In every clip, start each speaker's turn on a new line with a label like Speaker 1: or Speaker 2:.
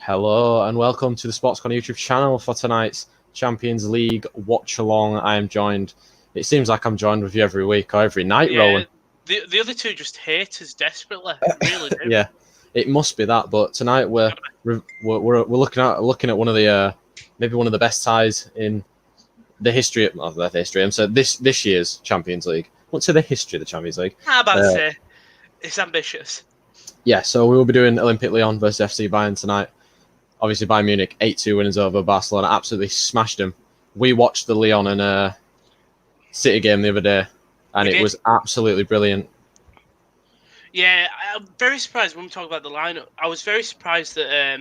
Speaker 1: Hello and welcome to the SportsCon YouTube channel for tonight's Champions League watch-along. I am joined, it seems like I'm joined with you every week or every night, Rowan.
Speaker 2: The other two just hate us desperately, really do.
Speaker 1: Yeah, it must be that, but tonight we're looking at one of the maybe one of the best ties in the history of this year's Champions League. What's the history of the Champions League?
Speaker 2: How about to say it's ambitious.
Speaker 1: Yeah, so we will be doing Olympic Lyon versus FC Bayern tonight. Obviously, Bayern Munich 8-2 winners over Barcelona, absolutely smashed them. We watched the Lyon and City game the other day, and it was absolutely brilliant.
Speaker 2: Yeah, I'm very surprised when we talk about the lineup. I was very surprised that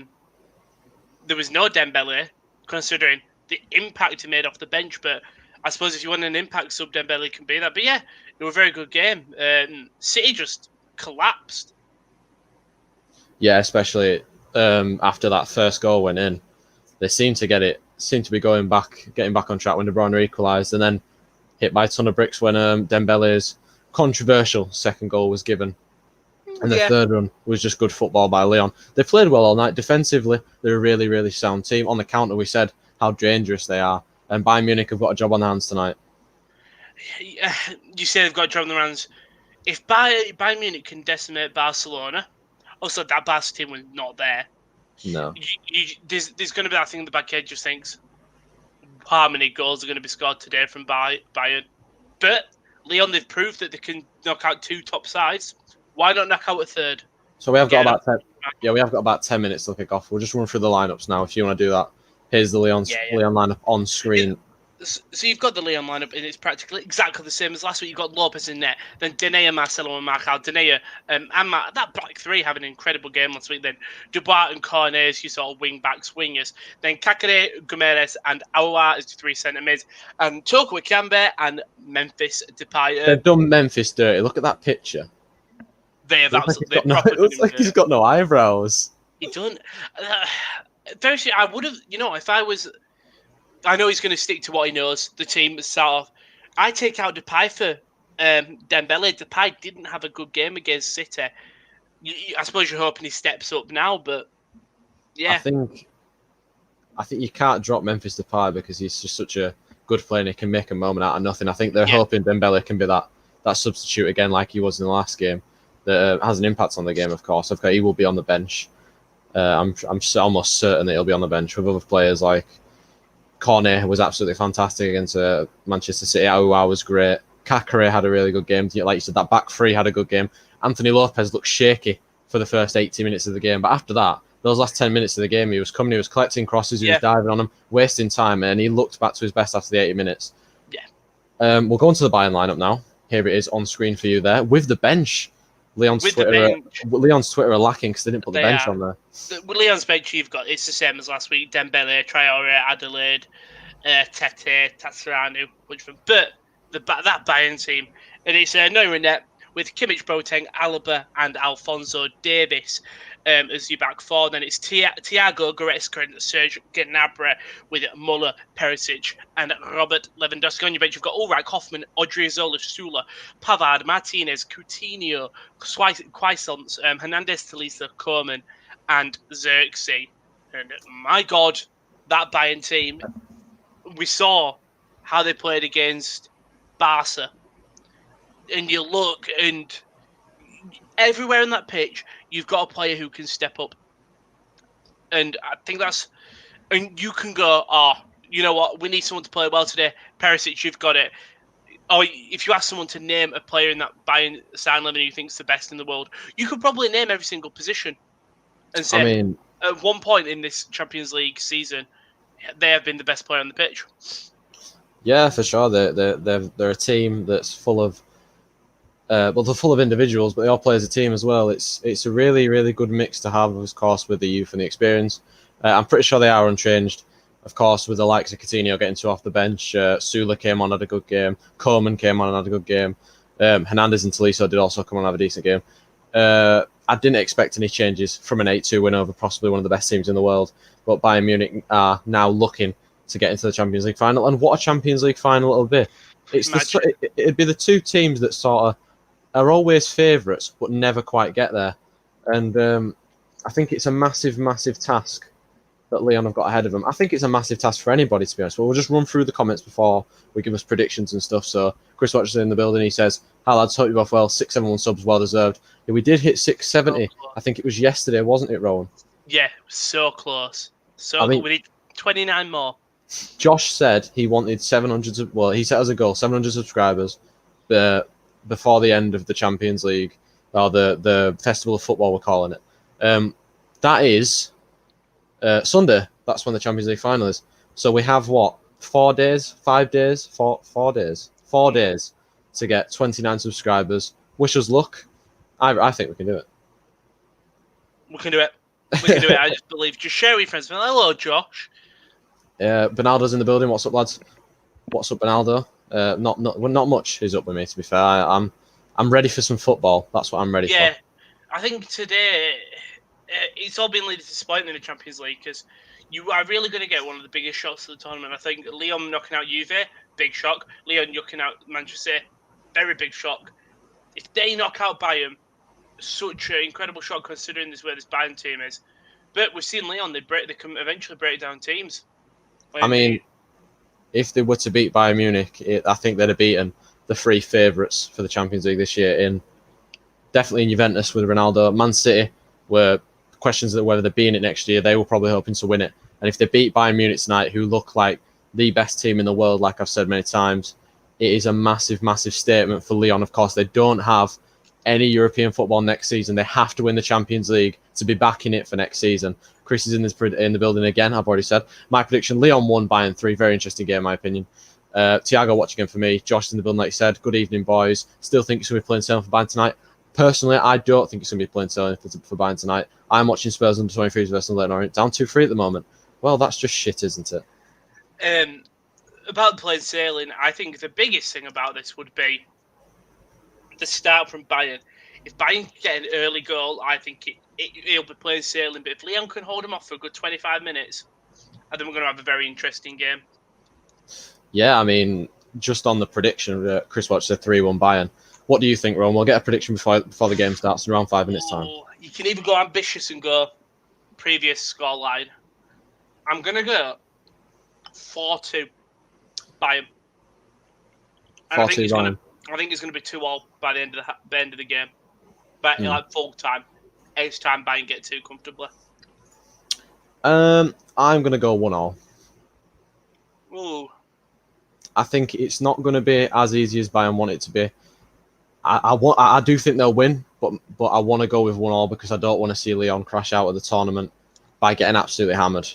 Speaker 2: there was no Dembele, considering the impact he made off the bench. But I suppose if you want an impact sub, Dembele can be that. But yeah, it was a very good game. City just collapsed.
Speaker 1: Yeah, especially after that first goal went in, they seemed to be getting back on track when De Bruyne equalised, and then hit by a ton of bricks when Dembele's controversial second goal was given. And the third one was just good football by Lyon. They played well all night. Defensively, they're a really, really sound team. On the counter, we said how dangerous they are. And Bayern Munich have got a job on their hands tonight.
Speaker 2: You say they've got a job on their hands. If Bayern Munich can decimate Barcelona, also that Barca team was not there.
Speaker 1: No.
Speaker 2: There's going to be that thing in the back head just thinks, how many goals are going to be scored today from Bayern? But Lyon, they've proved that they can knock out two top sides. Why not knock out a third?
Speaker 1: So we have got about 10. Yeah, we have got about 10 minutes to kick off. We'll just run through the lineups now. If you want to do that, here's the Lyon lineup on screen.
Speaker 2: So you've got the Lyon lineup, and it's practically exactly the same as last week. You've got Lopez in net, then Denayer, Marcelo, and Marcal. Denayer and that back three have an incredible game last week. Then Dubois and Cornet as your sort of wingers. Then Kakare, Guimaraes, and Aouar as your three centre mids. And Toko Ekambi and Memphis Depay.
Speaker 1: They've done Memphis dirty. Look at that picture.
Speaker 2: They have absolutely.
Speaker 1: It looks like he's got no eyebrows.
Speaker 2: He don't. Very. I would have. If I was. I know he's going to stick to what he knows. The team is sort of. I take out Depay for Dembele. Depay didn't have a good game against City. I suppose you're hoping he steps up now, but yeah.
Speaker 1: I think you can't drop Memphis Depay because he's just such a good player and he can make a moment out of nothing. I think they're hoping Dembele can be that substitute again like he was in the last game. That has an impact on the game, of course. He will be on the bench. I'm almost certain that he'll be on the bench with other players like Cornet was absolutely fantastic against Manchester City. Aouar was great. Kakare had a really good game. Like you said, that back three had a good game. Anthony Lopez looked shaky for the first 80 minutes of the game. But after that, those last 10 minutes of the game, he was coming, he was collecting crosses, he was diving on them, wasting time, and he looked back to his best after the 80 minutes.
Speaker 2: Yeah.
Speaker 1: We'll go on to the Bayern lineup now. Here it is on screen for you there with the bench. Leon's Twitter are lacking because they didn't put the bench on there.
Speaker 2: With Leon's bench, it's the same as last week. Dembele, Traore, Adelaide, Tete, Tatsaranu, but that Bayern team, and it's Neuer in net with Kimmich, Boateng, Alaba, and Alphonso Davies as your back four. Then it's Thiago, Goretzka, and Serge Gnabry with Muller, Perisic, and Robert Lewandowski. On your bench, you've got Ulreich, Hoffman, Odriozola, Sula, Pavard, Martinez, Coutinho, Quaisance, Hernandez, Tolisso, Koeman, and Xerxes. And my God, that Bayern team, we saw how they played against Barca. And you look, and everywhere in that pitch, you've got a player who can step up. And I think and you can go, you know what, we need someone to play well today. Perisic, you've got it. Or if you ask someone to name a player in that Bayern starting 11 who thinks the best in the world, you could probably name every single position. And say, at one point in this Champions League season, they have been the best player on the pitch. Yeah,
Speaker 1: for sure. They're a team that's full of they're full of individuals, but they all play as a team as well. It's a really, really good mix to have, of course, with the youth and the experience. I'm pretty sure they are unchanged, of course, with the likes of Coutinho getting two off the bench. Sula came on, had a good game. Koeman came on and had a good game. Hernandez and Tolisso did also come on and have a decent game. I didn't expect any changes from an 8-2 win over possibly one of the best teams in the world, but Bayern Munich are now looking to get into the Champions League final. And what a Champions League final it'll be. It'd be the two teams that sort of are always favourites but never quite get there. And I think it's a massive, massive task that Lyon have got ahead of them. I think it's a massive task for anybody, to be honest. But we'll just run through the comments before we give us predictions and stuff. So Chris Watch is in the building. He says, "Hi lads, hope you both well. 671 subs, well deserved." Yeah, we did hit 670. I think it was yesterday, wasn't it, Rowan?
Speaker 2: Yeah, so close.
Speaker 1: I mean,
Speaker 2: we need 29 more.
Speaker 1: Josh said he wanted 700. Well, he set as a goal 700 subscribers before the end of the Champions League, or the Festival of Football, we're calling it. That is Sunday. That's when the Champions League final is. So we have what, 4 days, 5 days, 4 days, 4 days to get 29 subscribers. Wish us luck. I think we can do it.
Speaker 2: We can do it. We can do it. I just believe. Just share with your friends. Hello, Josh.
Speaker 1: Bernardo's in the building. What's up, lads? What's up, Bernardo? Not much is up with me, to be fair. I'm ready for some football. That's what I'm ready for.
Speaker 2: Yeah, I think today it's all been really disappointing in the Champions League because you are really going to get one of the biggest shocks of the tournament. I think Lyon knocking out Juve, big shock. Lyon knocking out Manchester, very big shock. If they knock out Bayern, such an incredible shock considering where this Bayern team is. But we've seen Lyon; they can eventually break down teams.
Speaker 1: I mean, if they were to beat Bayern Munich, I think they'd have beaten the 3 favourites for the Champions League this year. Definitely in Juventus with Ronaldo. Man City were questions of whether they'd be in it next year. They were probably hoping to win it. And if they beat Bayern Munich tonight, who look like the best team in the world, like I've said many times, it is a massive, massive statement for Lyon. Of course, they don't have any European football next season. They have to win the Champions League to be back in it for next season. Chris is in the building again, I've already said. My prediction, Lyon 1, Bayern 3. Very interesting game, in my opinion. Thiago watching again for me. Josh in the building, like you said. Good evening, boys. Still think it's going to be plain sailing for Bayern tonight. Personally, I don't think it's going to be plain sailing for Bayern tonight. I'm watching Spurs under 23s versus Leyton Orient. Down 2-3 at the moment. Well, that's just shit, isn't it?
Speaker 2: About plain sailing, I think the biggest thing about this would be the start from Bayern. If Bayern get an early goal, I think it'll be plain sailing. But if Lyon can hold them off for a good 25 minutes, I think we're going to have a very interesting game.
Speaker 1: Yeah, I mean, just on the prediction, Chris Watch said 3-1 Bayern. What do you think, Ron? We'll get a prediction before the game starts in around 5 minutes' time.
Speaker 2: You can either go ambitious and go previous scoreline. I'm going to go 4-2 Bayern. And
Speaker 1: 4-2 Bayern.
Speaker 2: I think it's going to be 2-2 by the end of the game. But like full time, each time Bayern get 2 comfortably.
Speaker 1: I'm going to go 1-1.
Speaker 2: Ooh.
Speaker 1: I think it's not going to be as easy as Bayern want it to be. I do think they'll win, but I want to go with 1-1 because I don't want to see Lyon crash out of the tournament by getting absolutely hammered.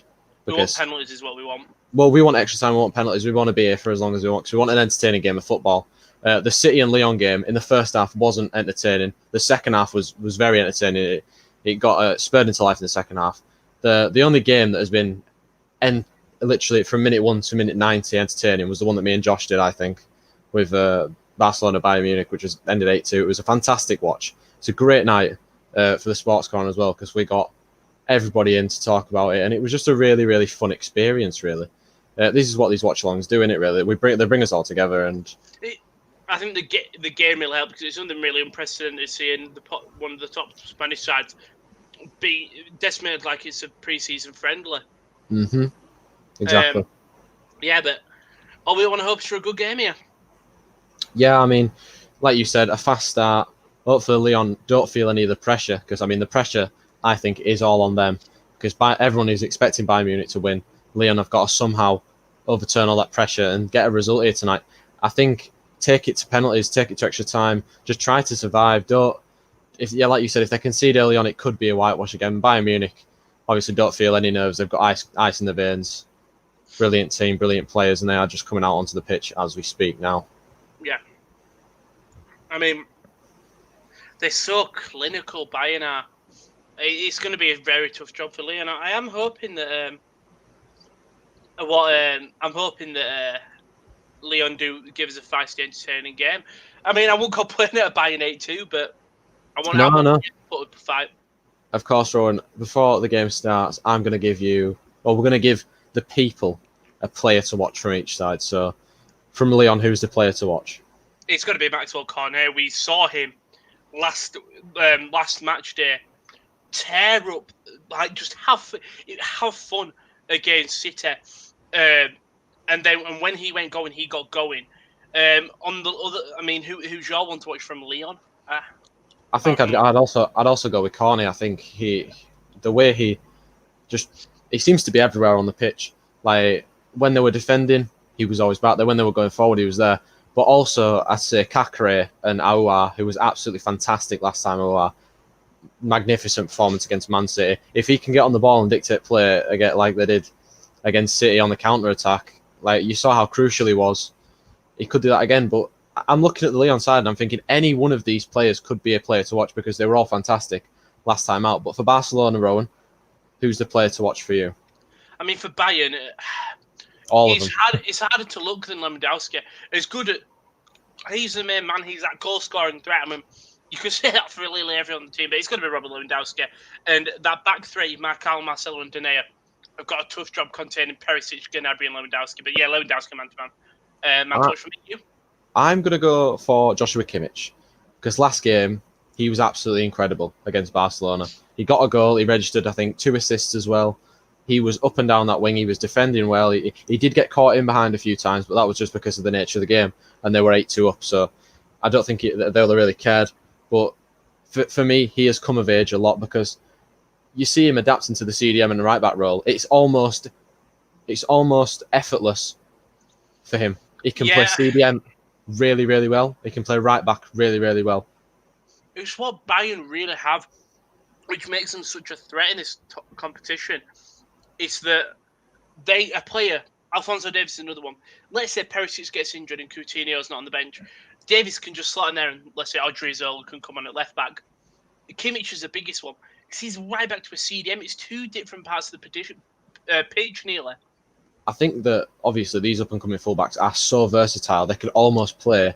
Speaker 2: We want penalties is what we want.
Speaker 1: Well, we want extra time, we want penalties. We want to be here for as long as we want because we want an entertaining game of football. The City and Lyon game in the first half wasn't entertaining. The second half was very entertaining. It got spurred into life in the second half. The only game that has been literally from minute 1 to minute 90 entertaining was the one that me and Josh did, I think, with Barcelona Bayern Munich, which was ended 8-2. It was a fantastic watch. It's a great night for the Sports Corner as well because we got everybody in to talk about it, and it was just a really, really fun experience. Really, this is what these watchalongs do, innit? Really, they bring us all together, and
Speaker 2: I think the game really helped because it's something really unprecedented seeing one of the top Spanish sides be decimated like it's a pre-season friendly.
Speaker 1: Mm-hmm. Exactly.
Speaker 2: But all we want to hope is for a good game here.
Speaker 1: Yeah, I mean, like you said, a fast start. Hopefully Lyon don't feel any of the pressure because, I mean, the pressure, I think, is all on them because everyone is expecting Bayern Munich to win. Lyon have got to somehow overturn all that pressure and get a result here tonight. I think take it to penalties, take it to extra time, just try to survive. Like you said, if they concede early on, it could be a whitewash again. Bayern Munich obviously don't feel any nerves. They've got ice in their veins. Brilliant team, brilliant players, and they are just coming out onto the pitch as we speak now.
Speaker 2: Yeah. I mean, they're so clinical, Bayern are. It's going to be a very tough job for Lyon. I am hoping that Lyon do give us a feisty, entertaining game. I mean, I won't complain at a Bayern 8-2, but I want to put up a fight.
Speaker 1: Of course, Rowan, before the game starts, we're going to give the people a player to watch from each side. So, from Lyon, who's the player to watch?
Speaker 2: It's going to be Maxwell Cornet. We saw him last match day tear up, like just have fun. against City, and when he went going, he got going. On the other, I mean, who's your one to watch from Lyon?
Speaker 1: I think I'd also go with Corny. I think the way he seems to be everywhere on the pitch. Like when they were defending, he was always back there. When they were going forward, he was there. But also, I'd say Kakare and Aouar, who was absolutely fantastic last time. Aouar, magnificent performance against Man City. If he can get on the ball and dictate play again, like they did against City on the counter attack, like you saw how crucial he was. He could do that again. But I'm looking at the Lyon side and I'm thinking any one of these players could be a player to watch because they were all fantastic last time out. But for Barcelona, Rowan, who's the player to watch for you?
Speaker 2: I mean, for Bayern, it's harder to look than Lewandowski. As good at he's the main man. He's that goal-scoring threat. I mean, you could say that for literally everyone on the team, but it's going to be Robert Lewandowski. And that back three, Marcal, Marcelo, and Danea, have got a tough job containing Perisic, Gnabry, and Lewandowski. But yeah, Lewandowski, man to man. Man, from you.
Speaker 1: I'm going to go for Joshua Kimmich because last game he was absolutely incredible against Barcelona. He got a goal. He registered, I think, 2 assists as well. He was up and down that wing. He was defending well. He did get caught in behind a few times, but that was just because of the nature of the game. And they were 8-2 up, so I don't think they really cared. But for me, he has come of age a lot because you see him adapting to the CDM and the right-back role. It's almost effortless for him. He can play CDM really, really well. He can play right-back really, really well.
Speaker 2: It's what Bayern really have, which makes them such a threat in this competition. It's that a player, Alphonso Davies is another one. Let's say Perisic gets injured and Coutinho's not on the bench. Davies can just slot in there and let's say Odriozola can come on at left back. Kimmich is the biggest one because he's right back to a CDM. It's 2 different parts of the pitch nearly.
Speaker 1: I think that obviously these up-and-coming fullbacks are so versatile. They could almost play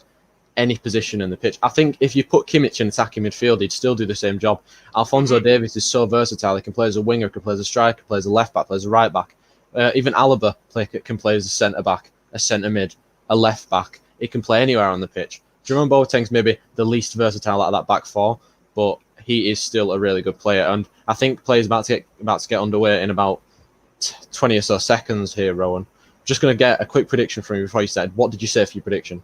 Speaker 1: any position in the pitch. I think if you put Kimmich in attacking midfield, he'd still do the same job. Alphonso Davies is so versatile. He can play as a winger, can play as a striker, play as a left back, play as a right back. Even Alaba can play as a centre back, a centre mid, a left back. He can play anywhere on the pitch. Jerome Boateng's maybe the least versatile out of that back four, but he is still a really good player. And I think play's about to get underway in about 20 or so seconds here, Rowan. Just going to get a quick prediction from you before you said. What did you say for your prediction?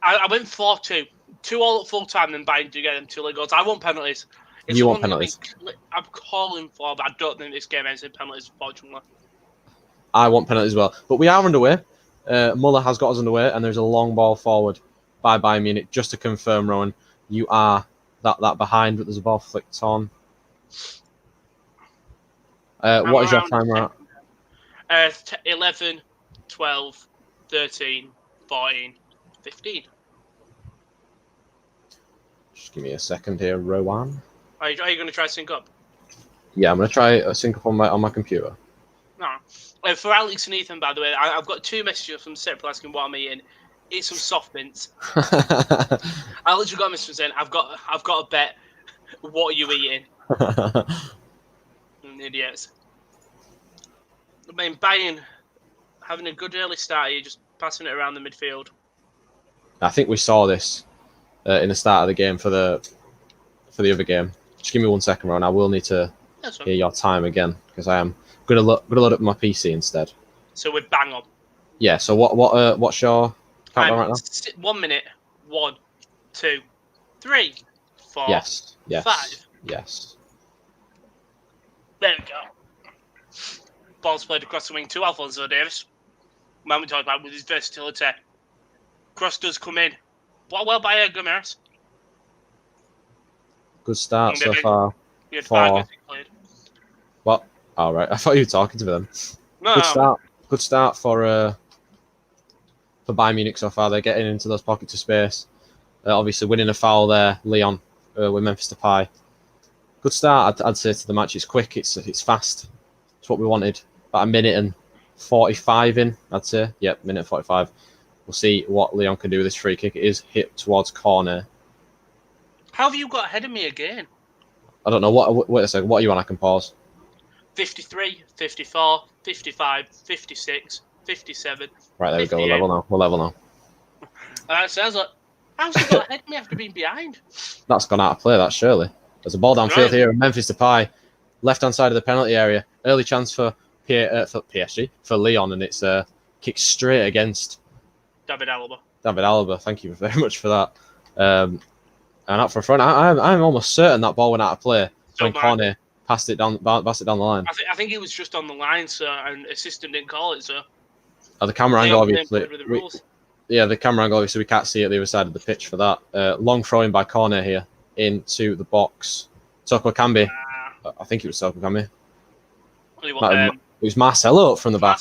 Speaker 2: I went 4-2. 2 all at full time, then Bayern do get them 2 late goals. I want penalties.
Speaker 1: You want penalties?
Speaker 2: I'm calling for, but I don't think this game ends in penalties, unfortunately.
Speaker 1: I want penalties as well. But we are underway. Muller has got us underway, and there's a long ball forward by Bayern Munich. Just to confirm, Rowan, you are that behind, but there's a ball flicked on. What is your timer at?
Speaker 2: 11, 12, 13, 14, 15.
Speaker 1: Just give me a second here, Rowan.
Speaker 2: Are you going to try to sync up?
Speaker 1: Yeah, I'm going to try sync up on my computer.
Speaker 2: No. For Alex and Ethan, by the way, I've got 2 messages from separate asking what I'm eating. Eat some soft mints. I literally got a message saying, I've got a bet. What are you eating? Idiots. I mean, Bayern having a good early start here, just passing it around the midfield.
Speaker 1: I think we saw this in the start of the game for the other game. Just give me 1 second, Ron. I will need to hear your time again because I am going to load up my PC instead.
Speaker 2: So we're bang on.
Speaker 1: Yeah. So what's your countdown right now?
Speaker 2: 1 minute. 1, 2, 3, 4.
Speaker 1: Yes.
Speaker 2: 5.
Speaker 1: Yes.
Speaker 2: There we go. Ball's played across the wing to Alphonso Davies. Man we talked about with his versatility. Cross does come in. Well by Gomes.
Speaker 1: Good start so far.
Speaker 2: You had 5 minutes played.
Speaker 1: What? All right. I thought you were talking to them.
Speaker 2: No.
Speaker 1: Good start for Bayern Munich so far. They're getting into those pockets of space. Obviously winning a foul there, Lyon with Memphis Depay. Good start, I'd say, to the match. It's quick, it's fast. It's what we wanted. About a minute and 45 in, I'd say. Yep, minute 45. We'll see what Lyon can do with this free kick. It is hit towards corner.
Speaker 2: How have you got ahead of me again?
Speaker 1: I don't know. Wait a second. What are you on? I can pause.
Speaker 2: 53, 54, 55, 56, 57.
Speaker 1: Right, there 58. We go. We're level now.
Speaker 2: Sounds like, how's he got ahead of me after being behind?
Speaker 1: That's gone out of play, that, surely. There's a ball downfield here. Memphis Depay, left-hand side of the penalty area. Early chance for for PSG, for Lyon, and it's kicked straight against
Speaker 2: David Alaba.
Speaker 1: David Alaba. Thank you very much for that. And up for front, I'm almost certain that ball went out of play when Cornet passed it down the line.
Speaker 2: I think it was just on the line, so and assistant didn't call it, so.
Speaker 1: The camera angle, obviously. The camera angle, obviously, we can't see it the other side of the pitch for that. Long throw-in by Cornet here into the box. Toko Kambi. I think it was Toko Kambi. It was Marcelo up from the back.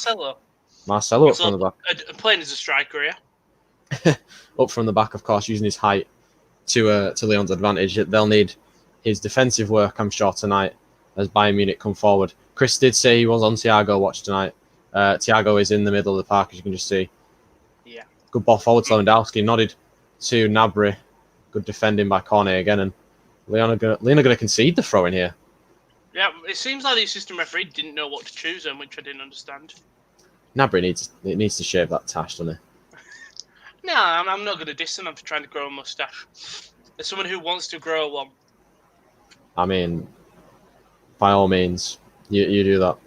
Speaker 1: Marcelo up from the back.
Speaker 2: Playing as a striker here.
Speaker 1: Up from the back, of course, using his height to Lyon's advantage. They'll need his defensive work, I'm sure, tonight as Bayern Munich come forward. Chris did say he was on Thiago watch tonight. Thiago is in the middle of the park, as you can just see.
Speaker 2: Yeah.
Speaker 1: Good ball forward to Lewandowski. Nodded to Gnabry. Good defending by Cornet again. And Lyon are going to concede the throw in here.
Speaker 2: Yeah, it seems like the assistant referee didn't know what to choose on, which I didn't understand.
Speaker 1: Gnabry needs to shave that tash, doesn't he?
Speaker 2: No, I'm not going to diss him for trying to grow a moustache. As someone who wants to grow one.
Speaker 1: I mean, by all means, you do that.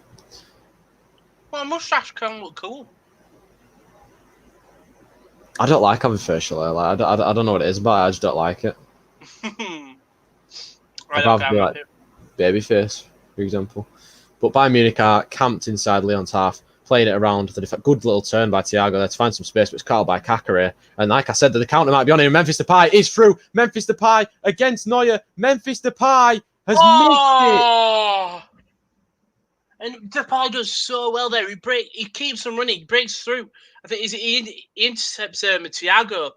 Speaker 2: Well, a moustache can look cool.
Speaker 1: I don't like having facial hair. Like, I don't know what it is, but I just don't like it. I'd have like baby face, for example. But Bayern Munich are camped inside Lyon's half, playing it around the defense. Good little turn by Thiago there to find some space, but it's caught by Kakare. And like I said, the counter might be on here. Memphis Depay is through. Memphis Depay against Neuer. Memphis Depay has missed it.
Speaker 2: And Depay does so well there. He keeps on running. He breaks through. I think he intercepts Thiago.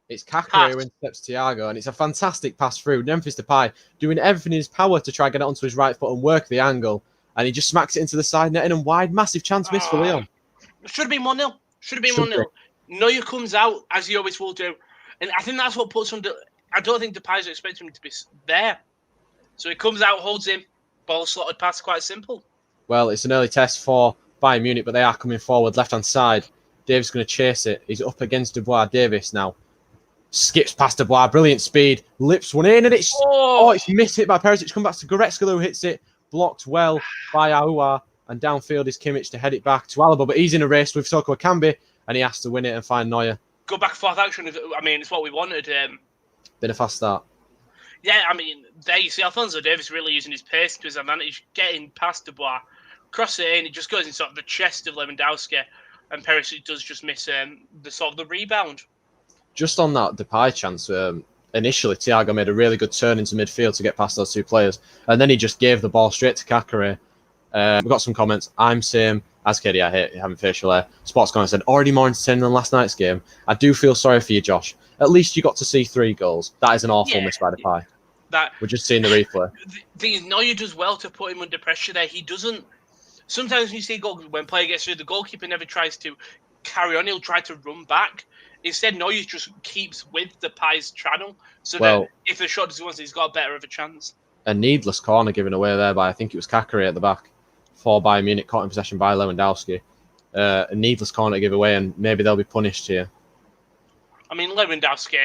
Speaker 1: It's Kakare who intercepts Thiago, and it's a fantastic pass through. Memphis Depay doing everything in his power to try and get it onto his right foot and work the angle. And he just smacks it into the side netting and wide. Massive chance missed for Lyon.
Speaker 2: Should have been 1-0. Should have been 1-0. Neuer comes out, as he always will do. And I think that's what puts him... I don't think Depay's expecting him to be there. So he comes out, holds him. Ball slotted past, quite simple.
Speaker 1: Well, it's an early test for Bayern Munich, but they are coming forward. Left-hand side. Davis going to chase it. He's up against Dubois. Davis now. Skips past Dubois. Brilliant speed. Lips one in, and it's... it's missed hit by Perisic. Come back to Goretzka, who hits it. Blocked well by Aouar, and downfield is Kimmich to head it back to Alaba, but he's in a race with Toko Kambi, and he has to win it and find Neuer.
Speaker 2: Go back forth action. I mean, it's what we wanted.
Speaker 1: Bit of fast start.
Speaker 2: Yeah, I mean, there you see Alphonso Davies really using his pace to his advantage, getting past Dubois, cross it in, it just goes in sort of the chest of Lewandowski, and Perisic does just miss the rebound. Just on
Speaker 1: that Depay chance, initially, Thiago made a really good turn into midfield to get past those two players, and then he just gave the ball straight to Kakare. We've got some comments. I'm same as Katie. I hate having facial hair. Sports comment said, already more entertaining than last night's game. I do feel sorry for you, Josh. At least you got to see 3 goals. That is an awful miss by Depay. We're just seeing the replay.
Speaker 2: Neuer does well to put him under pressure there. He doesn't... Sometimes when you see goals, when player gets through, the goalkeeper never tries to carry on. He'll try to run back. Instead, Neuer just keeps with Depay's channel, so that if the shot doesn't want, he's got better of a chance. A
Speaker 1: needless corner given away there by, I think it was Kakare at the back, for Bayern Munich, caught in possession by Lewandowski. A needless corner to give away, and maybe they'll be punished here.
Speaker 2: I mean, Lewandowski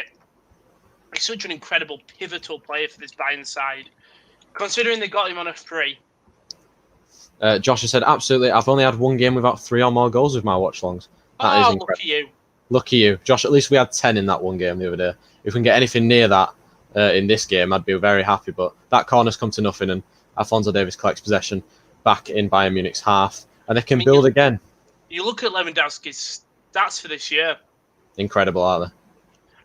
Speaker 2: is such an incredible, pivotal player for this Bayern side, considering they got him on a free.
Speaker 1: Josh has said, absolutely, I've only had 1 game without 3 or more goals with my watchlongs. That is incredible.
Speaker 2: Lucky you.
Speaker 1: Lucky you. Josh, at least we had 10 in that 1 game the other day. If we can get anything near that in this game, I'd be very happy. But that corner's come to nothing, and Alphonso Davies collects possession back in Bayern Munich's half. And they can build again.
Speaker 2: You look at Lewandowski's stats for this year.
Speaker 1: Incredible, aren't they?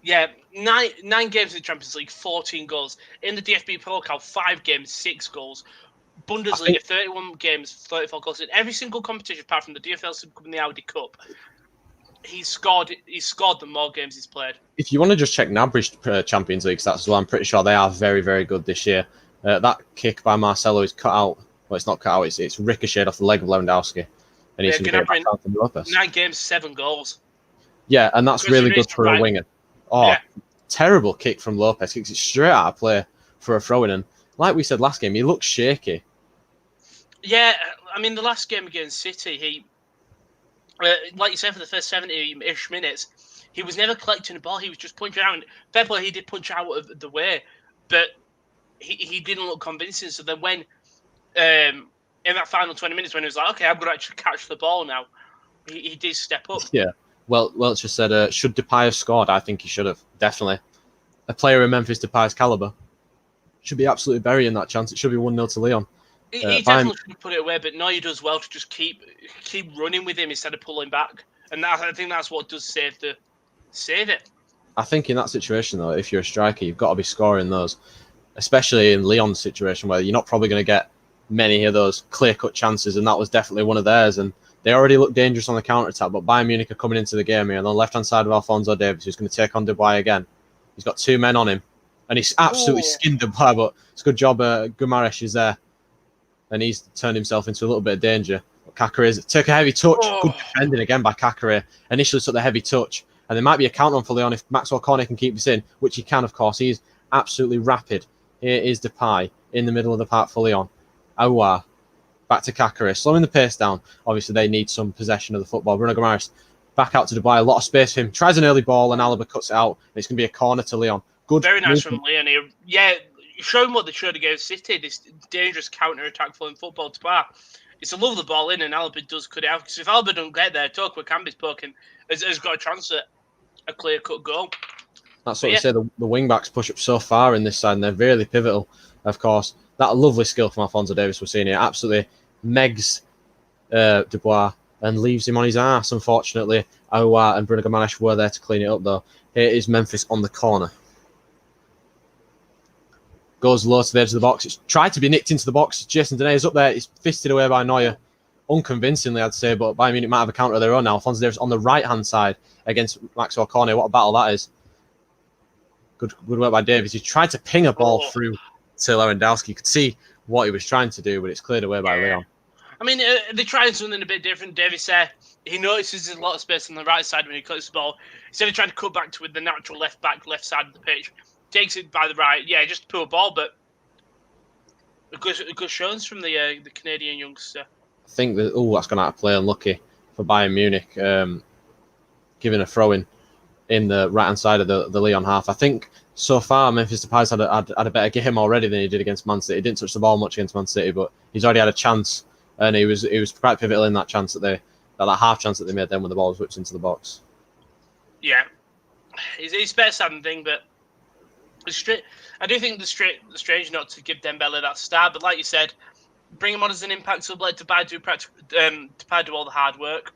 Speaker 2: Yeah, 9 games in the Champions League, 14 goals. In the DFB Pokal, 5 games, 6 goals. Bundesliga, 31 games, 34 goals. In every single competition, apart from the DFL Super Cup and the Audi Cup, he's scored the more games he's played.
Speaker 1: If you want to just check Gnabry's Champions League stats as well, I'm pretty sure they are very, very good this year. That kick by Marcelo is cut out. Well, it's not cut out. It's ricocheted off the leg of Lewandowski. And he's going to get back out to Lopez.
Speaker 2: 9 games, 7 goals.
Speaker 1: Yeah, and that's really good for a winger. Terrible kick from Lopez. Kicks it straight out of play for a throw-in. And like we said last game, he looks shaky. Yeah,
Speaker 2: I mean, the last game against City, he... like you said, for the first 70-ish minutes, he was never collecting the ball. He was just punching out. And fair play, he did punch out of the way, but he didn't look convincing. So then when in that final 20 minutes when he was like, okay, I'm going to actually catch the ball now, he did step up.
Speaker 1: Yeah. Well, Welch just said, should Depay have scored? I think he should have, definitely. A player in Memphis Depay's calibre should be absolutely burying that chance. It should be 1-0 to Lyon.
Speaker 2: He definitely should have put it away, but no, he does well to just keep running with him instead of pulling back. And I think that's what does save it.
Speaker 1: I think in that situation, though, if you're a striker, you've got to be scoring those, especially in Lyon's situation where you're not probably going to get many of those clear-cut chances, and that was definitely one of theirs. And they already look dangerous on the counter-attack, but Bayern Munich are coming into the game here. And on the left-hand side of Alphonso Davies, who's going to take on Dubois again. He's got 2 men on him, and he's absolutely skinned Dubois, but it's a good job Guimaraes is there. And he's turned himself into a little bit of danger. Kakare took a heavy touch. Good defending again by Kakare. Initially took the heavy touch. And there might be a count on for Lyon if Maxwell Cornet can keep this in, which he can, of course. He's absolutely rapid. Here is Depay in the middle of the park for Lyon. Aouar. Back to Kakare. Slowing the pace down. Obviously, they need some possession of the football. Bruno Guimaraes back out to Dubois. A lot of space for him. Tries an early ball and Alaba cuts it out. It's going to be a corner to Lyon. Good.
Speaker 2: Very nice from Lyon here. Yeah, showing what they showed against City, this dangerous counter-attack flowing football to bar. It's a lovely ball in, and Alaba does cut it out. Because if Alaba don't get there, Toko Ekambi's poking has got a chance at a clear-cut goal.
Speaker 1: That's what we say. The wing-backs push up so far in this side, and they're really pivotal, of course. That lovely skill from Alphonso Davies we're seeing here. Absolutely megs Dubois and leaves him on his arse, unfortunately. Aouar and Bruno Guimaraes were there to clean it up, though. Here is Memphis on the corner. Goes low to the edge of the box. It's tried to be nicked into the box. Jason Denayer is up there. It's fisted away by Neuer. Unconvincingly, I'd say, but Bayern Munich might have a counter of their own now. Alphonso Davies on the right-hand side against Maxwell Cornet. What a battle that is. Good work by Davies. He tried to ping a ball through to Lewandowski. You could see what he was trying to do, but it's cleared away by Lyon.
Speaker 2: I mean, they're trying something a bit different. Davies said he notices there's a lot of space on the right side when he cuts the ball. Instead of trying to cut back to with the natural left side of the pitch, takes it by the right. Yeah, just a poor ball, but a good showings from the Canadian youngster.
Speaker 1: I think that that's going to have to play unlucky for Bayern Munich, giving a throw in the right hand side of the Lyon half. I think so far Memphis Depay's had a better game already than he did against Man City. He didn't touch the ball much against Man City, but he's already had a chance, and he was quite pivotal in that chance that half chance that they made then when the ball was whipped into the box. Yeah,
Speaker 2: he's better something, but. I do think the strange not to give Dembele that start, but like you said, bring him on as an impact sub, let Depay do all the hard work.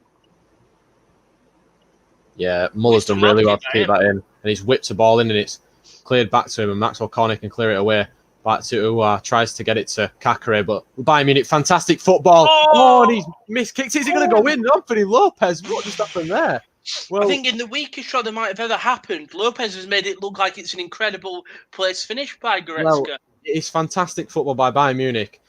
Speaker 1: Yeah, Muller's done really well to keep that in, and he's whipped the ball in, and it's cleared back to him, and Maxwell Cornet can clear it away. Back to tries to get it to Kakare, but Bayern Munich, fantastic football. Oh, and he's miskicked. Is he going to go in? Anthony Lopez, what just happened there?
Speaker 2: Well, I think in the weakest shot that might have ever happened, Lopez has made it look like it's an incredible place finish by Goretzka.
Speaker 1: Well, it's fantastic football by Bayern Munich.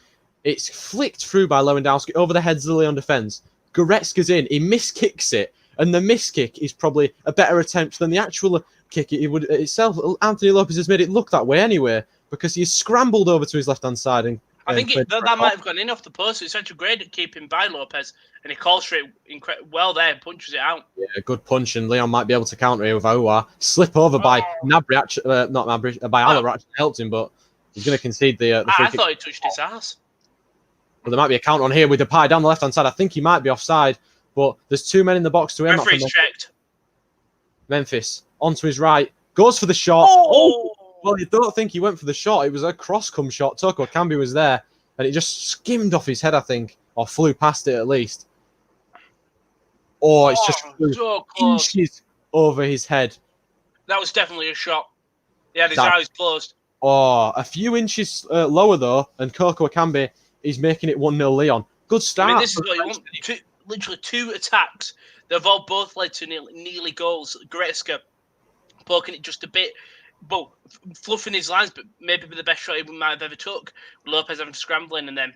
Speaker 1: It's flicked through by Lewandowski over the heads of the Lyon defence. Goretzka's in. He miskicks it, and the miskick is probably a better attempt than the actual kick it would itself. Anthony Lopez has made it look that way anyway because he's scrambled over to his left-hand side and
Speaker 2: I think that might have gone in off the post. It's such a great at keeping by Lopez, and he calls for it well there and punches it out.
Speaker 1: Yeah, a good punch, and Lyon might be able to counter here with Aouar. Slip over by Gnabry, not Gnabry, by Alaba actually helped him, but he's going to concede the free kick.
Speaker 2: I thought he touched his ass.
Speaker 1: Well, there might be a counter on here with Depay down the left-hand side. I think he might be offside, but there's 2 men in the box to him.
Speaker 2: Referee's checked.
Speaker 1: Memphis, onto his right, goes for the shot. Oh! Well, you don't think he went for the shot. It was a cross-come shot. Toko Ekambi was there, and it just skimmed off his head, I think, or flew past it at least. Oh, it's just
Speaker 2: so
Speaker 1: inches over his head.
Speaker 2: That was definitely a shot. He had his eyes closed.
Speaker 1: Oh, a few inches lower, though, and Toko Ekambi is making it 1-0 Lyon. Good start.
Speaker 2: I mean, this is what you want. Literally 2 attacks that have all both led to nearly goals. Goretzka poking it just a bit. Well, fluffing his lines, but maybe the best shot he might have ever took. Lopez having to scrambling, and then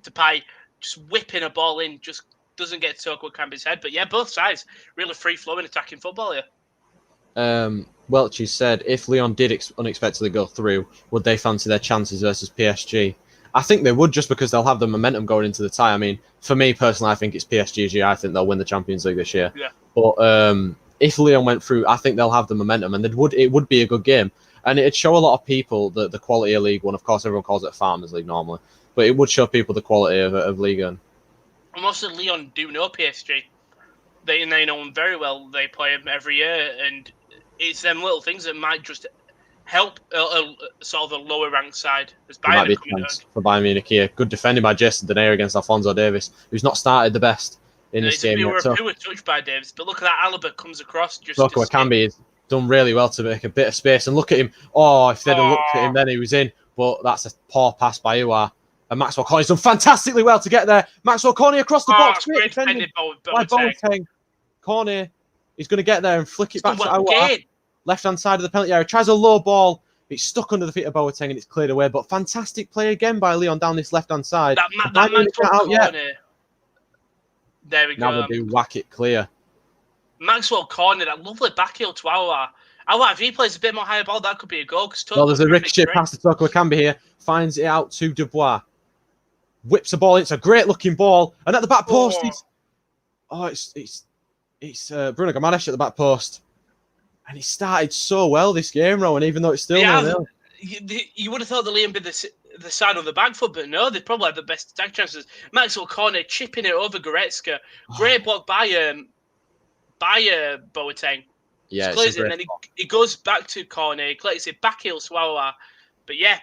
Speaker 2: Depay just whipping a ball in, just doesn't get to Toko Ekambi's head. But yeah, both sides really free-flowing attacking football here.
Speaker 1: Welch said, if Lyon did unexpectedly go through, would they fancy their chances versus PSG? I think they would, just because they'll have the momentum going into the tie. I mean, for me personally, I think it's PSG. I think they'll win the Champions League this year.
Speaker 2: Yeah.
Speaker 1: But if Lyon went through, I think they'll have the momentum, and it would be a good game. And it'd show a lot of people the quality of League One. Of course, everyone calls it a Farmers League normally. but it would show people the quality of Ligue 1.
Speaker 2: And also, Lyon do know PSG. They know them very well. They play them every year, and it's them little things that might just help sort of a lower ranked side. As
Speaker 1: There might
Speaker 2: Bayern
Speaker 1: be
Speaker 2: are
Speaker 1: a
Speaker 2: coming
Speaker 1: chance for Bayern Munich here. Good defending by Jason Denayer against Alphonso Davies, who's not started the best in this game yet.
Speaker 2: It's a poor touch by Davies, but look at that. Alaba comes across just
Speaker 1: Toko Ekambi has done really well to make a bit of space, and look at him. Oh, if they'd have looked at him, then he was in. But that's a poor pass by Uar. And Maxwell Corney's done fantastically well to get there. Maxwell Corney across the box. Great defending by Boateng. Corney is going to get there and flick it back to Uar. Left-hand side of the penalty area. Tries a low ball. It's stuck under the feet of Boateng and it's cleared away. But fantastic play again by Lyon down this left-hand side.
Speaker 2: That Maxwell Corney. There we go.
Speaker 1: Now they do whack it clear.
Speaker 2: Maxwell Corney, that lovely back heel to Uar. Uar, if he plays a bit more higher ball, that could be a goal.
Speaker 1: Well, there's a ricochet pass to Toko Ekambi here. Finds it out to Dubois. Whips the ball. It's a great-looking ball. And at the back post, it's Bruno Gomes at the back post. And he started so well this game, Rowan, even though it's still 0-0.
Speaker 2: You would have thought the Lyon would be the side on the back foot, but no, they probably had the best attack chances. Maxwell Corney chipping it over Goretzka. Great block by Boateng.
Speaker 1: Yeah,
Speaker 2: and then he goes back to Corney. He collects it back heel to Uar. But yeah,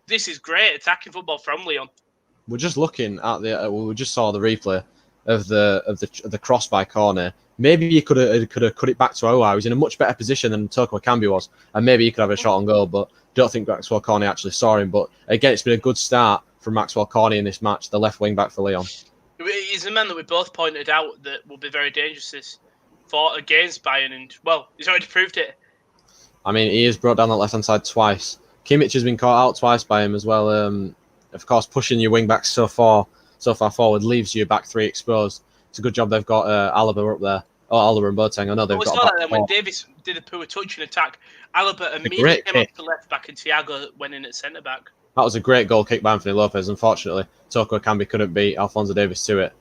Speaker 2: this is great attacking football from Lyon.
Speaker 1: We're just looking at we just saw the replay of the cross by Corney. Maybe he could have cut it back to Uar. He was in a much better position than Toko Ekambi was, and maybe he could have a shot on goal. But don't think Maxwell Corney actually saw him. But again, it's been a good start from Maxwell Corney in this match, the left wing back for Lyon.
Speaker 2: He's a man that we both pointed out that will be very dangerous against Bayern, and well, he's already proved it.
Speaker 1: I mean, he has brought down that left hand side twice. Kimmich has been caught out twice by him as well. Of course, pushing your wing back so far forward leaves your back three exposed. It's a good job they've got Alaba up there. Oh, Alaba and Boateng. I know they've got.
Speaker 2: Like when Davies did a poor touch and attack, Alaba immediately came off the left back, and Thiago went in at centre back.
Speaker 1: That was a great goal kick by Anthony Lopez. Unfortunately, Toko Ekambi couldn't beat Alphonso Davies to it.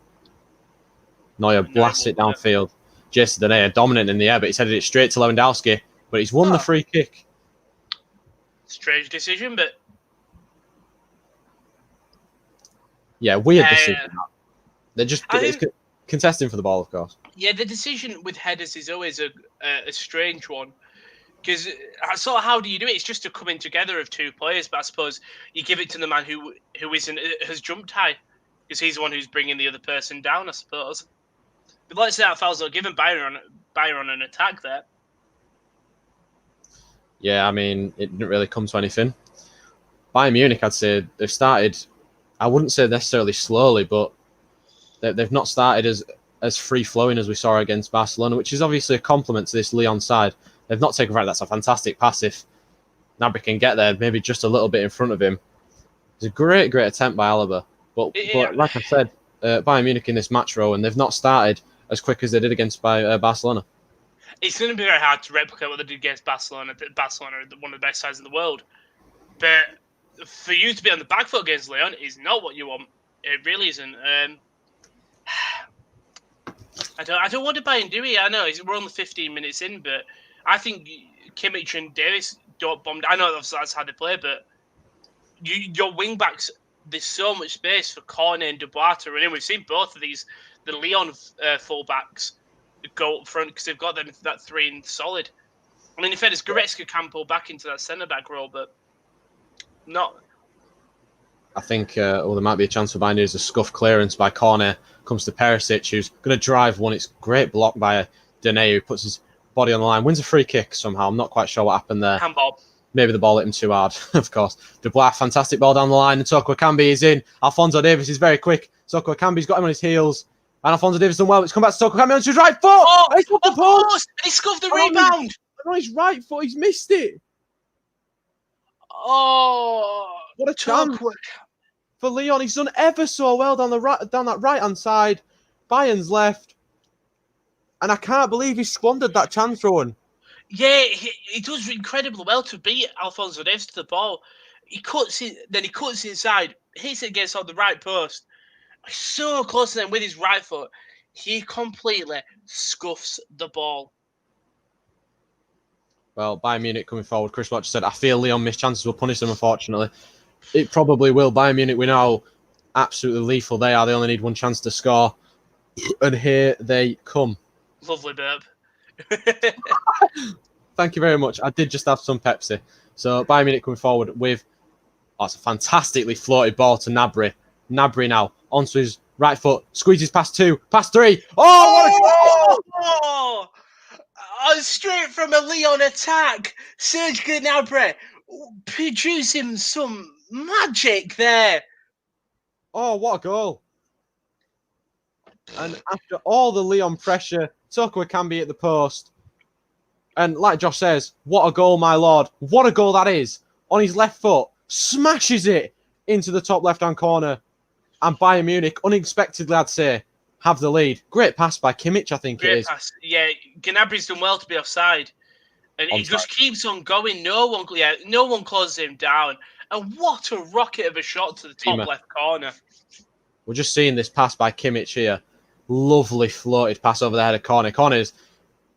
Speaker 1: Neuer blasts it downfield. Jason Denayer dominant in the air, but he's headed it straight to Lewandowski. But he's won the free kick.
Speaker 2: Strange decision, but
Speaker 1: yeah, weird decision. They're just contesting for the ball, of course.
Speaker 2: Yeah, the decision with headers is always a strange one. Because sort of how do you do it? It's just a coming together of two players, but I suppose you give it to the man who has jumped high, because he's the one who's bringing the other person down, I suppose. But let's say that Falzo given Bayern an attack there.
Speaker 1: Yeah, I mean, it didn't really come to anything. Bayern Munich, I'd say, they've started, I wouldn't say necessarily slowly, but they've not started as free-flowing as we saw against Barcelona, which is obviously a compliment to this Lyon side. They've not taken right. That's a fantastic pass if Gnabry can get there, maybe just a little bit in front of him. It's a great attempt by Alaba. But like I said, Bayern Munich in this match row, and they've not started as quick as they did against Barcelona.
Speaker 2: It's going to be very hard to replicate what they did against Barcelona. Barcelona are one of the best sides in the world. But for you to be on the back foot against Lyon is not what you want. It really isn't. I don't want to Bayern do it. I know we're only 15 minutes in, but I think Kimmich and Davies don't bomb. I know that's how they play, but your wing backs, there's so much space for Cornet and Dubois to run in. We've seen both of these, the Lyon full-backs go up front because they've got them that three in solid. I mean, in fairness, Goretzka can pull back into that centre-back role, but not.
Speaker 1: I think there might be a chance for Bayern. There's a scuff clearance by Cornet. Comes to Perisic, who's going to drive one. It's great block by Denayer, who puts his body on the line. Wins a free kick somehow. I'm not quite sure what happened there.
Speaker 2: Handball.
Speaker 1: Maybe the ball hit him too hard, of course. Dubois, fantastic ball down the line, and Toko Ekambi is in. Alphonso Davies is very quick. Toko Ekambi's got him on his heels. And Alphonso Davies done well. It's come back to Toko Ekambi on his right foot.
Speaker 2: Oh,
Speaker 1: he's got the post.
Speaker 2: And he scuffed the rebound.
Speaker 1: On his right foot, he's missed it.
Speaker 2: Oh,
Speaker 1: what a chance for Lyon. He's done ever so well down that right-hand side. Bayern's left. And I can't believe he squandered that chance, Rowan.
Speaker 2: Yeah, he does incredibly well to beat Alphonso Davies to the ball. He cuts inside, hits it against on the right post. He's so close to them with his right foot. He completely scuffs the ball.
Speaker 1: Well, Bayern Munich coming forward. Chris Watcher said, I feel Lyon missed chances will punish them, unfortunately. It probably will. Bayern Munich, we know how absolutely lethal they are. They only need one chance to score. And here they come.
Speaker 2: Lovely burp.
Speaker 1: Thank you very much. I did just have some Pepsi. So Bayern Munich coming forward with... Oh, it's a fantastically floated ball to Gnabry. Gnabry now onto his right foot. Squeezes past 2. Past 3. Oh, what a goal!
Speaker 2: Straight from a Lyon attack. Serge Gnabry producing some magic there.
Speaker 1: Oh, what a goal. And after all the Lyon pressure, Toko Ekambi at the post. And like Josh says, what a goal, my lord. What a goal that is. On his left foot, smashes it into the top left-hand corner. And Bayern Munich, unexpectedly, I'd say, have the lead. Great pass by Kimmich, I think it is.
Speaker 2: Pass. Yeah, Gnabry's done well to be offside. And he just keeps on going. No one closes him down. And what a rocket of a shot to the top left corner.
Speaker 1: We're just seeing this pass by Kimmich here. Lovely floated pass over the head of Corner. Corner's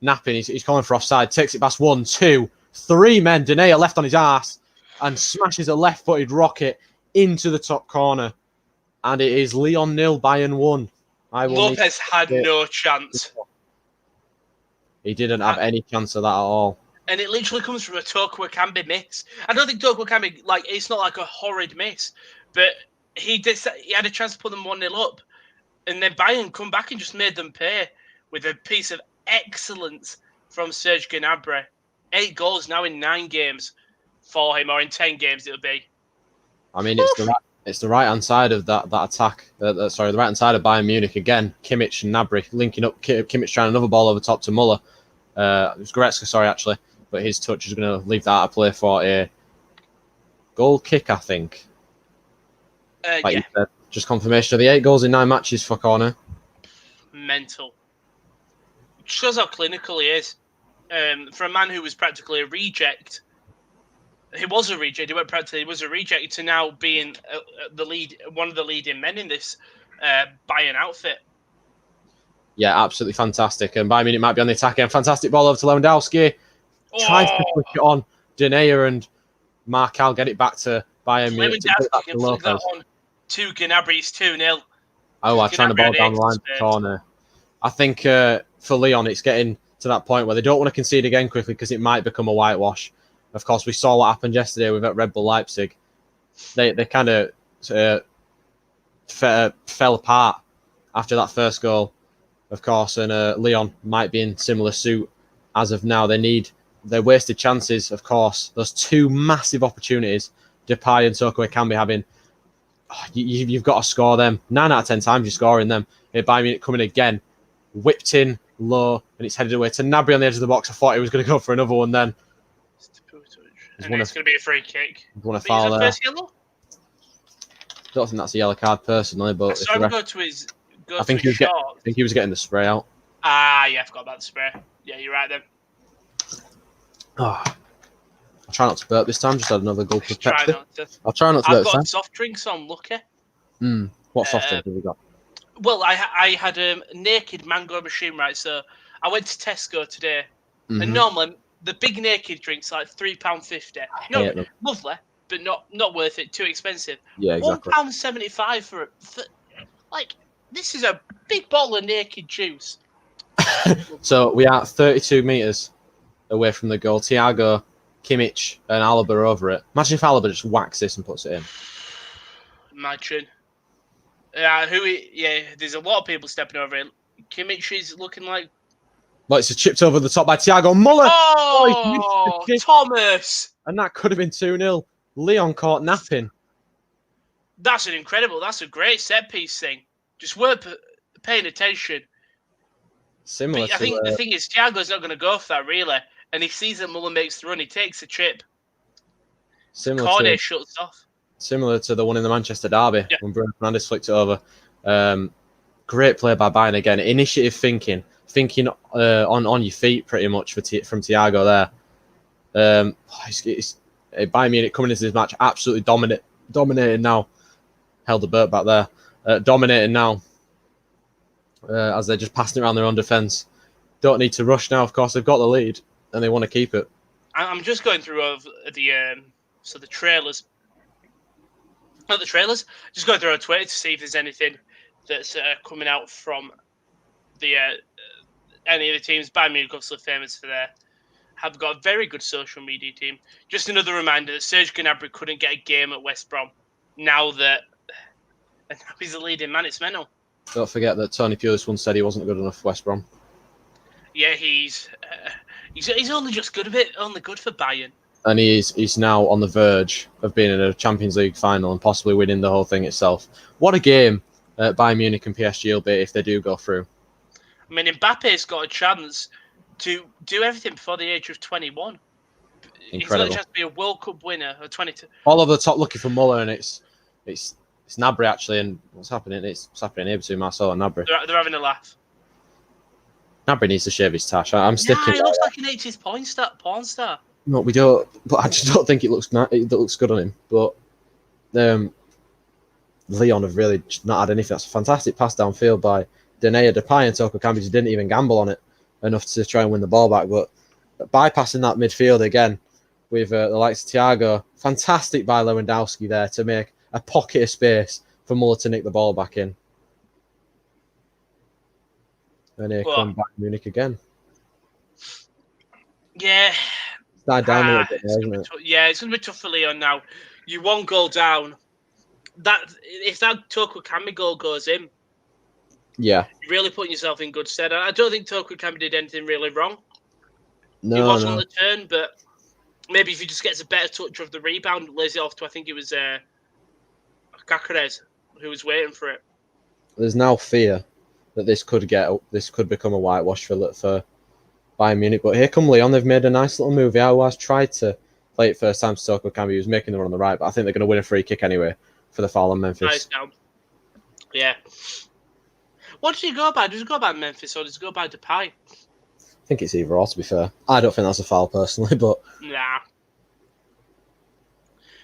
Speaker 1: napping. He's calling for offside. Takes it past 1, 2, 3 men. Denayer left on his arse and smashes a left-footed rocket into the top corner. And it is Lyon 0, Bayern 1.
Speaker 2: Lopez had no chance.
Speaker 1: He didn't have any chance of that at all.
Speaker 2: And it literally comes from a Toko Ekambi miss. I don't think Toko Ekambi, it's not like a horrid miss, but he had a chance to put them 1-0 up. And then Bayern come back and just made them pay with a piece of excellence from Serge Gnabry. 8 goals now in 9 games for him, or in 10 games it'll be.
Speaker 1: I mean, it's the right-hand side of that attack. The right-hand side of Bayern Munich again. Kimmich and Gnabry linking up. Kimmich trying another ball over top to Muller. It was Goretzka, actually. But his touch is going to leave that out of play for a goal kick, I think. You said, just confirmation of the 8 goals in 9 matches for Corner.
Speaker 2: Mental. Shows how clinical he is. For a man who was practically a reject, he was a reject. He was a reject to now being one of the leading men in this Bayern outfit.
Speaker 1: Yeah, absolutely fantastic. And Bayern Munich might be on the attack again. Fantastic ball over to Lewandowski. Tries to flick it on. Denayer and Marcal get it back to Bayern Munich.
Speaker 2: Lewandowski can flick that on to Gnabry's 2-0.
Speaker 1: Oh, I'm trying to ball down the line to the corner. I think for Lyon, it's getting to that point where they don't want to concede again quickly because it might become a whitewash. Of course, we saw what happened yesterday with Red Bull Leipzig. They kind of fell apart after that first goal, of course, and Lyon might be in similar suit as of now. They wasted chances, of course. Those 2 massive opportunities, Depay and Toko Ekambi having. You've got to score them. 9 out of 10 times you're scoring them. Bayern Munich coming again, whipped in low, and it's headed away to Gnabry on the edge of the box. I thought he was going to go for another one then.
Speaker 2: And it's going to be a free kick.
Speaker 1: Won a foul there.
Speaker 2: First yellow?
Speaker 1: Don't think that's a yellow card personally, but
Speaker 2: I think he
Speaker 1: was getting the spray out.
Speaker 2: Ah, yeah, I forgot about the spray. Yeah, you're right then.
Speaker 1: Oh, I'll try not to burp this time. Just had another gulp of Pepsi. I'll try not to burp.
Speaker 2: I've got soft drinks, so I'm lucky.
Speaker 1: What soft drink have we got?
Speaker 2: Well, I had a naked mango machine, right? So I went to Tesco today, and normally the big naked drink's like £3.50. No, lovely, but not worth it. Too expensive.
Speaker 1: Yeah, exactly.
Speaker 2: £1.75 for this is a big bottle of naked juice.
Speaker 1: So we are 32 metres away from the goal. Thiago, Kimmich, and Alaba are over it. Imagine if Alaba just whacks this and puts it in.
Speaker 2: Imagine. There's a lot of people stepping over it. Kimmich is looking like.
Speaker 1: Well, it's chipped over the top by Thiago Muller.
Speaker 2: Oh, Thomas!
Speaker 1: And that could have been 2-0. Lyon caught napping.
Speaker 2: That's a great set piece thing. Just weren't paying attention.
Speaker 1: Similar.
Speaker 2: I think the thing is, Thiago's not going to go for that really, and he sees that Muller makes the run, he takes the chip. Cornet shuts off. Similar
Speaker 1: to the one in the Manchester derby when Bruno Fernandes flicked it over. Great play by Bayern again. Initiative thinking on your feet pretty much from Thiago there. Bayern Munich coming into this match absolutely dominating now. Held the burp back there. Dominating now as they're just passing it around their own defence. Don't need to rush now. Of course, they've got the lead and they want to keep it.
Speaker 2: I'm just going through the trailers. Not the trailers. Just go through our Twitter to see if there's anything that's coming out from the any of the teams. Bayern Munich, obviously famous for their, have got a very good social media team. Just another reminder that Serge Gnabry couldn't get a game at West Brom. Now that he's the leading man, it's mental.
Speaker 1: Don't forget that Tony Pulis once said he wasn't good enough for West Brom.
Speaker 2: Yeah, he's only just good a bit, only good for Bayern.
Speaker 1: And he's now on the verge of being in a Champions League final and possibly winning the whole thing itself. What a game Bayern Munich and PSG will be if they do go through.
Speaker 2: I mean, Mbappe's got a chance to do everything before the age of 21.
Speaker 1: Incredible.
Speaker 2: He's got a chance to be a World Cup winner at 22.
Speaker 1: All over the top looking for Muller, and it's Gnabry actually. And what's happening? It's happening here between Marcel and Gnabry.
Speaker 2: They're having a laugh.
Speaker 1: Gnabry needs to shave his tash. I'm sticking.
Speaker 2: He looks like an 80s porn star.
Speaker 1: No, we don't. But I just don't think it looks good on him. But Lyon have really not had anything. That's a fantastic pass downfield by Denea Depay, and Toko Cambridge didn't even gamble on it enough to try and win the ball back. But bypassing that midfield again with the likes of Thiago, fantastic by Lewandowski there to make a pocket of space for Muller to nick the ball back in. And here come Bayern Munich again.
Speaker 2: Yeah.
Speaker 1: Died down a little bit there, isn't it?
Speaker 2: Yeah, it's going to be tough for Lyon now. You one goal down. If that Toko Kambi goal goes in,
Speaker 1: yeah,
Speaker 2: you're really putting yourself in good stead. I don't think Toko Kambi did anything really wrong.
Speaker 1: No,
Speaker 2: he was on the turn, but maybe if he just gets a better touch of the rebound, lays it off to, I think it was Caceres who was waiting for it.
Speaker 1: There's now fear that this could become a whitewash for Bayern Munich. But here come Lyon. They've made a nice little move. Aouar's tried to play it first time to Toko Kambi. He was making the run on the right, but I think they're going to win a free kick anyway for the foul on Memphis.
Speaker 2: Nice down. Yeah. What does he go by? Does he go by Memphis or does he go by Depay?
Speaker 1: I think it's either or, to be fair. I don't think that's a foul personally, but...
Speaker 2: Nah.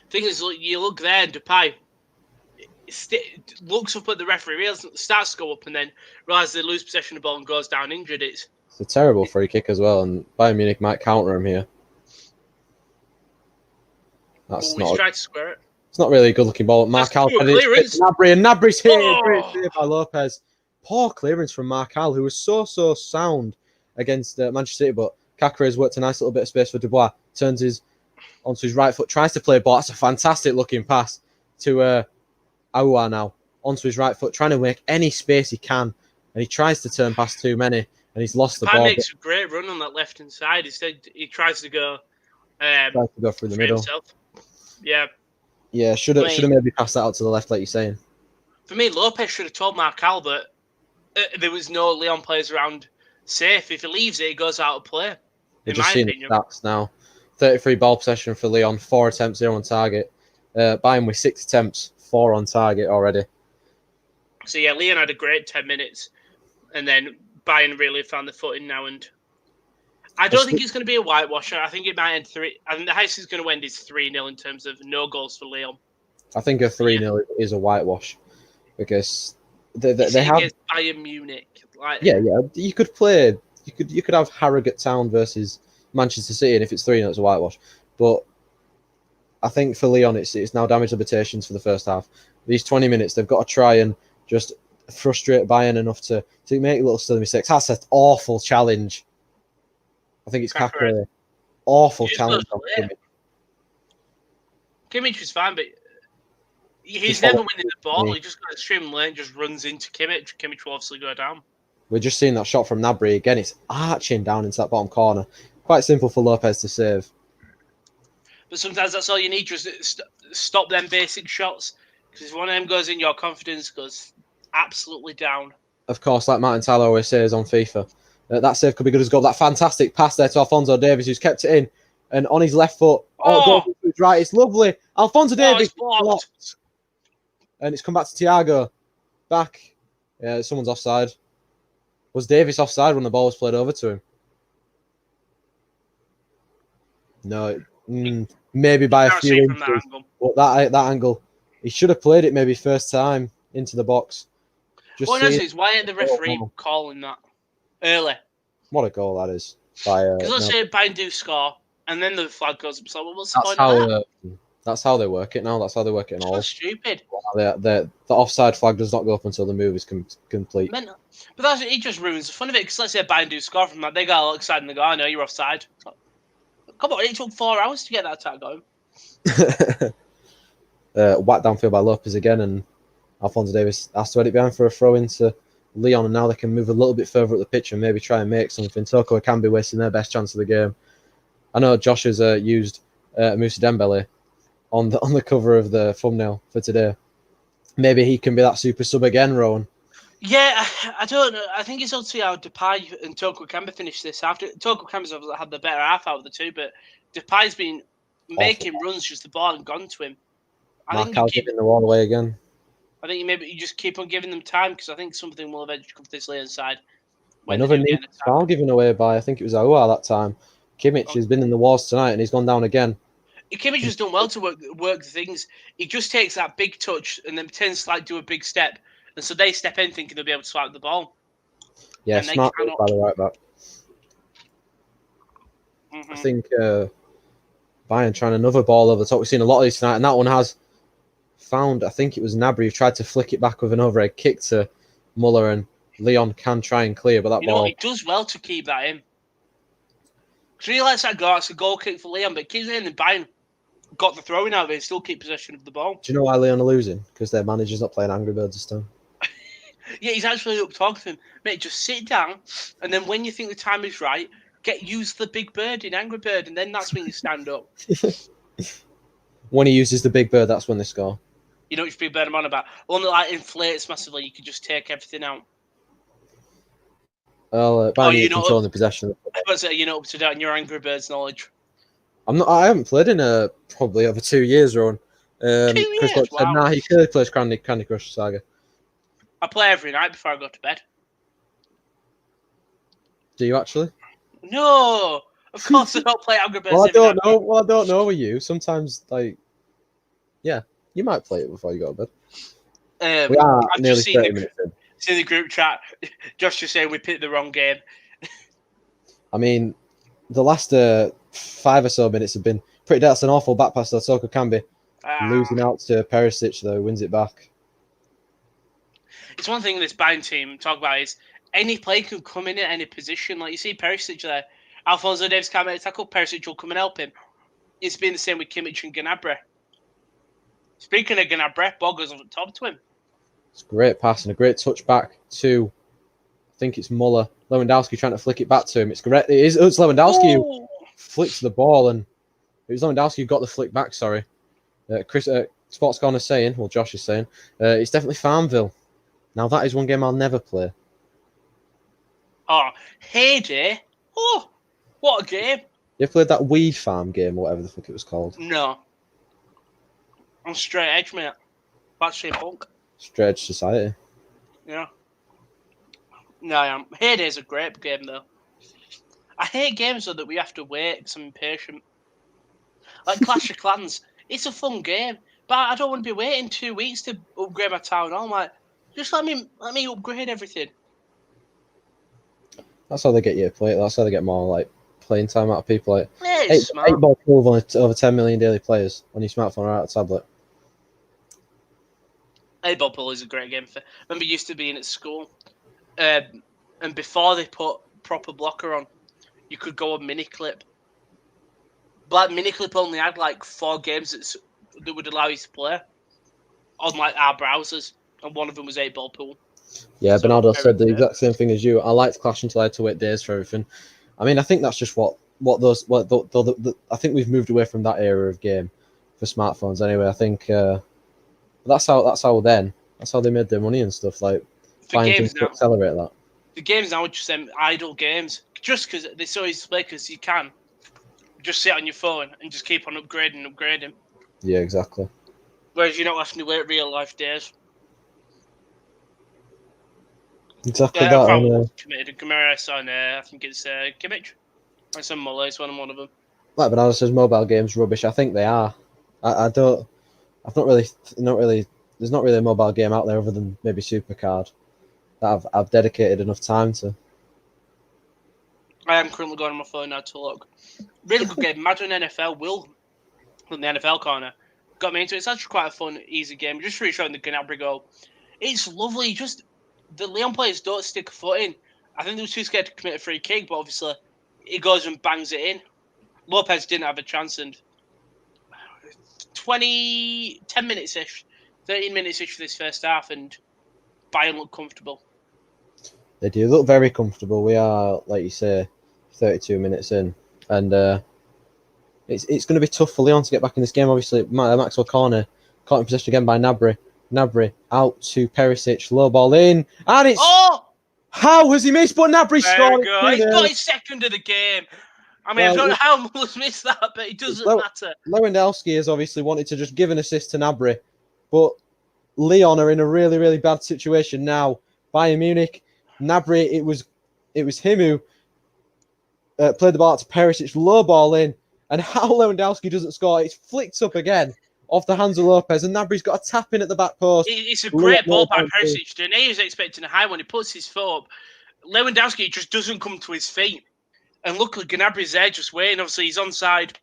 Speaker 2: Thing is, you look there and Depay looks up at the referee, starts to go up and then realises they lose possession of the ball and goes down injured. It's
Speaker 1: a terrible free kick as well, and Bayern Munich might counter him here. That's not...
Speaker 2: tried to square it.
Speaker 1: It's not really a good-looking ball. Marcal clearance. Nabry's hit. Great save by Lopez. Poor clearance from Marcal, who was so sound against Manchester City, but Caceres worked a nice little bit of space for Dubois. Turns onto his right foot, tries to play a ball. That's a fantastic-looking pass to Aouar now. Onto his right foot, trying to make any space he can, and he tries to turn past too many, and he's lost the ball.
Speaker 2: He makes a great run on that left-hand side. Instead, he tries to go
Speaker 1: through the middle.
Speaker 2: Himself. Yeah.
Speaker 1: Yeah, should have maybe passed that out to the left, like you're saying.
Speaker 2: For me, Lopez should have told Marcal that there was no Lyon players around safe. If he leaves it, he goes out of play.
Speaker 1: We're just seeing the stats now. 33 ball possession for Lyon, 4 attempts, 0 on target. Bayern with 6 attempts, 4 on target already.
Speaker 2: So yeah, Lyon had a great 10 minutes, and then Bayern really found the footing now. And I don't think it's going to be a whitewash. I think it might end 3. I think the highest it's going to end is 3-0 in terms of no goals for Lyon.
Speaker 1: I think a 3-0 is a whitewash because they have
Speaker 2: against Bayern Munich.
Speaker 1: Yeah. You could play. You could have Harrogate Town versus Manchester City, and if it's 3-0, it's a whitewash. But I think for Lyon, it's now damage limitations for the first half. These 20 minutes, they've got to try and just frustrate Bayern enough to make little silly mistakes. That's an awful challenge. I think it's Caceres. Awful challenge.
Speaker 2: Kimmich was fine, but he's never winning the ball. He just got a stream lane, just runs into Kimmich. Kimmich will obviously go down.
Speaker 1: We're just seeing that shot from Gnabry again. It's arching down into that bottom corner. Quite simple for Lopez to save.
Speaker 2: But sometimes that's all you need, just stop them basic shots. Because if one of them goes in, your confidence goes absolutely down. Of
Speaker 1: course, like Martin Tyler always says on FIFA, that save could be good as goal. That fantastic pass there to Alphonso Davies, who's kept it in. And on his left foot, goes to his right. It's lovely. Alphonso Davies blocked. And it's come back to Thiago. Back. Yeah, someone's offside. Was Davies offside when the ball was played over to him? No, maybe by a few inches. But that angle, he should have played it maybe first time into the box.
Speaker 2: What is why ain't the referee calling that early?
Speaker 1: What a goal that is! Because
Speaker 2: let's say Bayern do score, and then the flag goes up. So what's the point of that?
Speaker 1: That's how they work it now. That's how they work it in
Speaker 2: It's
Speaker 1: all.
Speaker 2: so stupid.
Speaker 1: The offside flag does not go up until the move is complete.
Speaker 2: But it just ruins the fun of it, because let's say Bayern do score from that, they go all excited and they go, I know, you're offside. Come on, it took 4 hours to get that attack going.
Speaker 1: Whacked downfield by Lopez again, and Alphonso Davies has to head it behind for a throw into Lyon, and now they can move a little bit further up the pitch and maybe try and make something. Toko can be wasting their best chance of the game. I know Josh has used Moussa Dembele on the cover of the thumbnail for today. Maybe he can be that super sub again, Rowan.
Speaker 2: Yeah, I don't know. I think it's up to see how Depay and Toko Kamba finish this. After Toko Kamba's had the better half out of the two, but Depay's been making runs, just the ball and gone to him. I think
Speaker 1: giving the wall away again.
Speaker 2: I think you just keep on giving them time, because I think something will eventually come to this Lyon side.
Speaker 1: Another neat foul given away by, I think it was Aouar that time. Kimmich has been in the wars tonight and he's gone down again.
Speaker 2: Kimmich has done well to work the things. He just takes that big touch and then pretends to like do a big step, and so they step in thinking they'll be able to swipe the ball.
Speaker 1: Yeah, smart by the right back. I think Bayern trying another ball over the top. We've seen a lot of these tonight, and that one has found, I think it was Gnabry who tried to flick it back with an overhead kick to Muller, and Lyon can try and clear, but that ball...
Speaker 2: he does well to keep that in. Because he lets that go, it's a goal kick for Lyon, but keeps it in, and Bayern got the throwing out of it, still keep possession of the ball.
Speaker 1: Do you know why Lyon are losing? Because their manager's not playing Angry Birds this time.
Speaker 2: Yeah, he's actually up talking to him. Mate, just sit down, and then when you think the time is right, use the big bird in Angry Bird, and then that's when you stand up.
Speaker 1: When he uses the big bird, that's when they score.
Speaker 2: You know which big bird I'm on about? One that like inflates massively, you can just take everything out.
Speaker 1: Well, Bayern controlling the possession.
Speaker 2: I was say, up to date on your Angry Birds knowledge.
Speaker 1: I haven't played in probably over 2 years, Ron.
Speaker 2: 2 years? Wow.
Speaker 1: Said, nah, he clearly plays Candy Crush Saga.
Speaker 2: I play every night before I go to bed.
Speaker 1: Do you actually?
Speaker 2: No, of course I don't play Angry Birds.
Speaker 1: Well, I don't know. Well, I don't know with you. Sometimes, yeah, you might play it before you go to bed. We are nearly 30 minutes in.
Speaker 2: See the group chat. Josh just saying we picked the wrong game.
Speaker 1: I mean, the last 5 or so minutes have been pretty. That's an awful back pass to Toko Kambi. Losing out to Perisic, though, wins it back.
Speaker 2: It's one thing this Bayern team talk about is any player can come in at any position. Like you see Perisic there. Alphonso Davies can't make a tackle. Perisic will come and help him. It's been the same with Kimmich and Gnabry. Speaking of Gnabry, ball goes on top to him.
Speaker 1: It's a great pass and a great touch back to, I think it's Muller. Lewandowski trying to flick it back to him. It's great. It's Lewandowski who flicks the ball, and it was Lewandowski who got the flick back, sorry. Chris, Sports Corner saying, well, Josh is saying, it's definitely Farmville. Now, that is one game I'll never play.
Speaker 2: Oh, heyday. Oh, what a game.
Speaker 1: You ever played that Weed Farm game, or whatever the fuck it was called?
Speaker 2: No. I'm straight edge, mate. Batshit punk.
Speaker 1: Straight Edge Society.
Speaker 2: Yeah. No, I am. Heyday's a great game, though. I hate games, though, that we have to wait because I'm impatient. Like Clash of Clans. It's a fun game, but I don't want to be waiting 2 weeks to upgrade my town hall. I'm like, just let me upgrade everything.
Speaker 1: That's how they get you to play it. That's how they get more playing time out of people.
Speaker 2: 8-ball
Speaker 1: pool of over 10 million daily players on your smartphone or out of tablet.
Speaker 2: 8-ball pool is a great game. I remember used to being at school, and before they put proper blocker on, you could go on Miniclip. But Miniclip only had 4 games that would allow you to play on our browsers, and one of them was 8-ball pool. Yeah,
Speaker 1: so Bernardo said the exact same thing as you. I liked Clash until I had to wait days for everything. I mean, I think that's just I think we've moved away from that era of game for smartphones. Anyway, I think that's how they made their money and stuff. Buying things to accelerate that.
Speaker 2: The games now are just idle games, just because they're so easy to play. Because you can just sit on your phone and just keep on upgrading.
Speaker 1: Yeah, exactly.
Speaker 2: Whereas you're not having to wait real life days.
Speaker 1: Exactly that.
Speaker 2: Committed Gamaris on, I think it's Kimmich. Or some Muller is one of them.
Speaker 1: Like Bernardo says, mobile games rubbish. I think they are. There's not really a mobile game out there other than maybe Supercard that I've dedicated enough time to.
Speaker 2: I am currently going on my phone now to look. Really good game. Imagine NFL Will from the NFL corner. got me into it. It's actually quite a fun, easy game. Just really showing the Gnabry goal. It's lovely. Just the Lyon players don't stick a foot in. I think they were too scared to commit a free kick, but obviously he goes and bangs it in. Lopez didn't have a chance, and 10 minutes-ish, 13 minutes-ish for this first half, and Bayern look comfortable.
Speaker 1: They do look very comfortable. We are, like you say, 32 minutes in, and it's going to be tough for Lyon to get back in this game. Obviously, Maxwell corner caught in possession again by Gnabry. Gnabry out to Perisic, low ball in, and it's how has he missed? But Gnabry scored.
Speaker 2: He's got his second of the game. I mean, I don't know how Muller's missed that, but it doesn't matter.
Speaker 1: Lewandowski has obviously wanted to just give an assist to Gnabry, but Lyon are in a really, really bad situation now. Bayern Munich, Gnabry, it was him who played the ball out to Perisic, low ball in, and how Lewandowski doesn't score. It's flicked up again off the hands of Lopez, and Gnabry's got a tap in at the back post.
Speaker 2: It's a great ball by Perisic. And he was expecting a high one. He puts his foot up. Lewandowski just doesn't come to his feet. And luckily, Gnabry's there just waiting. Obviously, he's onside.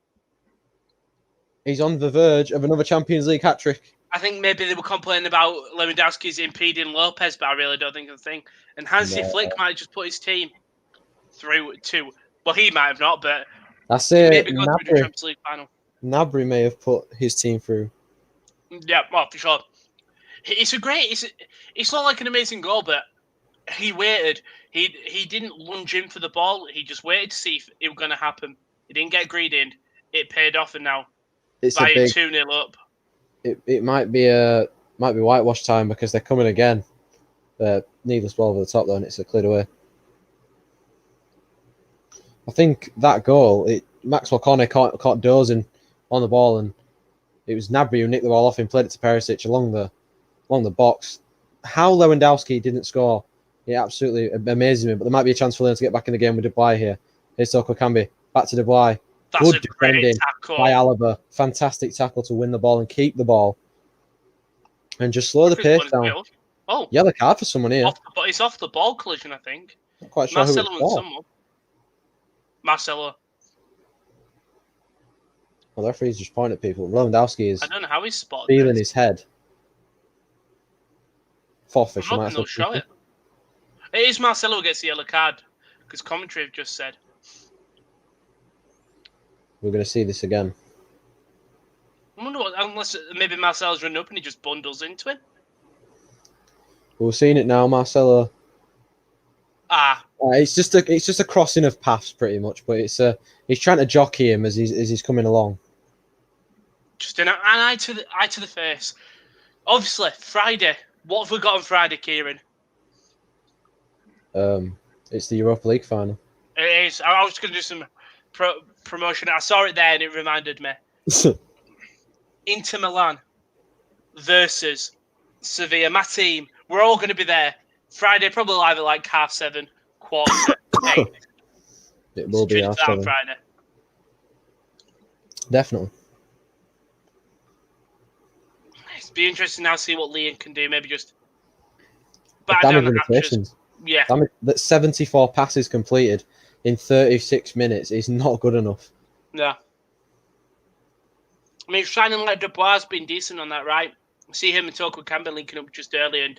Speaker 1: He's on the verge of another Champions League hat-trick.
Speaker 2: I think maybe they were complaining about Lewandowski's impeding Lopez, but I really don't think it's a thing. And Hansi Flick might have just put his team through too. Well, he might have not, but
Speaker 1: that's it.
Speaker 2: Maybe go through the Champions League final.
Speaker 1: Gnabry may have put his team through.
Speaker 2: Yeah, well, for sure. It's not like an amazing goal, but he waited. He didn't lunge in for the ball. He just waited to see if it was going to happen. He didn't get greedy, and it paid off. And now Bayern 2-0 up.
Speaker 1: It might be whitewash time because they're coming again. Needless ball over the top though, and it's cleared away. I think that goal, Maxwell Cornet caught dozing on the ball, and it was Gnabry who nicked the ball off and played it to Perisic along the box. How Lewandowski didn't score, it absolutely amazes me. But there might be a chance for Lyon to get back in the game with Dubois here. Here's Toko Kambi, back to Dubois.
Speaker 2: That's
Speaker 1: Good defending by Alaba. Fantastic tackle to win the ball and keep the ball. And just slow the pace down.
Speaker 2: Oh,
Speaker 1: yellow card for someone here.
Speaker 2: It's off the ball collision, I think.
Speaker 1: Not quite sure
Speaker 2: Marcelo
Speaker 1: who
Speaker 2: and someone. Marcelo.
Speaker 1: Well, the referee's just pointing at people. Lewandowski is
Speaker 2: I don't know how he's spotted
Speaker 1: feeling his head. Forfeit.
Speaker 2: I'm hoping they'll show it. It is Marcelo who gets the yellow card, because commentary have just said.
Speaker 1: We're going to see this again.
Speaker 2: I wonder unless maybe Marcelo's running up and he just bundles into it.
Speaker 1: We're seeing it now, Marcelo. It's just a crossing of paths, pretty much. But he's trying to jockey him as he's coming along.
Speaker 2: Just an eye to the face. Obviously, Friday. What have we got on Friday, Kieran?
Speaker 1: It's the Europa League final.
Speaker 2: It is. I was going to do some promotion. I saw it there and it reminded me. Inter Milan versus Sevilla. My team. We're all going to be there. Friday, probably live at like 7:30, 8:15.
Speaker 1: It will be 7:30.
Speaker 2: Friday.
Speaker 1: Definitely.
Speaker 2: It'd be interesting now to see what Lyon can do. Maybe just.
Speaker 1: But damage limitations.
Speaker 2: Yeah.
Speaker 1: That 74 passes completed in 36 minutes is not good enough.
Speaker 2: Yeah. I mean, shining like Dubois has been decent on that, right? See him and Toko Kambi linking up just early, and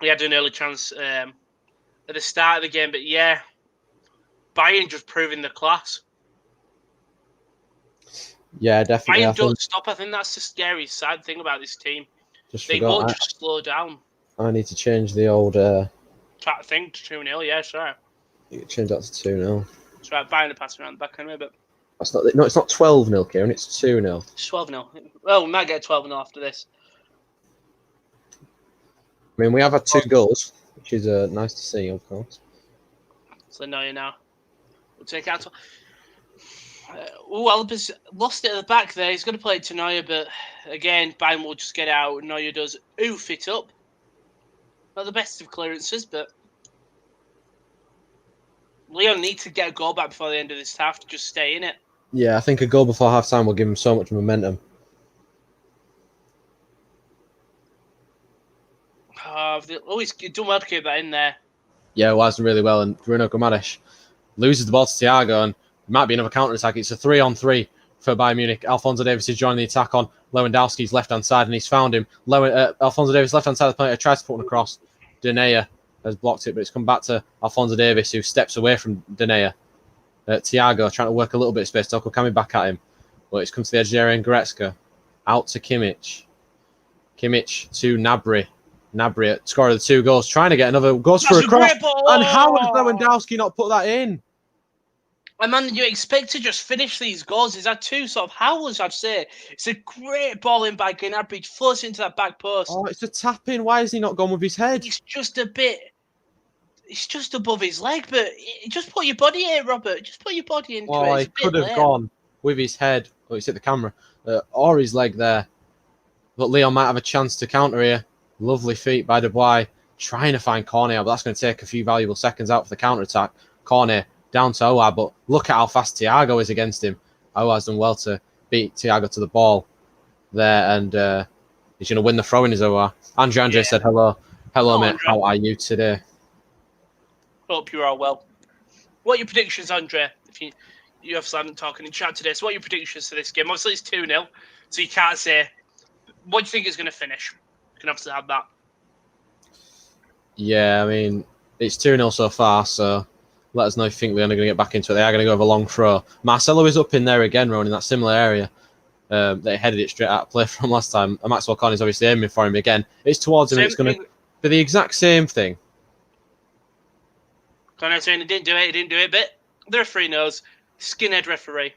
Speaker 2: he had an early chance at the start of the game. But yeah, Bayern just proving the class.
Speaker 1: Yeah, definitely.
Speaker 2: Bayern don't stop. I think that's the scary sad thing about this team. They won't just slow down.
Speaker 1: I need to change the old...
Speaker 2: thing to 2-0, yeah, sure.
Speaker 1: You can change that to 2-0.
Speaker 2: That's right, Bayern are passing around the back anyway, but...
Speaker 1: It's not 12-0, Kieran, it's 2-0.
Speaker 2: It's 12-0. Well, we might get 12-0 after this.
Speaker 1: I mean, we have had 2 goals, which is nice to see, of course.
Speaker 2: So now we'll take out... Alba's lost it at the back there. He's going to play it to Neuer, but again, Bayern will just get out. Neuer does oof it up. Not the best of clearances, but Lyon need to get a goal back before the end of this half to just stay in it.
Speaker 1: Yeah, I think a goal before half-time will give him so much momentum.
Speaker 2: He's done well to keep that in there.
Speaker 1: Yeah, it was really well, and Bruno Guimaraes loses the ball to Thiago, and it might be another counter-attack. It's a 3-on-3 for Bayern Munich. Alphonso Davies is joining the attack on Lewandowski's left-hand side, and he's found him. Alphonso Davies, left-hand side of the player, tries to put one across. De Gea has blocked it, but it's come back to Alphonso Davies, who steps away from De Gea. Thiago trying to work a little bit of space. Toko coming back at him. But it's come to the edge of the area, and Goretzka out to Kimmich. Kimmich to Gnabry. Gnabry, scorer of the 2 goals, trying to get another. Goes for a cross. And how has Lewandowski not put that in?
Speaker 2: And man, you expect to just finish these goals. He's had 2 sort of howlers, I'd say. It's a great ball in by Gnabry, floats into that back post.
Speaker 1: Oh, it's a tap in. Why has he not gone with his head?
Speaker 2: It's just a bit. It's just above his leg, but just put your body in, Robert. Just put your body into it.
Speaker 1: Oh, he could have gone with his head. Oh, he's hit the camera. Or his leg there. But Lyon might have a chance to counter here. Lovely feet by Dubois. Trying to find Cornet, but that's going to take a few valuable seconds out for the counter-attack. Cornet down to Aouar, but look at how fast Thiago is against him. Aouar's done well to beat Thiago to the ball there, and he's going to win the throw-in, is Aouar. Andre said hello. Hello, mate. Andre. How are you today?
Speaker 2: Hope you're all well. What are your predictions, Andre? If you obviously haven't talking in chat today, so what are your predictions for this game? Obviously, it's 2-0, so you can't say. What do you think it's going to finish? You can obviously have that.
Speaker 1: Yeah, I mean, it's 2-0 so far, so let us know if you think we're going to get back into it. They are going to go with a long throw. Marcelo is up in there again, Rowan, in that similar area. They headed it straight out of play from last time. And Maxwell Conn is obviously aiming for him again. It's towards him. It's going to be the exact same thing.
Speaker 2: Connor saying he didn't do it, but the referee knows. Skinhead referee.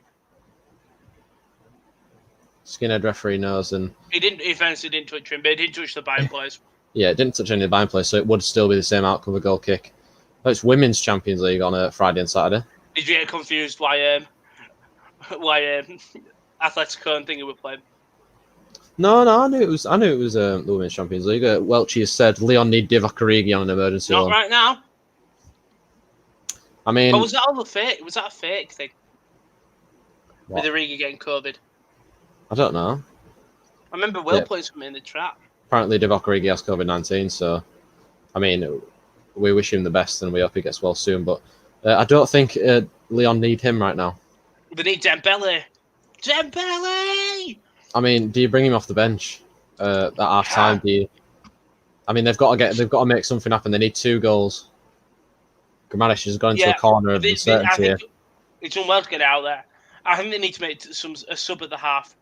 Speaker 1: Skinhead referee knows, and
Speaker 2: he eventually didn't touch him, but he didn't touch the Bayern players.
Speaker 1: Yeah, it didn't touch any of the Bayern players, so it would still be the same outcome of a goal kick. Oh, it's Women's Champions League on a Friday and Saturday.
Speaker 2: Did you get confused why Atletico and thingy were playing?
Speaker 1: No, I knew it was the Women's Champions League. Welchie has said Lyon need Divock Origi on an emergency
Speaker 2: Not
Speaker 1: loan.
Speaker 2: right now.
Speaker 1: I mean,
Speaker 2: but was that all a fake? Was that a fake thing? What? With Origi getting COVID?
Speaker 1: I don't know.
Speaker 2: I remember Will putting something in the trap.
Speaker 1: Apparently, Divock Origi has COVID-19, so I mean, we wish him the best and we hope he gets well soon. But I don't think Lyon need him right now.
Speaker 2: They need Dembele. Dembele!
Speaker 1: I mean, do you bring him off the bench at half time? I mean, they've got to make something happen. They need 2 goals. Grammarish has gone into a corner of uncertainty here.
Speaker 2: It's done well to get out there. I think they need to make a sub at the half.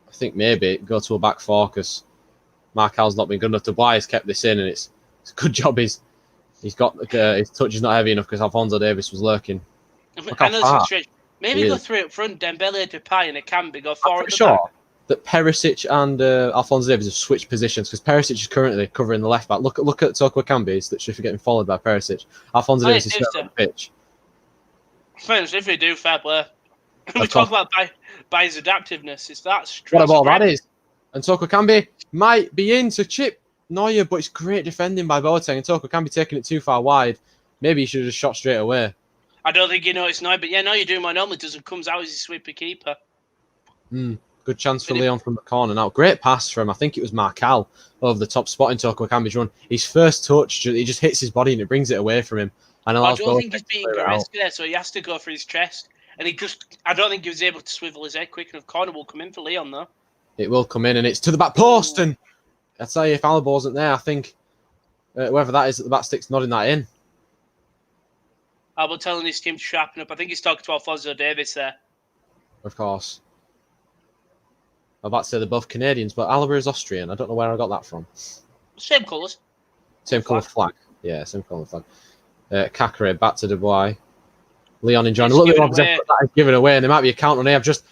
Speaker 1: I think maybe go to a back 4 because Marcal's not been good enough. Dubois has kept this in, and it's a good job. He's got his touch is not heavy enough because Alphonso Davies was lurking.
Speaker 2: Maybe go 3 up front, Dembele, Depay, and it can be go 4 at the back.
Speaker 1: That Perisic and Alphonso Davies have switched positions because Perisic is currently covering the left back. Look at Toko Ekambi. He's literally getting followed by Perisic. Alphonso Davies is on the pitch.
Speaker 2: Friends, if they do, fair play. We talk about Bayern's adaptiveness. It's that stress.
Speaker 1: What about that is? And Toko Ekambi might be in to chip Neuer, but it's great defending by Boateng. And Toko Ekambi taking it too far wide. Maybe he should have just shot straight away.
Speaker 2: I don't think it's Neuer, but yeah, Neuer doing what normally does and comes out as a sweeper keeper.
Speaker 1: Good chance for Lyon from the corner now. Great pass from, I think it was Marcal, over the top spot in Toko Ekambi's run. His first touch, he just hits his body and it brings it away from him. And allows
Speaker 2: I don't think he's being Goretzka there, so he has to go for his chest. And I don't think he was able to swivel his head quick enough. Corner will come in for Lyon, though.
Speaker 1: It will come in, and it's to the back post. And I tell you, if Alaba wasn't there, I think whoever that is at the back stick's nodding that in.
Speaker 2: Alaba telling his team to sharpen up. I think he's talking to Alphonso Davies there.
Speaker 1: Of course. I'm about to say they're both Canadians, but Alaba is Austrian. I don't know where I got that from.
Speaker 2: Same colours.
Speaker 1: Same colour flag. Yeah, same colour flag. Kakare back to Dubois. Lyon enjoying a little bit more possession, but that is given away, and there might be a counter on here. I've just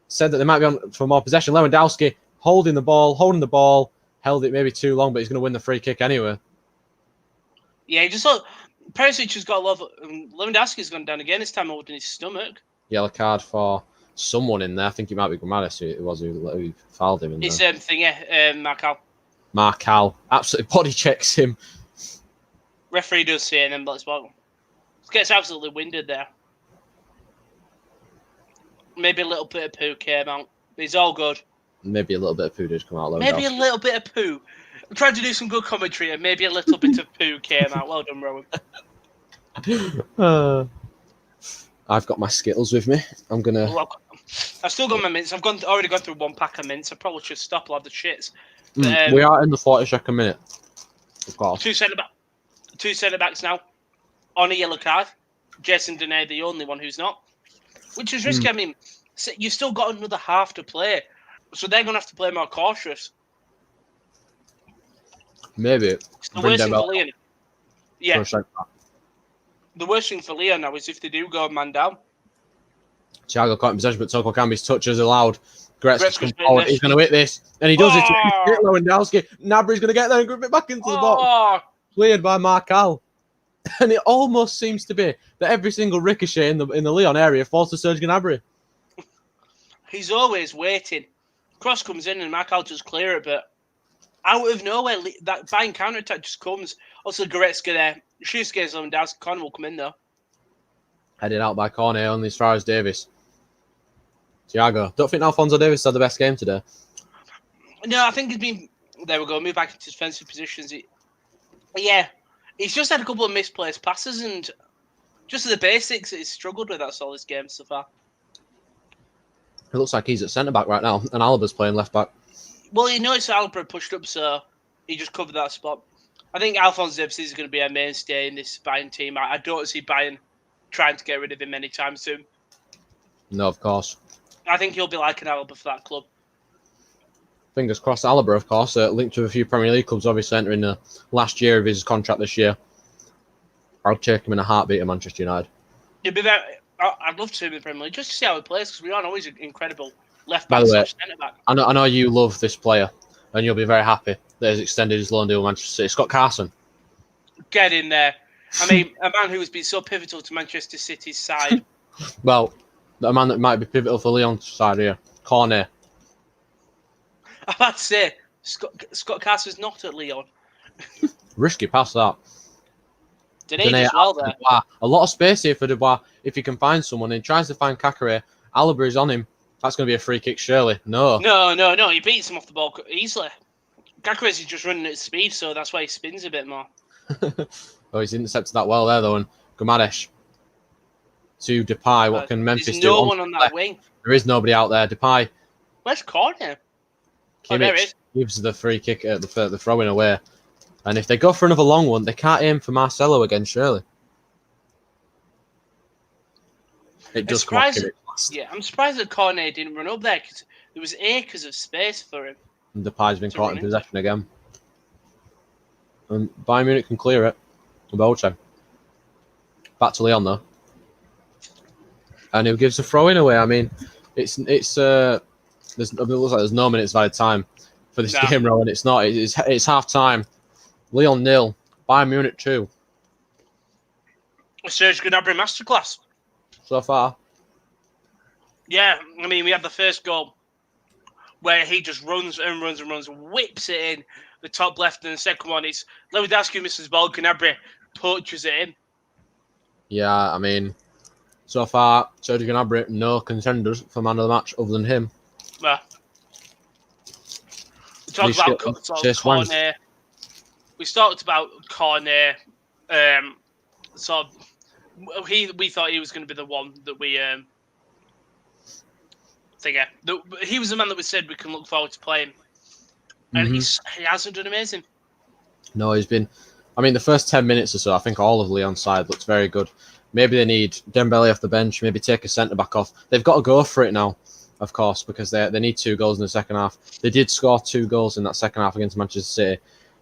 Speaker 1: said that they might be on for more possession. Lewandowski holding the ball, held it maybe too long, but he's going to win the free kick anyway.
Speaker 2: Yeah, he just thought Perisic has got a lot of. Lewandowski's gone down again, this time holding his stomach.
Speaker 1: Yellow card for someone in there. I think it might be Gomaris who fouled him in there.
Speaker 2: It's the same thing, yeah,
Speaker 1: Marcal absolutely body checks him.
Speaker 2: Referee does see it, and then but as well. Gets absolutely winded there. Maybe a little bit of poo came out. It's all good.
Speaker 1: Maybe a little bit of poo did come out.
Speaker 2: Maybe a little bit of poo. I'm trying to do some good commentary, and maybe a little bit of poo came out. Well done, Rowan.
Speaker 1: I've got my Skittles with me. I'm gonna.
Speaker 2: Well, I've still got my mints. Already gone through 1 pack of mints. I probably should stop. I'll have the shits. But,
Speaker 1: we are in the 42nd minute. Of course.
Speaker 2: Two centre backs now on a yellow card. Jason Denae, the only one who's not, which is risky. I mean, you've still got another half to play, so they're going to have to play more cautious.
Speaker 1: Maybe.
Speaker 2: The worst thing for Lyon. Yeah. The worst thing for Lyon now is if they do go man down.
Speaker 1: Thiago caught in possession, but Toko Kambi's touch is allowed. Goretzka's come forward. He's going to hit this. And he does it to Lewandowski. Gnabry's going to get there and grip it back into the box. Cleared by Marcal. And it almost seems to be that every single ricochet in the Lyon area falls to Serge Gnabry.
Speaker 2: He's always waiting. Cross comes in and Marcal just clear it, but out of nowhere, that Bayern counter-attack just comes. Also, Goretzka there. Schuster's Lewandowski. Corner will come in, though. Headed
Speaker 1: out by Cornet, only as far as Davis. Thiago. Don't think Alphonso Davis had the best game today.
Speaker 2: No, I think he's been... There we go. Move back into defensive positions. He's just had a couple of misplaced passes and just the basics he's struggled with. That's all this game so far.
Speaker 1: It looks like he's at centre-back right now and Alaba's playing left-back.
Speaker 2: Well, he noticed Alba pushed up, so he just covered that spot. I think Alphonso Davies is going to be a mainstay in this Bayern team. I don't see Bayern trying to get rid of him anytime soon.
Speaker 1: No, of course.
Speaker 2: I think he'll be like an Alba for that club.
Speaker 1: Fingers crossed. Alaba, of course, linked to a few Premier League clubs, obviously entering the last year of his contract this year. I'll take him in a heartbeat at Manchester United.
Speaker 2: I'd love to see him in the Premier League just to see how he plays because we don't know he's an incredible left
Speaker 1: back
Speaker 2: / centre back.
Speaker 1: I know you love this player and you'll be very happy that he's extended his loan deal with Manchester City. Scott Carson.
Speaker 2: Get in there. I mean, a man who has been so pivotal to Manchester City's side.
Speaker 1: Well, a man that might be pivotal for Lyon's side here. Cornet.
Speaker 2: I'm about to say, Scott Carson's not at Lyon.
Speaker 1: Risky pass that.
Speaker 2: Denae as well there.
Speaker 1: A lot of space here for Dubois. If he can find someone, he tries to find Kakare. Alaba is on him. That's going to be a free kick, surely. No.
Speaker 2: He beats him off the ball easily. Kakare is just running at speed, so that's why he spins a bit more.
Speaker 1: Oh, he's intercepted that well there, though. And Gumaresh to Depay. What can Memphis do?
Speaker 2: There's no one on that wing.
Speaker 1: There is nobody out there. Depay.
Speaker 2: Where's Cornet?
Speaker 1: Kimmich gives the free kick at the throwing away. And if they go for another long one, they can't aim for Marcelo again, surely. It does come off Kimmich last.
Speaker 2: Yeah, I'm surprised that Cornet didn't run up there because there was acres of space for him.
Speaker 1: And Depay's been caught in possession again. And Bayern Munich can clear it. Boateng. Back to Lyon though. And he gives a throw in away. I mean, it looks like there's no minutes of added time for this game, Rowan. It's not. It's half time. Lyon 0. Bayern Munich 2.
Speaker 2: Serge Gnabry masterclass.
Speaker 1: So far.
Speaker 2: Yeah, I mean, we had the first goal where he just runs and runs and runs, whips it in the top left, and the second one is Lewandowski misses the ball, Gnabry poaches it in.
Speaker 1: Yeah, I mean, so far, Serge Gnabry, no contenders for man of the match other than him.
Speaker 2: Yeah. We talked about Cornet. We talked about Cornet. We thought he was going to be the one that we he was the man that we said we can look forward to playing, and he hasn't done amazing.
Speaker 1: No, he's been. I mean, the first 10 minutes or so, I think all of Lyon's side looks very good. Maybe they need Dembele off the bench. Maybe take a centre back off. They've got to go for it now, of course, because they need 2 goals in the second half. They did score 2 goals in that second half against Manchester City.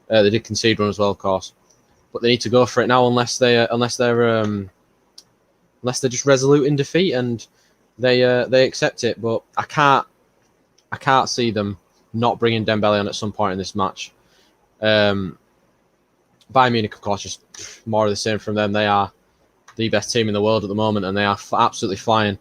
Speaker 1: They did concede one as well, of course, but they need to go for it now unless they're just resolute in defeat and they accept it. But I can't see them not bringing Dembele on at some point in this match. Bayern Munich, of course, just more of the same from them. They are the best team in the world at the moment, and they are absolutely flying.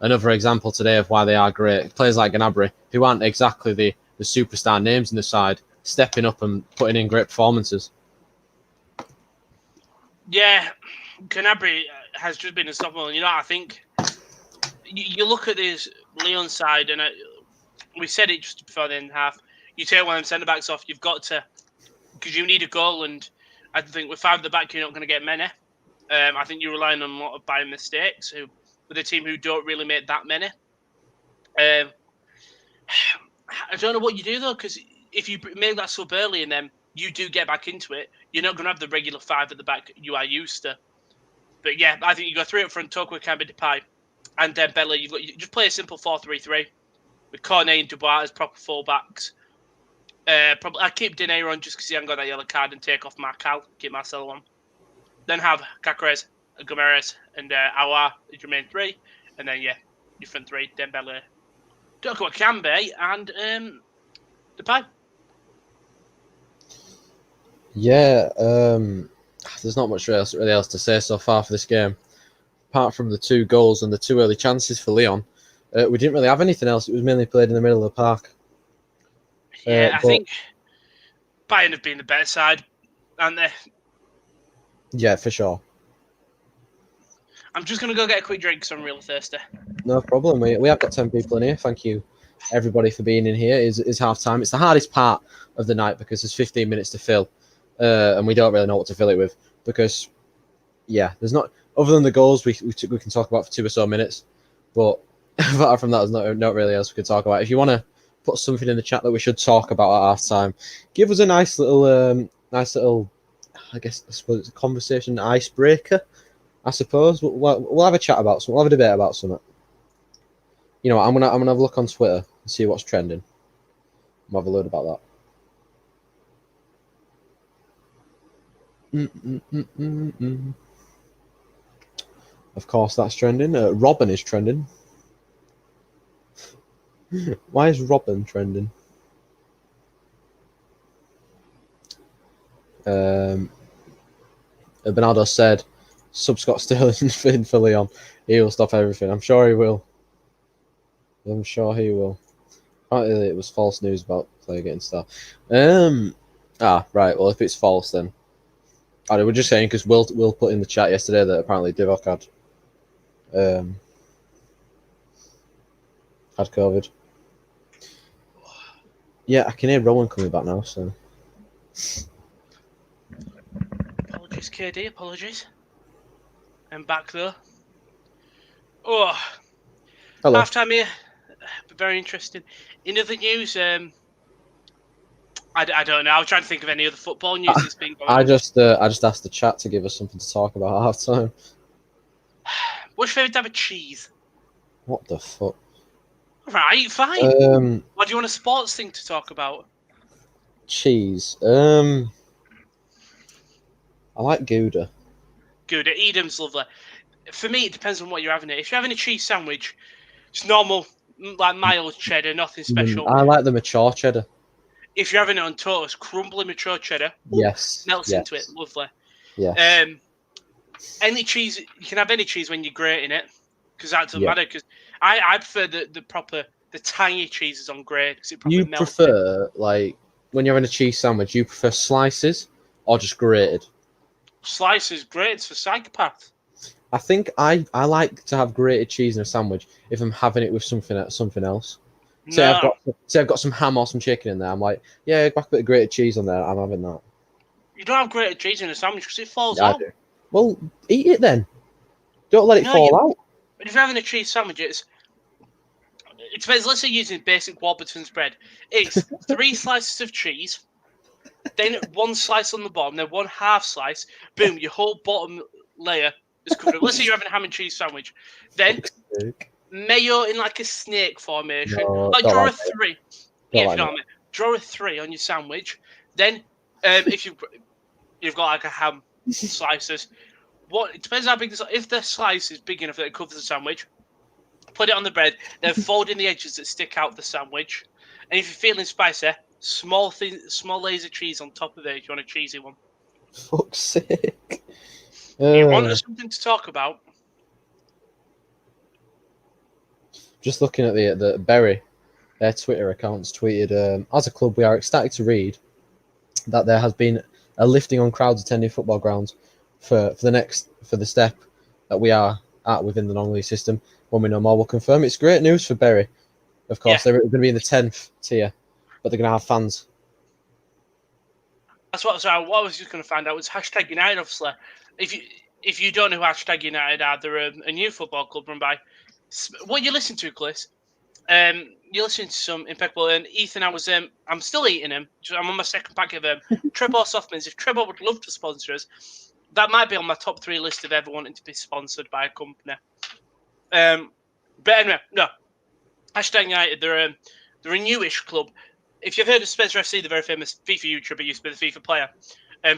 Speaker 1: Another example today of why they are great. Players like Gnabry, who aren't exactly the superstar names in the side, stepping up and putting in great performances.
Speaker 2: Yeah, Gnabry has just been unstoppable. You know, I think you look at this Lyon side, and we said it just before the end half. You take one of them centre backs off, you've got to, because you need a goal, and I think with 5 at the back, you're not going to get many. I think you're relying on a lot of Bayern mistakes, who with a team who don't really make that many. I don't know what you do, though, because if you make that sub early and then you do get back into it, you're not going to have the regular 5 at the back you are used to. But yeah, I think you go 3 up front, Toko, Kambi, Depay, and Dembele. You just play a simple 4-3-3 with Cornet and Dubois as proper fullbacks. Probably I keep Diné on just because he hasn't got that yellow card and take off Marcal, keep Marcelo on. Then have Caceres, Gomes, and Aouar as your main 3, and then your front 3, Dembele, Toko, Kambi, and Depay.
Speaker 1: Yeah, there's not much really else to say so far for this game, apart from the 2 goals and the 2 early chances for Lyon. We didn't really have anything else. It was mainly played in the middle of the park.
Speaker 2: Yeah, I think Bayern have been the better side, aren't they?
Speaker 1: Yeah, for sure.
Speaker 2: I'm just going to go get a quick drink because I'm really thirsty.
Speaker 1: No problem. We have got 10 people in here. Thank you, everybody, for being in here. It's half time. It's the hardest part of the night because there's 15 minutes to fill, and we don't really know what to fill it with because, yeah, there's not other than the goals we can talk about for 2 or so minutes, but apart from that, there's not really else we could talk about. If you want to put something in the chat that we should talk about at half time, give us a nice little, I suppose it's a conversation icebreaker. I suppose we'll have a chat about something. We'll have a debate about something. You know what, I'm gonna have a look on Twitter and see what's trending. We'll have a load about that. Of course, that's trending. Robin is trending. Why is Robin trending? Bernardo said, "Sub Scott Sterling for Lyon. He will stop everything." I'm sure he will. Apparently, it was false news about player getting stuff. Right. Well, if it's false, then we're just saying because Will put in the chat yesterday that apparently Divock had COVID. Yeah, I can hear Rowan coming back now. So
Speaker 2: apologies, KD. Apologies. I'm back though. Oh,
Speaker 1: hello.
Speaker 2: half time here. Very interesting. In other news, I don't know. I was trying to think of any other football news that's been going on.
Speaker 1: I just asked the chat to give us something to talk about at half time.
Speaker 2: What's your favourite type of cheese?
Speaker 1: What the fuck?
Speaker 2: Right, fine. What do you want a sports thing to talk about?
Speaker 1: Cheese. I like Gouda.
Speaker 2: Gouda. Edam's lovely. For me, it depends on what you're having. If you're having a cheese sandwich, it's normal, like mild cheddar, nothing special.
Speaker 1: I like the mature cheddar.
Speaker 2: If you're having it on toast, crumbly mature cheddar.
Speaker 1: Yes.
Speaker 2: Melts into it. Lovely.
Speaker 1: Yeah.
Speaker 2: Any cheese, you can have any cheese when you're grating it, because that doesn't matter. Because I prefer the tiny cheeses on grate because it probably melts. You
Speaker 1: prefer like when you're having a cheese sandwich, you prefer slices or just grated?
Speaker 2: Slices, grated for psychopaths.
Speaker 1: I think I like to have grated cheese in a sandwich if I'm having it with something else. Say I've got some ham or some chicken in there. I'm like, yeah, back a bit of grated cheese on there. I'm having that.
Speaker 2: You don't have grated cheese in a sandwich because it falls out.
Speaker 1: I do. Well, eat it then. Don't let it fall out.
Speaker 2: But if you're having a cheese sandwich, it depends. Let's say you're using basic Warburton's bread. It's 3 slices of cheese, then 1 slice on the bottom, then 1 half slice. Boom, your whole bottom layer is covered. Let's say you're having a ham and cheese sandwich. Then mayo in like a snake formation.
Speaker 1: No,
Speaker 2: draw a 3. Yeah, if you know what I mean. Draw a 3 on your sandwich. Then if you've got like a ham slices, it depends how big if the slice is big enough that it covers the sandwich, put it on the bread, then fold in the edges that stick out the sandwich. And if you're feeling spicy, small layers of cheese on top of it if you want a cheesy one.
Speaker 1: Fuck's sake.
Speaker 2: You want something to talk about?
Speaker 1: Just looking at the Berry, their Twitter accounts tweeted, as a club, we are ecstatic to read that there has been a lifting on crowds attending football grounds for the step that we are at within the non-league system. When we know more, we'll confirm. It's great news for Berry. Of course, they're going to be in the 10th tier, but they're going to have fans. That's
Speaker 2: what I was just going to find out was #United. Obviously, if you don't know who Hashtag United are, they're a new football club run by... What you listen to, Chris? You listen to some impeccable... And Ethan, I'm still eating him. I'm on my second pack of Trebor Softmans. If Trebor would love to sponsor us, that might be on my top 3 list of ever wanting to be sponsored by a company. But anyway, no. Hashtag United, they're a newish club. If you've heard of Spencer FC, the very famous FIFA YouTuber, used to be the FIFA player,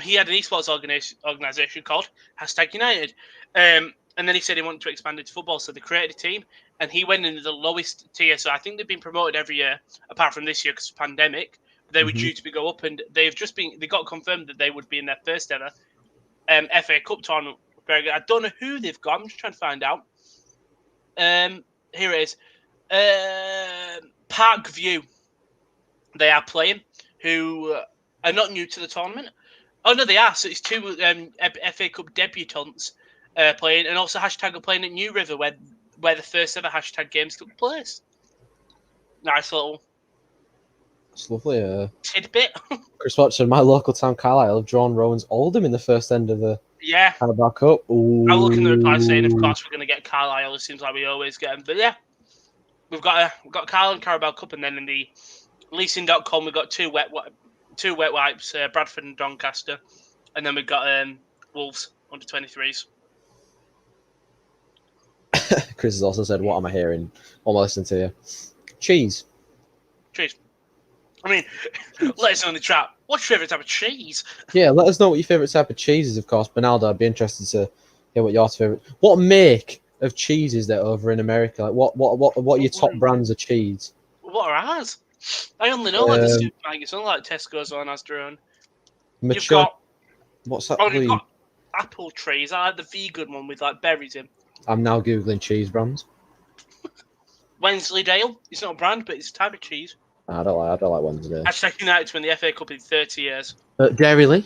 Speaker 2: he had an esports organisation called Hashtag United. And then he said he wanted to expand into football, so they created a team, and he went into the lowest tier. So I think they've been promoted every year, apart from this year because of the pandemic. They were due to go up, and they got confirmed that they would be in their first ever FA Cup tournament. Very good. I don't know who they've got. I'm just trying to find out. Here it is. Park View. They are playing, who are not new to the tournament. Oh, no, they are. So it's 2 FA Cup debutants playing, and also Hashtag are playing at New River, where the first ever Hashtag games took place. Nice little...
Speaker 1: It's lovely.
Speaker 2: Tidbit.
Speaker 1: Chris Watson, my local town, Carlisle, have drawn Rowan's Oldham in the first end of the Carabao Cup.
Speaker 2: I'm looking at the reply saying, of course, we're going to get Carlisle. It seems like we always get them. But yeah, we've got Carlisle and Carabao Cup, and then in the leasing.com, we've got two wet wipes, Bradford and Doncaster. And then we've got Wolves under 23s.
Speaker 1: Chris has also said, what am I hearing? What am I listening to here? Cheese.
Speaker 2: I mean, let us know in the chat. What's your favourite type of cheese?
Speaker 1: Yeah, let us know what your favourite type of cheese is, of course. Bernardo, I'd be interested to hear what your favourite... What make of cheese is there over in America? Like, what are your top brands of cheese?
Speaker 2: What are ours? I only know like the supermarkets, only like Tesco's or Asda own. You've got...
Speaker 1: What's that?
Speaker 2: You've got apple trees. I like the vegan one with like berries in.
Speaker 1: I'm now Googling cheese brands.
Speaker 2: Wensleydale. It's not a brand, but it's a type of cheese.
Speaker 1: I don't like Wednesday.
Speaker 2: Hashtag United to win the FA Cup in 30 years.
Speaker 1: Dairy Lee.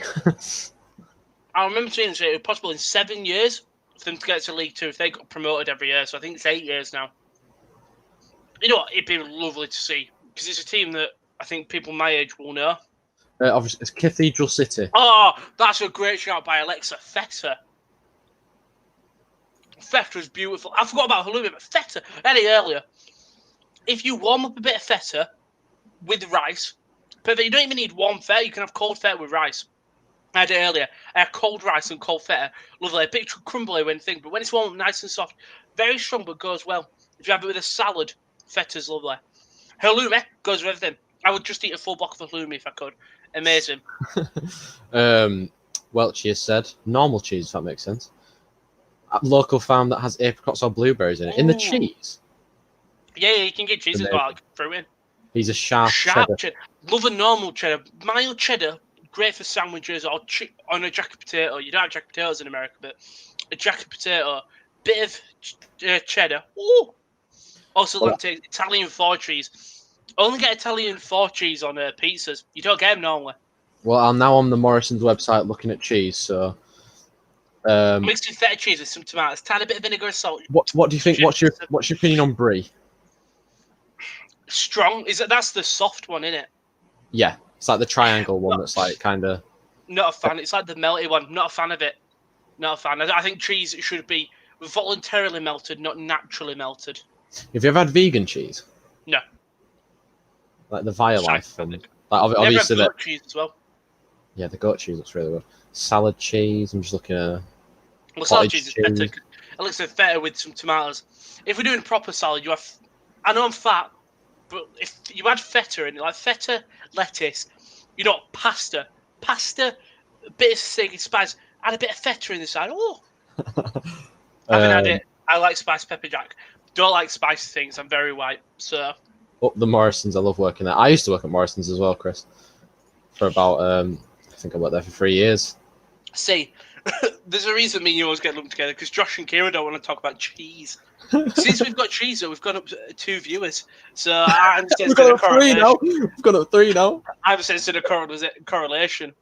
Speaker 2: I remember seeing it was possible in 7 years for them to get to League 2 if they got promoted every year. So I think it's 8 years now. You know what? It'd be lovely to see because it's a team that I think people my age will know.
Speaker 1: Obviously, it's Cathedral City.
Speaker 2: Oh, that's a great shout by Alexa. Feta. Feta's beautiful. I forgot about halloumi, but feta. Any earlier. If you warm up a bit of feta with rice, perfect. You don't even need warm feta. You can have cold feta with rice. I had it earlier. I had cold rice and cold feta. Lovely. A bit crumbly when thing, but when it's warm, nice and soft. Very strong, but goes well. If you have it with a salad, feta's lovely. Halloumi goes with everything. I would just eat a full block of halloumi if I could. Amazing.
Speaker 1: Welchie has said normal cheese, if that makes sense. A local farm that has apricots or blueberries in it. In the cheese.
Speaker 2: Yeah, you can get cheese as well, like fruit in.
Speaker 1: He's a sharp cheddar.
Speaker 2: Love a normal cheddar. Mild cheddar, great for sandwiches or on a jacket potato. You don't have jacket potatoes in America, but a jacket potato, bit of cheddar. Ooh. Also, love to Italian 4 cheese. Only get Italian 4 cheese on pizzas. You don't get them normally.
Speaker 1: Well, I'm now on the Morrison's website looking at cheese, so...
Speaker 2: Mixed with feta cheese with some tomatoes, tiny bit of vinegar and salt.
Speaker 1: What do you think? What's your opinion on brie?
Speaker 2: Strong. That's the soft one, isn't it?
Speaker 1: Yeah, it's like the triangle one that's like kind of...
Speaker 2: Not a fan. It's like the melty one. Not a fan of it. Not a fan. I think cheese should be voluntarily melted, not naturally melted.
Speaker 1: Have you ever had vegan cheese?
Speaker 2: No.
Speaker 1: Like the Violife one. Like obviously
Speaker 2: goat cheese as well.
Speaker 1: Yeah, the goat cheese looks really good. Salad cheese. I'm just looking at.
Speaker 2: Well, salad cheese is better. It looks like feta with some tomatoes. If we're doing proper salad, you have. I know I'm fat, but if you add feta in it, like feta, lettuce, you know, pasta, a bit of sticky spice, add a bit of feta in the side. Oh, I haven't had it. I like spiced pepper jack. Don't like spicy things. I'm very white, so.
Speaker 1: Up the Morrisons, I love working there. I used to work at Morrisons as well, Chris. For about, I think I worked there for 3 years.
Speaker 2: See, there's a reason me and you always get lumped together, because Josh and Kira don't want to talk about cheese. Since we've got cheese, we've gone up to 2 viewers. So I understand.
Speaker 1: We've got up 3 now. We've got up 3 now.
Speaker 2: I have a sense of a correlation.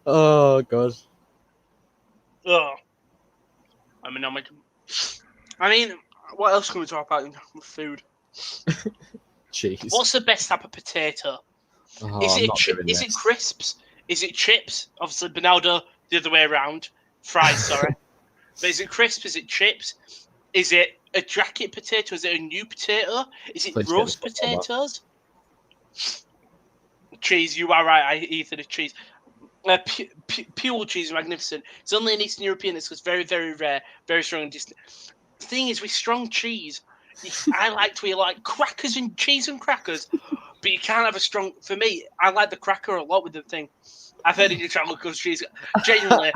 Speaker 1: Oh, God.
Speaker 2: Oh. I mean, what else can we talk about in food?
Speaker 1: Cheese.
Speaker 2: What's the best type of potato?
Speaker 1: Oh,
Speaker 2: is it crisps? Is it chips? Obviously, Benaldo, the other way around. Fries, sorry. But is it crisp? Is it chips? Is it a jacket potato? Is it a new potato? Is it
Speaker 1: Please
Speaker 2: roast
Speaker 1: take the football back.
Speaker 2: potatoes? Cheese, you are right. I eat the cheese. Pure cheese is magnificent. It's only in Eastern European. It's very, very rare, very strong and distant. The thing is, with strong cheese, I like to eat like crackers and cheese and crackers, but you can't have a strong. For me, I like the cracker a lot with the thing. I've heard in your travel comes cheese. Genuinely,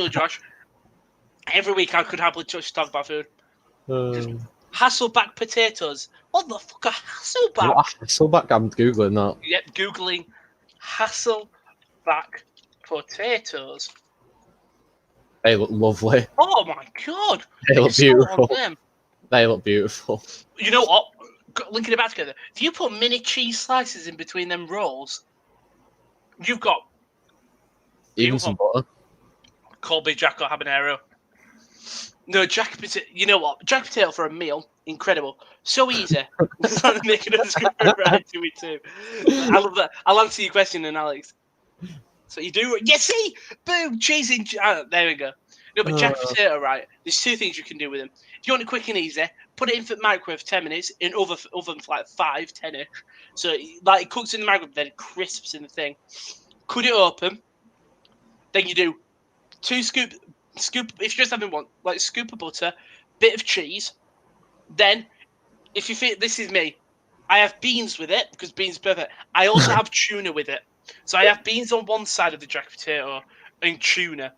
Speaker 2: Josh. Every week I could happily just talk about food. Hasselback potatoes. What the fuck are Hasselback?
Speaker 1: What Hasselback? I'm googling that.
Speaker 2: Yep, googling Hasselback potatoes.
Speaker 1: They look lovely.
Speaker 2: Oh my god!
Speaker 1: They look beautiful.
Speaker 2: Them.
Speaker 1: They look beautiful.
Speaker 2: You know what? Linking it back together. If you put mini cheese slices in between them rolls, you've got
Speaker 1: Even some butter.
Speaker 2: Colby Jack or habanero. No, jack potato. You know what? Jack potato for a meal, incredible. So easy. Making us go right to it too. I love that. I'll answer your question, and Alex. So you do. Yes, see, boom, cheese in. There we go. No, but jack potato, right? There's two things you can do with them. If you want it quick and easy, put it in for microwave for 10 minutes, in oven for like 5, 10ish. So like it cooks in the microwave, then it crisps in the thing. Cut it open. Then you do 2 scoop. If you're just having one, like scoop of butter, bit of cheese. Then, if you feel this is me, I have beans with it because beans are perfect. I also have tuna with it, so I have beans on one side of the jack potato and tuna.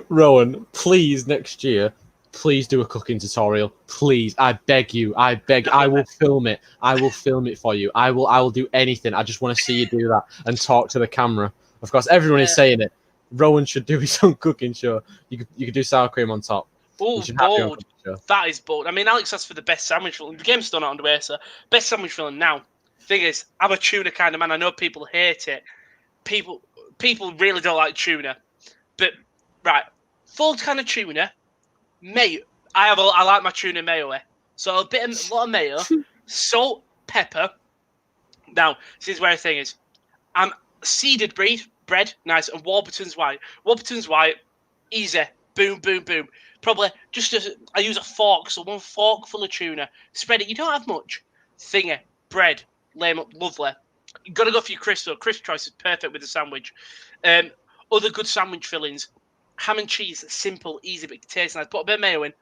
Speaker 1: Rowan, please next year, please do a cooking tutorial. Please, I beg you. I beg. I will film it. I will film it for you. I will do anything. I just want to see you do that and talk to the camera. Of course, everyone is saying it. Rowan should do his own cooking show. You could do sour cream on top.
Speaker 2: Oh, bold. That is bold. I mean, Alex asked for the best sandwich film. The game's still not underway, so best sandwich film now. Thing is, I'm a tuna kind of man. I know people hate it. People really don't like tuna. But, right, full can of tuna, mayo. I like my tuna mayo. So a lot of mayo, salt, pepper. Now, this is where the thing is. I'm seeded bread, nice, and Warburton's white. Warburton's white, easy, boom, boom, boom. Probably I use a fork, so 1 fork full of tuna. Spread it. You don't have much. Thingy, bread, lay 'em up, lovely. You got to go for your crisp. So crisp choice is perfect with the sandwich. Other good sandwich fillings, ham and cheese, simple, easy, but it tastes nice. Put a bit of mayo in.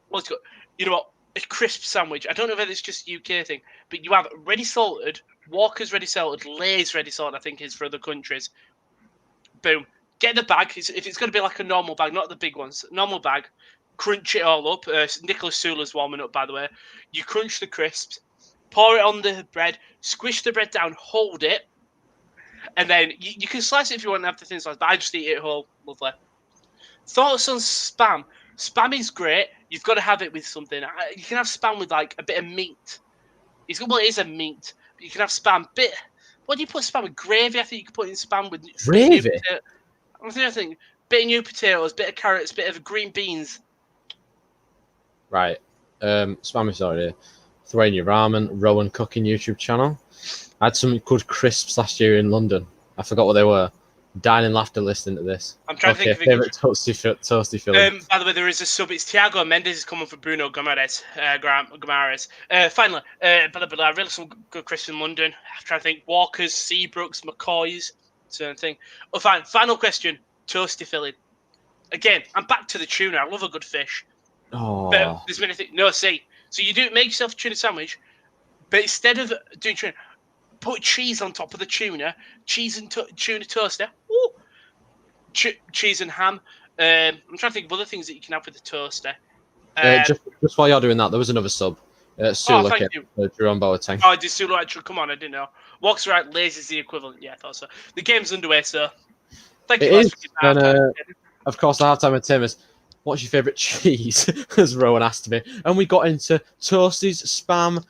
Speaker 2: What's good? You know what? A crisp sandwich. I don't know if it's just a UK thing, but you have ready salted. Walker's ready salted, Lay's ready salted, I think is for other countries. Boom. Get the bag. If it's going to be like a normal bag, not the big ones, normal bag, crunch it all up. Nicholas Sula's warming up, by the way. You crunch the crisps, pour it on the bread, squish the bread down, hold it, and then you can slice it if you want to have the thin slice, but I just eat it whole. Lovely. Thoughts on Spam? Spam is great. You've got to have it with something. You can have Spam with like a bit of meat. It is a meat. You can have Spam. What do you put Spam with? Gravy? I think you can put in Spam with
Speaker 1: gravy.
Speaker 2: I think bit of new potatoes, bit of carrots, bit of green beans.
Speaker 1: Right. Spam is already. Throw in your ramen. Rowan cooking YouTube channel. I had some good crisps last year in London. I forgot what they were. Dying in laughter listening to this.
Speaker 2: I'm trying to think of
Speaker 1: favourite toasty filling.
Speaker 2: By the way, there is a sub. It's Thiago Mendes is coming for Bruno Guimaraes. Finally, but I really some good crisps in London. I'm trying to think. Walkers, Seabrooks, McCoys, certain thing. Oh, fine. Final question. Toasty filling. Again, I'm back to the tuna. I love a good fish.
Speaker 1: Oh.
Speaker 2: But there's many things. No, see. So you do make yourself a tuna sandwich, but instead of doing tuna, put cheese on top of the tuna. Cheese and tuna toaster. Ooh. Cheese and ham. I'm trying to think of other things that you can have with the toaster.
Speaker 1: Just while you're doing that, there was another sub. Sula
Speaker 2: thank you.
Speaker 1: Drew on Boateng.
Speaker 2: Oh, did Sula actually? Come on, I didn't know. Walks right, Lazy's the equivalent. Yeah, I thought so. The game's underway, so thank you.
Speaker 1: It is. And, of course, the halftime with Tim is, what's your favourite cheese? As Rowan asked me. And we got into toasties, Spam,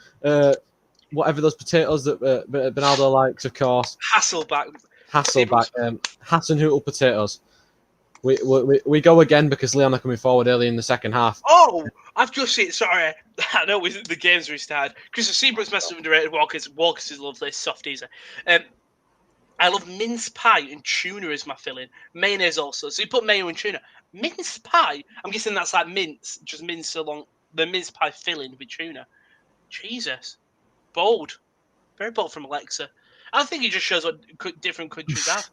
Speaker 1: whatever those potatoes that Bernardo likes, of course.
Speaker 2: Hasselback,
Speaker 1: Hasenhüttl potatoes. We go again because Lyon are coming forward early in the second half.
Speaker 2: Oh, I've just seen. Sorry, I know the game's restarted. Christopher Seabrook's massive underrated. Walker's is lovely, soft, easy. I love mince pie and tuna as my filling. Mayonnaise also. So you put mayo and tuna. Mince pie? I'm guessing that's like mince, just mince along the mince pie filling with tuna. Jesus. Bold. Very bold from Alexa. I think it just shows what different countries have.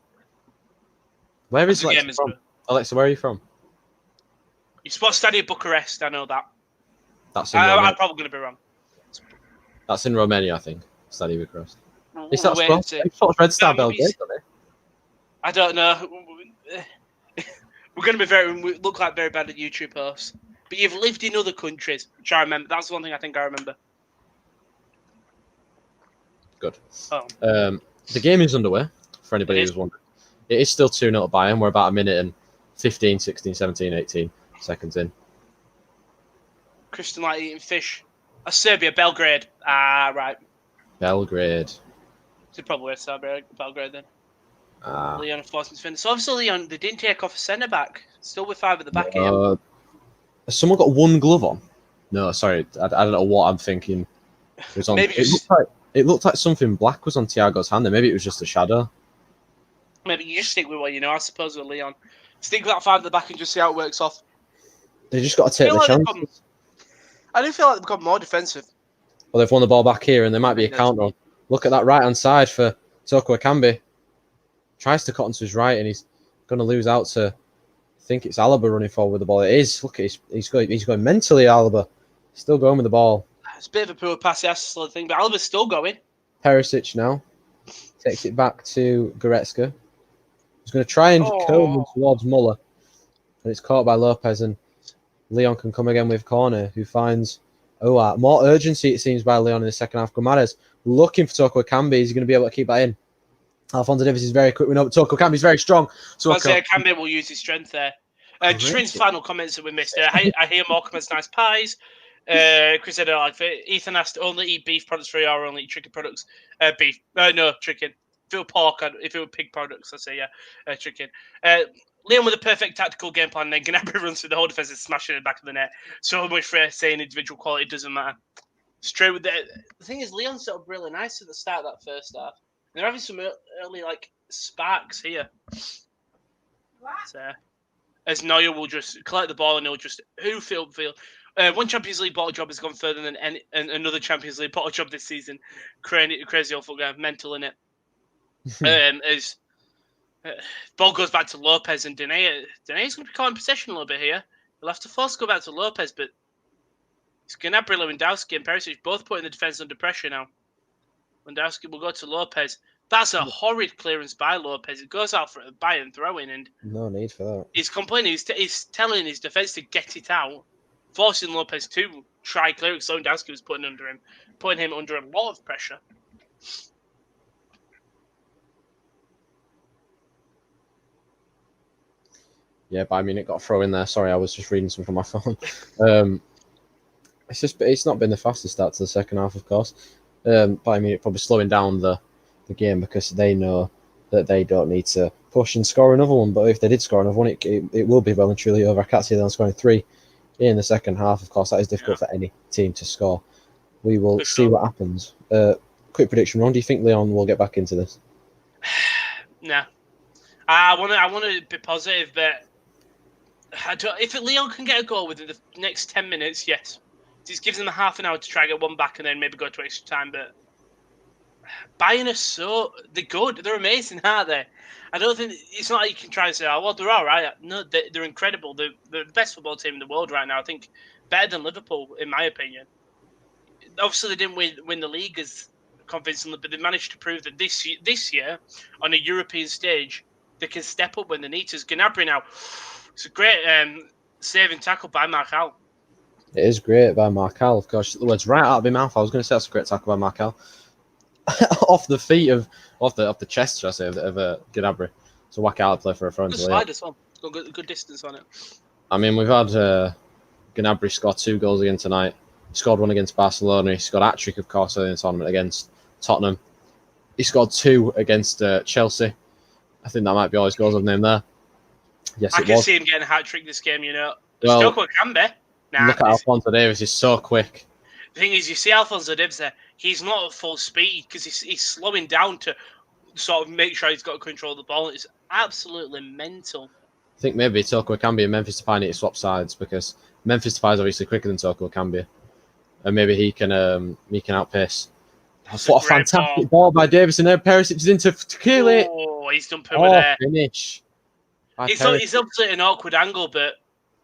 Speaker 1: Where is Alexa from? Alexa, where are you from?
Speaker 2: You're supposed to study Bucharest, I know that.
Speaker 1: That's in Romania.
Speaker 2: I'm probably going to be wrong.
Speaker 1: That's in Romania, I think. Study Bucharest.
Speaker 2: Is that
Speaker 1: Red Star Belgrade,
Speaker 2: I don't know. We're going to we look like very bad at YouTube hosts. But you've lived in other countries, which I remember. That's the one thing I think I remember.
Speaker 1: Good.
Speaker 2: Oh.
Speaker 1: The game is underway, for anybody who's wondering. It is still 2-0 to Bayern. We're about a minute and 15, 16, 17, 18 seconds in.
Speaker 2: Christian like eating fish. Serbia, Belgrade. Ah, right.
Speaker 1: Belgrade.
Speaker 2: It's probably Belgrade then. Lyon forced him to finish. So obviously Lyon, they didn't take off a centre back. Still with 5 at the back here.
Speaker 1: Has someone got one glove on? No, sorry. I don't know what I'm thinking. It was on. It looked like something black was on Thiago's hand, and maybe it was just a shadow.
Speaker 2: Maybe you just stick with what you know, I suppose, with Lyon. Stick with that 5 at the back and just see how it works off.
Speaker 1: They just got to take the chance.
Speaker 2: I do feel like they've got more defensive.
Speaker 1: Well, they've won the ball back here, and there might be a counter. Look at that right-hand side for Toko Ekambi. Tries to cut onto his right, and he's going to lose out to, I think it's Alaba running forward with the ball. It is. Look, he's going mentally, Alaba. Still going with the ball.
Speaker 2: It's a bit of a poor pass sort of thing, but Alaba's still going.
Speaker 1: Perisic now takes it back to Goretzka. He's going to try and comb towards Muller, and it's caught by Lopez, and Lyon can come again with corner, who finds more urgency, it seems, by Lyon in the second half. Gomares looking for Toko Ekambi. Is he going to be able to keep that in? Alphonso Davies is very quick. We know but Toko Ekambi is very strong.
Speaker 2: Ekambi will use his strength there. Trin's final comments that we missed. I hear more comments. Nice pies. Chris said, Ethan asked, only eat beef products for or only eat chicken products. Beef. No, chicken. If it were pork, if it were pig products, I'd say, chicken. Lyon with a perfect tactical game plan, then Gnabry runs through the whole defence and smashing it back of the net. So much for saying individual quality doesn't matter. It's true. The thing is, Lyon set up really nice at the start of that first half. They're having some early sparks here. So, as Neuer will just collect the ball and he'll just field. One Champions League bottle job has gone further than another Champions League bottle job this season. Crazy awful guy, mental in it. As ball goes back to Lopez and Denayer. Denayer's going to be caught in possession a little bit here. He'll have to force go back to Lopez, but it's Gnabry, Lewandowski, and Perisic both putting the defence under pressure now. Lewandowski will go to Lopez. That's a horrid clearance by Lopez. It goes out for a Bayern throw-in, and
Speaker 1: no need for that.
Speaker 2: He's complaining. He's telling his defence to get it out, forcing Lopez to try clearance. Lewandowski was putting him under a lot of pressure.
Speaker 1: Yeah, but I mean, it got a throw in there. Sorry, I was just reading something on my phone. It's not been the fastest start to the second half, of course. But I mean, it's probably slowing down the game because they know that they don't need to push and score another one. But if they did score another one, it will be well and truly over. I can't see them scoring 3 in the second half. Of course, that is difficult for any team to score. We will see what happens. Quick prediction, Ron. Do you think Lyon will get back into this?
Speaker 2: No. I want to be positive, but if Lyon can get a goal within the next 10 minutes, yes. Just gives them a half an hour to try and get one back and then maybe go to extra time. But Bayern are they're good. They're amazing, aren't they? I don't think it's not like you can try and say, oh, well, they're all right. No, they're incredible. They're the best football team in the world right now. I think better than Liverpool, in my opinion. Obviously, they didn't win the league as convincingly, but they managed to prove that this year on a European stage, they can step up when they need to. Gnabry now, it's a great saving tackle by Marcal.
Speaker 1: It is great by Marcal, of course. The words right out of my mouth. I was going to say that's a great tackle by Marcal. off the chest, should I say, of Gnabry. So whack out play for a front.
Speaker 2: Good slide as well. Got good distance on it.
Speaker 1: I mean, we've had Gnabry score 2 goals again tonight. He scored 1 against Barcelona. He scored a hat-trick, of course, in the tournament against Tottenham. He scored 2 against Chelsea. I think that might be all his goals I've named there. Yes,
Speaker 2: I can see him getting a hat-trick this game,
Speaker 1: Well,
Speaker 2: Stoke can be.
Speaker 1: Look at Alphonso Davies. He's so quick.
Speaker 2: The thing is, you see Alphonso Davies there. He's not at full speed because he's slowing down to sort of make sure he's got control of the ball. It's absolutely mental.
Speaker 1: I think maybe Toko Ekambi and Memphis Depay need to swap sides because Memphis Depay is obviously quicker than Toko Ekambi, and maybe he can outpace. What a fantastic ball by Davison there. Perisic is into to kill it.
Speaker 2: Oh, he's done Puma there.
Speaker 1: Finish.
Speaker 2: It's obviously an awkward angle, but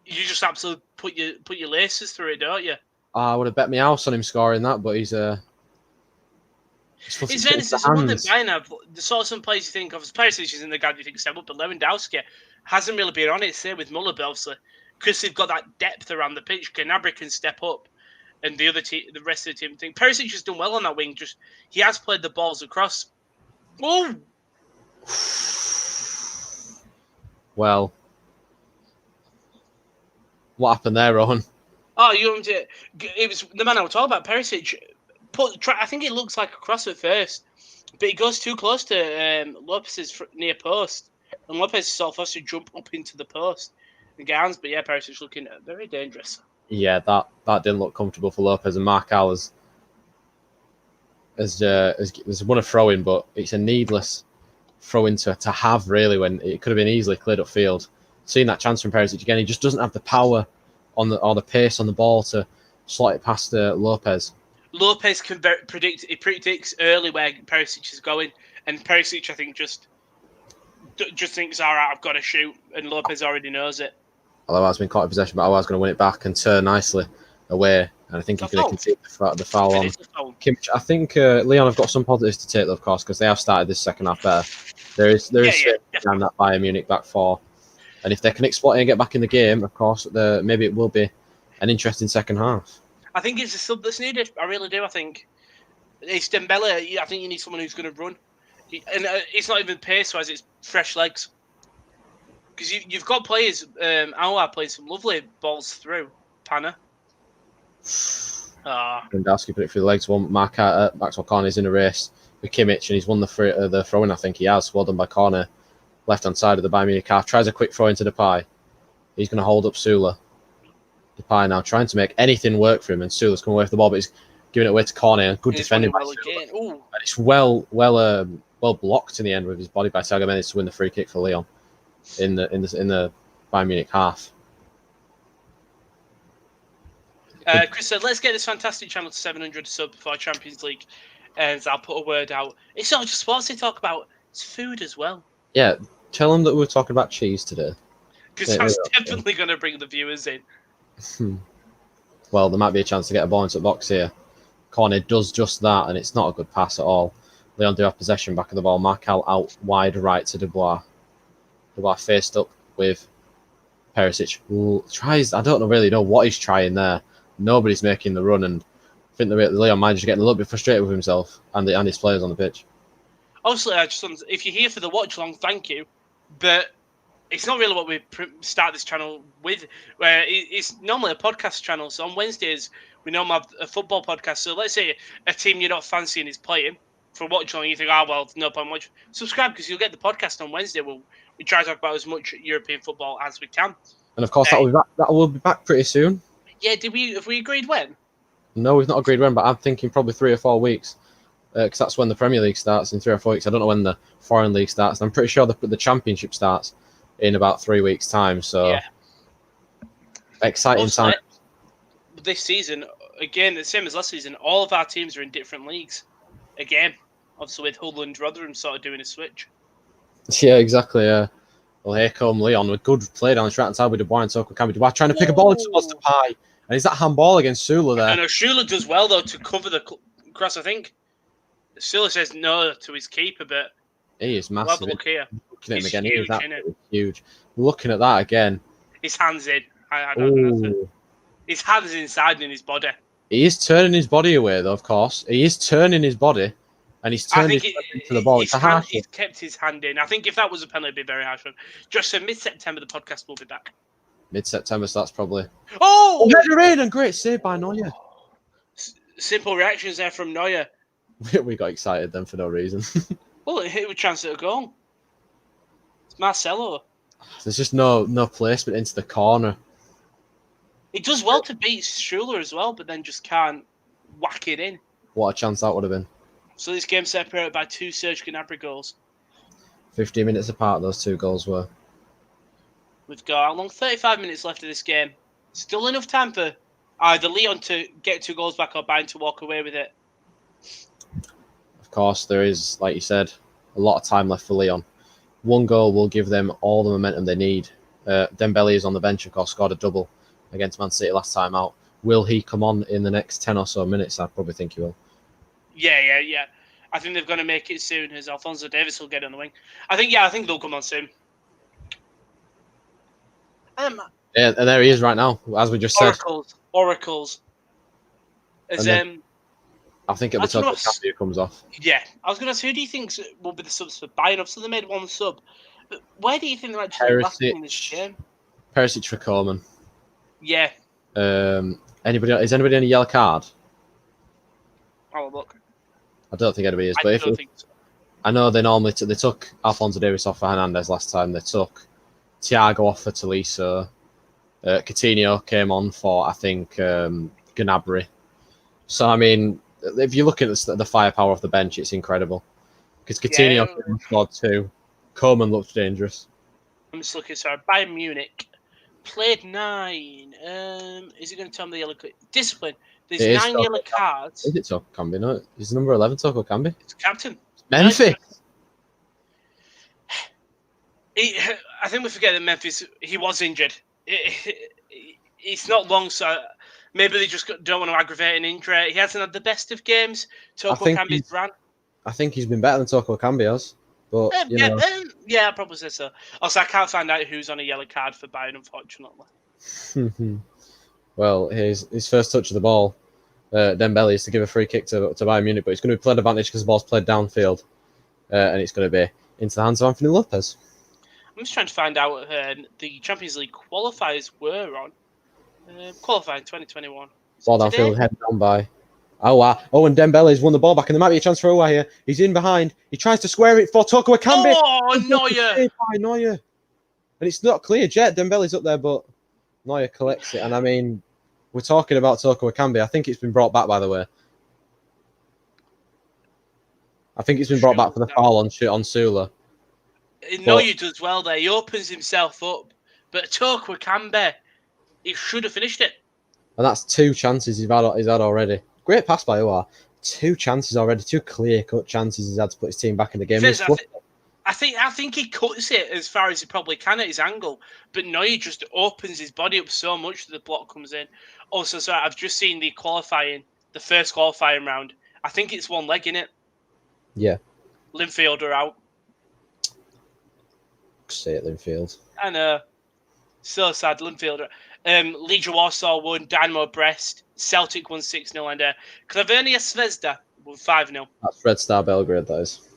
Speaker 2: you just absolutely put your laces through it, don't you?
Speaker 1: I would have bet my house on him scoring that, but he's
Speaker 2: It's one that Bayern have. The sort of some players you think of as Perisic is in the guy you think step up, but Lewandowski hasn't really been on it. Same with Muller, but obviously because they've got that depth around the pitch, Gnabry can step up, and the rest of the team think Perisic has done well on that wing. Just he has played the balls across. Oh,
Speaker 1: well, what happened there, Rohan?
Speaker 2: Oh, it was the man I was talking about. Perisic I think it looks like a cross at first, but it goes too close to Lopez's near post, and Lopez sort of has to jump up into the post and get hands. But yeah, Perisic looking very dangerous.
Speaker 1: Yeah, that didn't look comfortable for Lopez, and Marcal has won a throw-in, but it's a needless throw-in to have, really, when it could have been easily cleared upfield. Seeing that chance from Perisic again, he just doesn't have the power or the pace on the ball to slot it past Lopez. Lopez
Speaker 2: can predicts early where Perisic is going, and Perisic, I think, just thinks, all right, I've got to shoot, and Lopez already knows it.
Speaker 1: Although I've been caught in possession, but I was going to win it back and turn nicely away, and I think he's going to concede the foul on Kimmich. I think Lyon have got some positives to take, of course, because they have started this second half better. There is that Bayern Munich back four, and if they can exploit it and get back in the game, of course, maybe it will be an interesting second half.
Speaker 2: I think it's a sub that's needed. I really do. I think it's Dembele. I think you need someone who's going to run. And it's not even pace-wise, it's fresh legs. Because you've got players, Aouar playing some lovely balls through. Panna.
Speaker 1: Lewandowski put it through the legs. Maxwell Cornet is in a race with Kimmich, and he's won the throw-in, I think he has. Well done by Cornet. Left-hand side of the Bayern Munich half. Tries a quick throw into Depay. He's going to hold up Sula. Depay now trying to make anything work for him, and Sula's come away with the ball, but he's giving it away to Cornet, and good defending by Sula. And it's well blocked in the end with his body by Thiago Mendes to win the free kick for Lyon in the Bayern Munich half.
Speaker 2: Chris said, let's get this fantastic channel to 700 sub for Champions League, and I'll put a word out. It's not just sports they talk about, it's food as well.
Speaker 1: Yeah, tell them that we're talking about cheese today.
Speaker 2: Because that's definitely going to bring the viewers in.
Speaker 1: Well, there might be a chance to get a ball into the box here. Cornet does just that, and it's not a good pass at all. Lyon do have possession back of the ball. Marcal out wide right to Dubois. Dubois faced up with Perisic. Tries, I don't really know what he's trying there. Nobody's making the run, and I think the Lyon manager's getting a little bit frustrated with himself and his players on the pitch.
Speaker 2: Obviously, if you're here for the watch-along, thank you. But it's not really what we start this channel with. Where it's normally a podcast channel. So on Wednesdays, we normally have a football podcast. So let's say a team you're not fancying is playing for watch-along. You think, well, no point watch. Subscribe because you'll get the podcast on Wednesday. We try to talk about as much European football as we can.
Speaker 1: And of course, that will be back pretty soon.
Speaker 2: Yeah, have we agreed when?
Speaker 1: No, we've not agreed when, but I'm thinking probably 3 or 4 weeks. Because that's when the Premier League starts in 3 or 4 weeks. I don't know when the Foreign League starts. I'm pretty sure the Championship starts in about 3 weeks' time. So, yeah. Exciting time.
Speaker 2: This season, again, the same as last season, all of our teams are in different leagues. Again, obviously with Hull and Rotherham sort of doing a switch.
Speaker 1: Yeah, exactly. Well, here come Lyon with good play down the right hand side with Dubois and Toko Ekambi. Dubois trying to pick a ball into Depay. And is that handball against Sula there?
Speaker 2: I know Sula does well, though, to cover the cross, I think. Sula says no to his keeper, but
Speaker 1: he is massive.
Speaker 2: We'll look here.
Speaker 1: Looking at him again, he is absolutely huge. Looking at that again.
Speaker 2: His hands in. I don't know. His hands inside in his body.
Speaker 1: He is turning his body away, though, of course. He is turning his body, and he's turning his body into the ball.
Speaker 2: He's kept his hand in. I think if that was a penalty, it'd be a very harsh one. Just so mid-September, the podcast will be back.
Speaker 1: Mid-September, so that's probably...
Speaker 2: Oh!
Speaker 1: Header in, and great save by Neuer.
Speaker 2: Simple reactions there from Neuer.
Speaker 1: We got excited then for no reason.
Speaker 2: Well, it hit with a chance at a goal. It's Marcelo.
Speaker 1: There's just no placement into the corner.
Speaker 2: He does well to beat Schuler as well, but then just can't whack it in.
Speaker 1: What a chance that would have been.
Speaker 2: So this game separated by 2 Serge Gnabry goals.
Speaker 1: 15 minutes apart, those 2 goals were.
Speaker 2: We've got how long? 35 minutes left of this game. Still enough time for either Lyon to get 2 goals back or Bayern to walk away with it.
Speaker 1: Of course, there is, like you said, a lot of time left for Lyon. 1 goal will give them all the momentum they need. Dembele is on the bench, of course, scored a double against Man City last time out. Will he come on in the next 10 or so minutes? I probably think he will.
Speaker 2: Yeah. I think they're going to make it soon, as Alphonso Davies will get on the wing. I think they'll come on soon.
Speaker 1: Yeah, and there he is right now, as we just said.
Speaker 2: Oracles. As
Speaker 1: I think it'll be Toko Ekambi who comes off.
Speaker 2: Yeah, I was going to say, who do you think will be the subs for Bayern? Obviously, they made 1 sub. But where do you think they're actually lacking in this game?
Speaker 1: Perisic for Coleman.
Speaker 2: Yeah.
Speaker 1: Is anybody on a yellow card?
Speaker 2: I'll look.
Speaker 1: I don't think anybody is. But
Speaker 2: think so.
Speaker 1: I know they normally they took Alphonso Davies off for Hernandez last time. They took Thiago off for Tolisso. Coutinho came on for, I think, Gnabry. So, I mean, if you look at the firepower off the bench, it's incredible. Because Coutinho scored 2. Coleman looked dangerous.
Speaker 2: I'm just looking. Sorry, Bayern Munich played 9. Is he going to tell me the yellow card? Discipline. There's 9 yellow cards.
Speaker 1: Is it Toko Ekambi? No, is number 11 Toko Ekambi?
Speaker 2: It's captain.
Speaker 1: Memphis.
Speaker 2: I think we forget that Memphis, he was injured. It's not long, so maybe they just don't want to aggravate an injury. He hasn't had the best of games. Toko Ekambi's brand.
Speaker 1: I think he's been better than Toko Ekambi has. But,
Speaker 2: I'd probably say so. Also, I can't find out who's on a yellow card for Bayern, unfortunately.
Speaker 1: Well, his first touch of the ball, Dembele, is to give a free kick to Bayern Munich, but it's going to be played advantage because the ball's played downfield, and it's going to be into the hands of Anthony Lopez.
Speaker 2: I'm just trying to find out what the Champions League qualifiers were on. Qualifying 2021.
Speaker 1: Ball downfield, headed down by Aouar. Oh, and Dembele's won the ball back, and there might be a chance for Aouar here. He's in behind. He tries to square it for Toko Ekambi.
Speaker 2: Oh, Neuer!
Speaker 1: And it's not clear yet. Dembele's up there, but Neuer collects it. And I mean, we're talking about Toko Ekambi. I think it's been brought back, by the way. I think it's been brought back for the foul on Sula.
Speaker 2: Neuer does well there. He opens himself up. But Toko Ekambi, he should have finished it. And
Speaker 1: that's 2 chances he's had already. Great pass by Aouar. 2 chances already. 2 clear-cut chances he's had to put his team back in the game.
Speaker 2: I think he cuts it as far as he probably can at his angle. But Neuer just opens his body up so much that the block comes in. Also, sorry, I've just seen the first qualifying round. I think it's 1 leg in it.
Speaker 1: Yeah.
Speaker 2: Linfield are out.
Speaker 1: Say it, Linfield.
Speaker 2: I know. So sad, Linfield. Legia Warsaw won, Dynamo Brest, Celtic won 6-0, and Crvena Zvezda won 5-0.
Speaker 1: That's Red Star Belgrade, that is.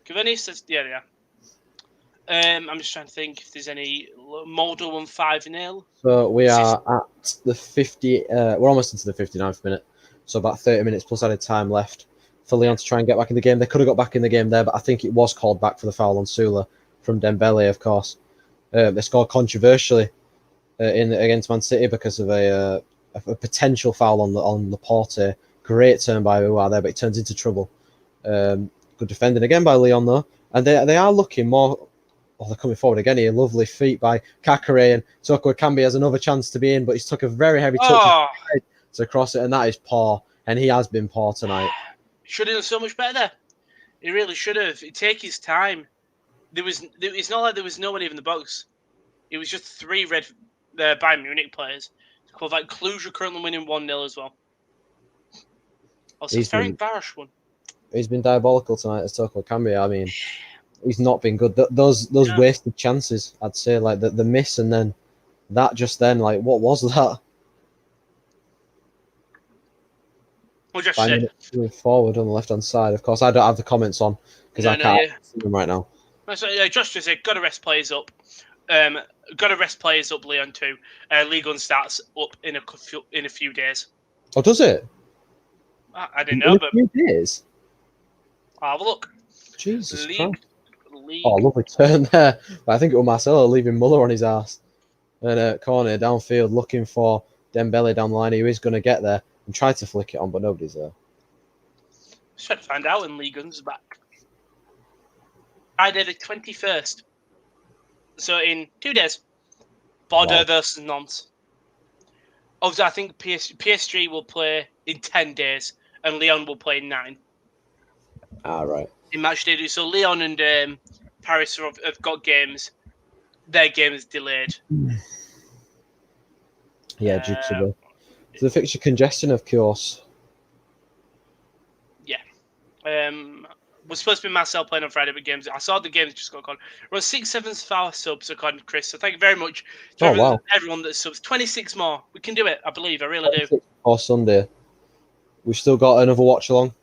Speaker 2: Crvena Zvezda, yeah. I'm just trying to think if there's any. Molde won 5-0.
Speaker 1: So we are at the 50. We're almost into the 59th minute. So about 30 minutes plus added time left for Lyon to try and get back in the game. They could have got back in the game there, but I think it was called back for the foul on Sula from Dembele, of course. They scored controversially against Man City because of a potential foul on Laporte. Great turn by Aouar there, but it turns into trouble. Good defending again by Lyon, though. And they are looking more... Oh, they're coming forward again here. Lovely feet by Kakare, and Toko Ekambi has another chance to be in, but he's took a very heavy touch to cross it, and that is poor. And he has been poor tonight.
Speaker 2: Should have done so much better there. He really should have. He'd take his time. It's not like there was no one even in the box. It was just 3 red Bayern Munich players. Like Cluj are currently winning 1-0 as well. Also, it's very embarrassed one.
Speaker 1: He's been diabolical tonight as Toko Ekambi. I mean, he's not been good. Those wasted chances, I'd say, like the miss and then that just then, like, what was that?
Speaker 2: We'll just say
Speaker 1: moving forward on the left hand side. Of course, I don't have the comments on because I can't see them right now.
Speaker 2: So, Josh just said, got to rest players up. Got to rest players up, Lyon too. League One starts up in a few days.
Speaker 1: Oh, does it?
Speaker 2: I didn't know, but
Speaker 1: a few days.
Speaker 2: I'll have a look.
Speaker 1: Jesus
Speaker 2: League.
Speaker 1: Oh, lovely turn there. But I think it was Marcelo leaving Muller on his ass. And corner downfield looking for Dembele down the line. He is going to get there and try to flick it on, but nobody's there.
Speaker 2: Just trying to find out when Ligue 1's back. Friday the 21st. So in 2 days, Bordeaux versus Nantes. Obviously, I think PSG will play in 10 days, and Lyon will play in 9.
Speaker 1: Right.
Speaker 2: In match day 2. So Lyon and Paris have got games. Their game is delayed.
Speaker 1: Yeah, due to the fixture congestion, of course.
Speaker 2: Yeah. Was supposed to be Marcel playing on Friday, but games. I saw the games just got gone. We're on 6-7 subs according to Chris. So thank you very much to everyone that subs. 26 more. We can do it. I believe. I really do.
Speaker 1: Or Sunday. We've still got another watch along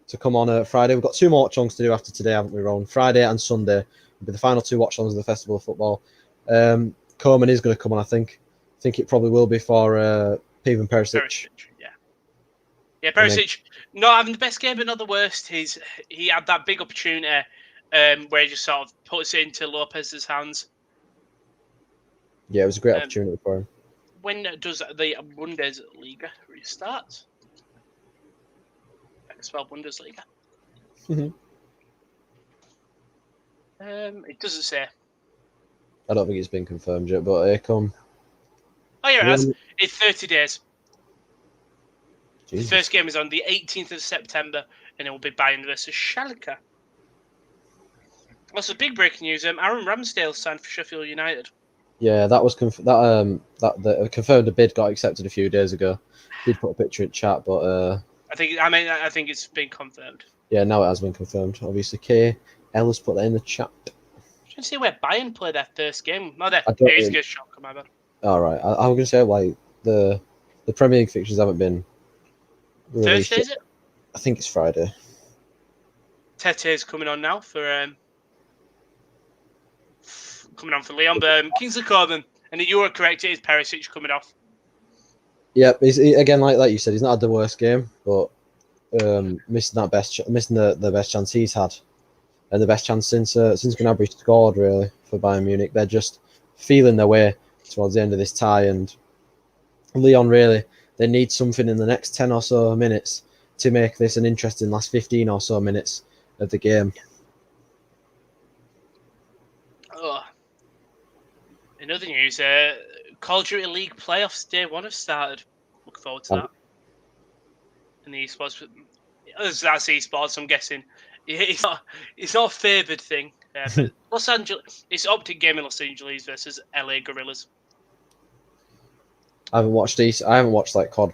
Speaker 1: to come on Friday. We've got 2 more watch alongs to do after today, haven't we, Ron? Friday and Sunday will be the final 2 watch alongs of the Festival of Football. Coleman is going to come on, I think. I think it probably will be for Piv and Perisic.
Speaker 2: Yeah, Perisic not having the best game, but not the worst. He had that big opportunity where he just sort of puts it into Lopez's hands.
Speaker 1: Yeah, it was a great opportunity for him.
Speaker 2: When does the Bundesliga restart? Spell Bundesliga. It doesn't say.
Speaker 1: I don't think it's been confirmed yet, but here come.
Speaker 2: Oh yeah, it has. It's 30 days.
Speaker 1: Jesus.
Speaker 2: The first game is on the 18th of September, and it will be Bayern versus Schalke. Also, big breaking news: Aaron Ramsdale signed for Sheffield United.
Speaker 1: Yeah, that was that confirmed a bid got accepted a few days ago. Did put a picture in chat, but
Speaker 2: I think it's been confirmed.
Speaker 1: Yeah, now it has been confirmed. Obviously, K. Ella's put that in the chat.
Speaker 2: I'm trying to see where Bayern played their first game. No, their Schalke, my bad.
Speaker 1: All right, I was going to say like the Premier League fixtures haven't been released.
Speaker 2: Thursday, is it?
Speaker 1: I think it's Friday.
Speaker 2: Tete's coming on now for Lyon. But Kingsley Coman, and you were correct. It is Perisic coming off.
Speaker 1: Yeah, again like you said, he's not had the worst game, but missing the best chance he's had, and the best chance since Gnabry scored really for Bayern Munich. They're just feeling their way towards the end of this tie, and Lyon really they need something in the next 10 or so minutes to make this an interesting last 15 or so minutes of the game.
Speaker 2: Oh. In other news, Call of Duty League playoffs day 1 have started. Look forward to that. And the esports, that's esports. I'm guessing it's not a favoured thing. But Los Angeles, it's Optic Gaming Los Angeles versus LA Gorillas.
Speaker 1: I haven't watched like COD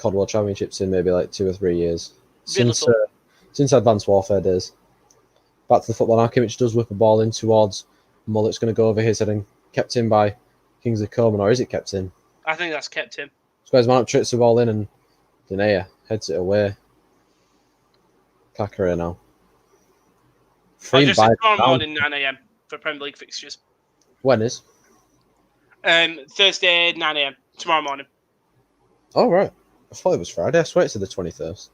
Speaker 1: World Championships in maybe like 2 or 3 years since Advanced Warfare days. Back to the football now. Kimmich does whip a ball in towards Mullet's going to go over his head and kept in by Kingsley Coman, or is it kept in?
Speaker 2: I think that's kept in.
Speaker 1: Squares man up, trips the ball in, and Denea heads it away. Kakare now.
Speaker 2: Just tomorrow morning, 9 a.m. for Premier League fixtures.
Speaker 1: When is?
Speaker 2: Thursday, 9 a.m. Tomorrow morning.
Speaker 1: Oh, right. I thought it was Friday. I swear it's the 21st.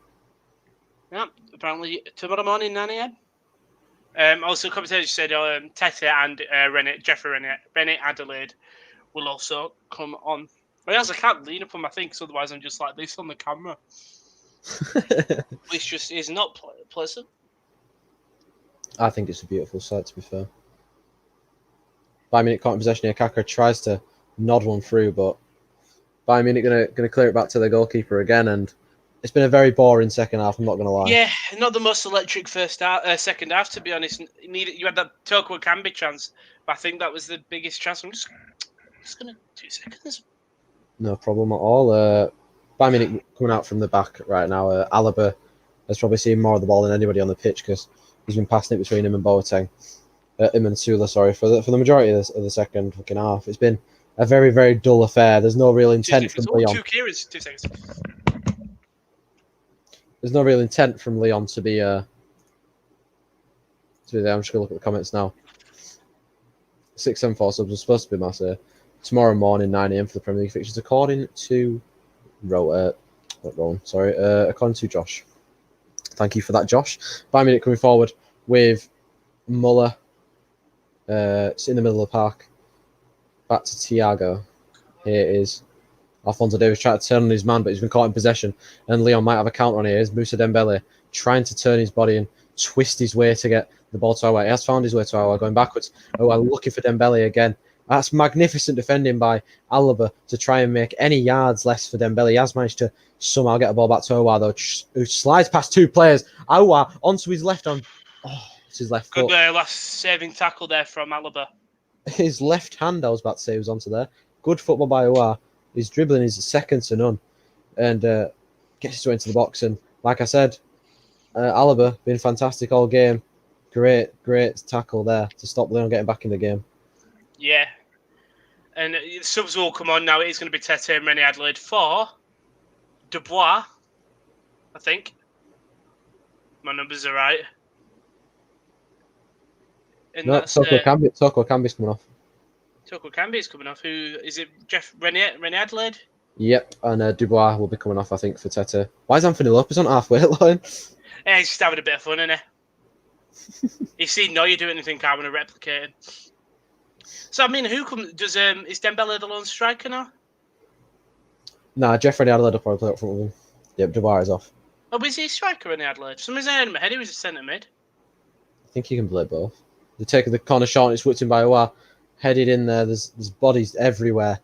Speaker 2: Yeah, apparently tomorrow morning, 9 a.m. Also, commentators said Tete and Rennie Adelaide will also come on. Whereas I can't lean up on my thing, because otherwise I'm just like this on the camera. Which just is not pleasant.
Speaker 1: I think it's a beautiful sight, to be fair. Bayern Munich caught in possession here. Kakare tries to nod one through, but Bayern Munich going to clear it back to their goalkeeper again, and it's been a very boring second half, I'm not going to lie.
Speaker 2: Yeah, not the most electric second half, to be honest. You had that Toko Kambi chance, but I think that was the biggest chance. I'm just going to 2 seconds.
Speaker 1: No problem at all. Bayern Munich coming out from the back right now. Alaba has probably seen more of the ball than anybody on the pitch because he's been passing it between him and Boateng. Him and Sula, sorry, for the majority of the second fucking half. It's been a very, very dull affair. There's no real intent from Lyon.
Speaker 2: 2 seconds.
Speaker 1: There's no real intent from Lyon to be there. I'm just going to look at the comments now. 674 subs are supposed to be massive. Tomorrow morning, 9 a.m. for the Premier League fixtures, according to according to Josh. Thank you for that, Josh. Bayern Munich coming forward with Muller. It's in the middle of the park. Back to Thiago. Here it is. Alphonso Davies trying to turn on his man, but he's been caught in possession. And Lyon might have a counter on here. Here's Moussa Dembele trying to turn his body in twist his way to get the ball to Aouar. He has found his way to Aouar, going backwards. Aouar looking for Dembele again. That's magnificent defending by Alaba to try and make any yards less for Dembele. He has managed to somehow get a ball back to Aouar, though, who slides past 2 players. Aouar onto his left arm. Oh, it's his left foot.
Speaker 2: Good last saving tackle there from Alaba.
Speaker 1: His left hand, I was about to say, was onto there. Good football by Aouar. His dribbling is second to none. And gets his way into the box. And like I said, Alaba been fantastic all game. Great tackle there to stop Lyon getting back in the game.
Speaker 2: Yeah. And subs will come on now. It is going to be Tete and René Adelaide for Dubois, I think. My numbers are right. And
Speaker 1: No, Toko Kambi's coming off.
Speaker 2: Toko Kambi's coming off. Who is it? René Adelaide?
Speaker 1: Yep, and Dubois will be coming off, I think, for Tete. Why is Anthony Lopez on halfway line?
Speaker 2: Yeah, he's just having a bit of fun, isn't he? He's seen Neuer do anything, I want to replicate him. So, I mean, who comes? Is Dembele the lone striker now?
Speaker 1: Nah, René Adelaide will probably play up front with him. Yep, Dubois is off.
Speaker 2: Oh, is he a striker, René Adelaide? For some reason I had in my head he was a centre mid.
Speaker 1: I think he can play both. They're taking the corner shot and it's whipped in by Aouar. Headed in there, there's bodies everywhere.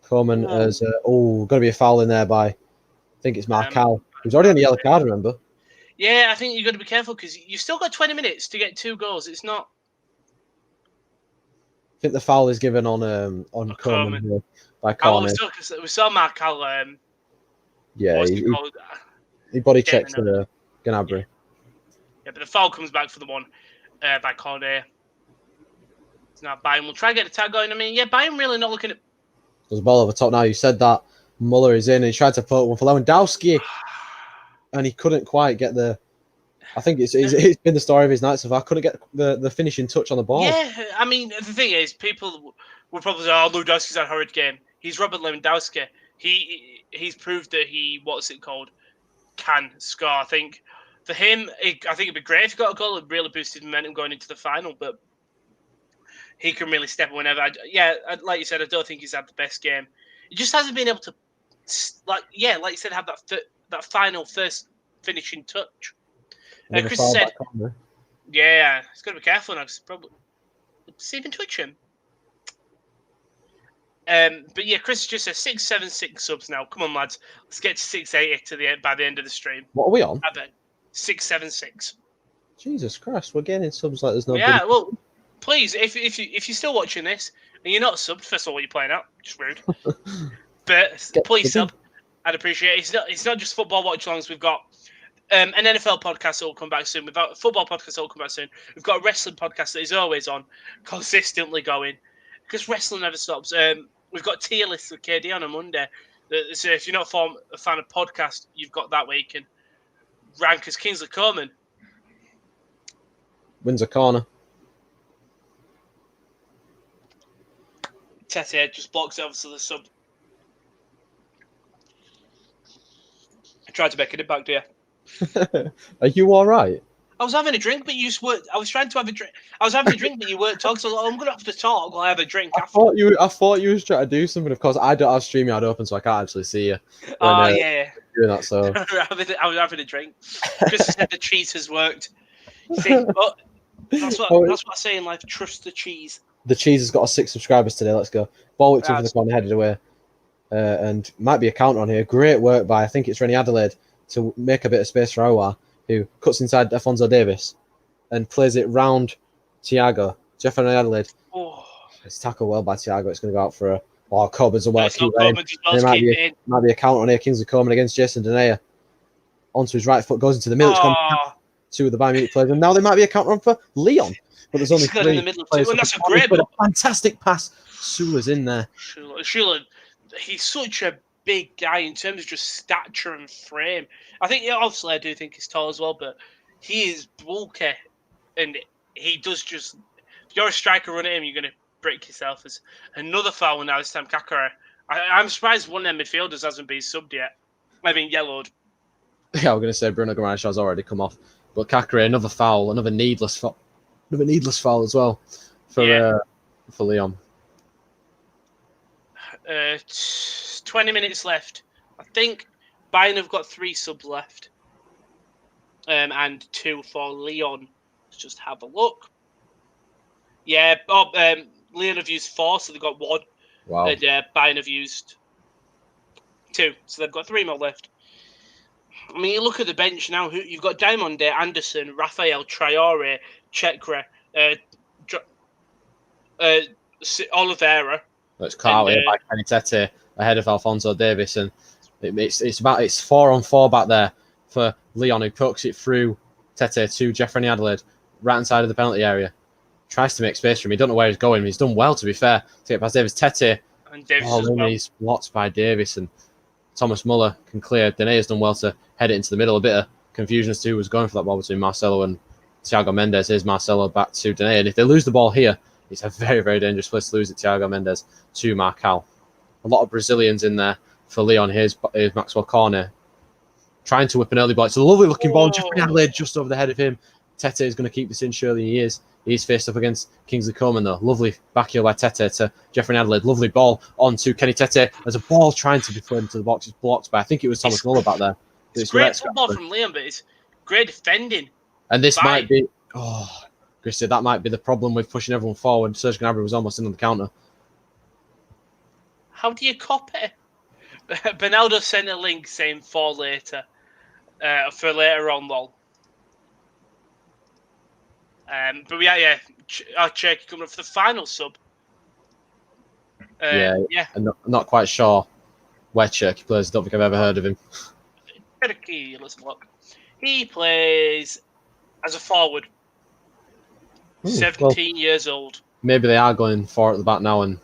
Speaker 1: Coleman has got to be a foul in there by, I think it's Marcal. Who's already on the yellow card, remember?
Speaker 2: Yeah, I think you've got to be careful because you've still got 20 minutes to get 2 goals. It's not.
Speaker 1: I think the foul is given on Coleman by Corner.
Speaker 2: We saw Marcal.
Speaker 1: Yeah, he body checked Gnabry.
Speaker 2: Yeah, but the foul comes back for the one by Corner. It's now Bayern. We'll try and get the tag going. I mean, yeah, Bayern really not looking at.
Speaker 1: There's a ball over top now. You said that. Muller is in and he tried to put one for Lewandowski. And he couldn't quite get the. I think it's been the story of his night so far. Couldn't get the finishing touch on the ball.
Speaker 2: Yeah, I mean, the thing is, people will probably say, oh, Lewandowski's had a horrid game. He's Robert Lewandowski. He's proved that he, can score. I think for him, I think it'd be great if he got a goal. It really boosted momentum going into the final, but he can really step in whenever. Like you said, I don't think he's had the best game. He just hasn't been able to, like you said, have that final first finishing touch. Chris said, yeah, he's got to be careful now because probably even twitch him. But yeah, Chris just said 676 subs now. Come on, lads, let's get to 680 by the end of the stream.
Speaker 1: What are we on?
Speaker 2: I bet 676.
Speaker 1: Jesus Christ, we're getting subs like there's no.
Speaker 2: Yeah, well, please, if you're still watching this and you're not subbed, first of all, what you're playing out, just rude. But please sub. I'd appreciate it. It's not just football watchalongs. We've got an NFL podcast that will come back soon. We've got a football podcast that will come back soon. We've got a wrestling podcast that is always on, consistently going, because wrestling never stops. We've got tier lists with KD on a Monday. So if you're not a fan of podcast, you've got that where you can rank as Kingsley Coman.
Speaker 1: Wins a corner.
Speaker 2: Tete just blocks it, obviously, the sub. I tried to make it back, dear.
Speaker 1: Are you all right?
Speaker 2: I was having a drink, but you just weren't. I was trying to have a drink. I was having a drink, but you weren't talking. So I was like, I'm going to have to talk while I have a drink.
Speaker 1: I thought you was trying to do something. Of course, I don't have StreamYard open, so I can't actually see you.
Speaker 2: Yeah.
Speaker 1: Doing that, so.
Speaker 2: I was having a drink. Chris said the cheese has worked. See, but that's what I say in life. Trust the cheese.
Speaker 1: The cheese has got 6 subscribers today. Let's go. Ball whipped in from the corner, headed away. And might be a counter on here. Great work by, I think it's René Adelaide, to make a bit of space for Aouar, who cuts inside Alphonso Davies and plays it round Thiago. René Adelaide. Oh. It's tackled well by Thiago. It's going to go out for a... Oh, Coleman's a well. There might be a counter on here. Kingsley Coman against Jason Denayer. Onto his right foot, goes into the middle. Two of the Bayern Munich players. And now there might be a counter on for Leon. But there's only 3
Speaker 2: in the middle players. That's a great
Speaker 1: fantastic pass. Sula's in there.
Speaker 2: Sula, he's such a big guy in terms of just stature and frame. I think, obviously, I do think he's tall as well, but he is bulky. And he does just... If you're a striker running him, you're going to break yourself. As another foul now, this time Kakara. I'm surprised one of them midfielders hasn't been subbed yet. I mean, yellowed.
Speaker 1: Yeah, we're going to say Bruno Guimaraes already come off. But Kakara, another foul, another needless foul as well for Lyon.
Speaker 2: 20 minutes left. I think Bayern have got 3 subs left. and 2 for Lyon. Let's just have a look. Yeah, Lyon have used 4, so they've got 1.
Speaker 1: Wow.
Speaker 2: And Bayern have used 2, so they've got 3 more left. I mean, you look at the bench now. You've got Diamond, Anderson, Raphael, Traore, Chekra, Oliveira.
Speaker 1: It's caught out here by Kenny Tete ahead of Alphonso Davies, and it's 4-on-4 back there for Lyon, who pokes it through Tete to Jeffrey Adelaide, right hand side of the penalty area. Tries to make space for him. He don't know where he's going. He's done well, to be fair, to get past Davies. Tete,
Speaker 2: and Davies
Speaker 1: he's blocked by Davies, and Thomas Muller can clear. Denea's done well to head it into the middle. A bit of confusion as to who was going for that ball between Marcelo and Thiago Mendes. Here's Marcelo back to Denea, and if they lose the ball here, it's a very, very dangerous place to lose it. Thiago Mendes to Marcal. A lot of Brazilians in there for Lyon. Here's Maxwell Cornet trying to whip an early ball. It's a lovely looking ball. Jeffrey Adelaide just over the head of him. Tete is going to keep this in. Surely he is. He's faced up against Kingsley Coman, though. Lovely back heel by Tete to Jeffrey Adelaide. Lovely ball on to Kenny Tete. There's a ball trying to be thrown into the box. It's blocked by, I think it was Thomas Muller back there.
Speaker 2: It's great football from Lyon, but it's great defending.
Speaker 1: And this might be... Christy, that might be the problem with pushing everyone forward. Serge Gnabry was almost in on the counter.
Speaker 2: How do you copy? Bernardo sent a link saying for later on, lol. But our Cherky coming up for the final sub.
Speaker 1: I'm not quite sure where Cherky plays. I don't think I've ever heard of him.
Speaker 2: Cherky, let's look. He plays as a forward. 17 years old.
Speaker 1: Maybe they are going 4 at the back now, and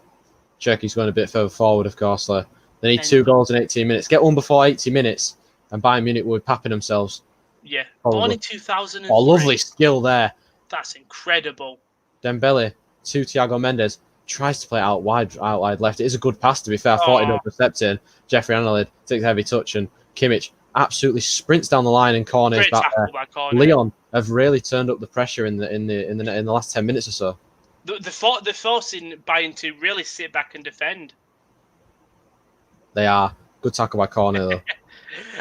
Speaker 1: Cherky's going a bit further forward, of course. They need 2 goals in 18 minutes. Get one before 80 minutes, and Bayern Munich will be papping themselves.
Speaker 2: Yeah, born in 2003.
Speaker 1: Oh, lovely skill there.
Speaker 2: That's incredible.
Speaker 1: Dembele to Thiago Mendes. Tries to play out wide left. It is a good pass, to be fair. I thought he'd intercepted. Jeffrey Adelaide takes a heavy touch, and Kimmich absolutely sprints down the line and corners back there. Lyon have really turned up the pressure in the last 10 minutes or so.
Speaker 2: They're forcing Bayern to really sit back and defend.
Speaker 1: They are. Good tackle by Corner, though.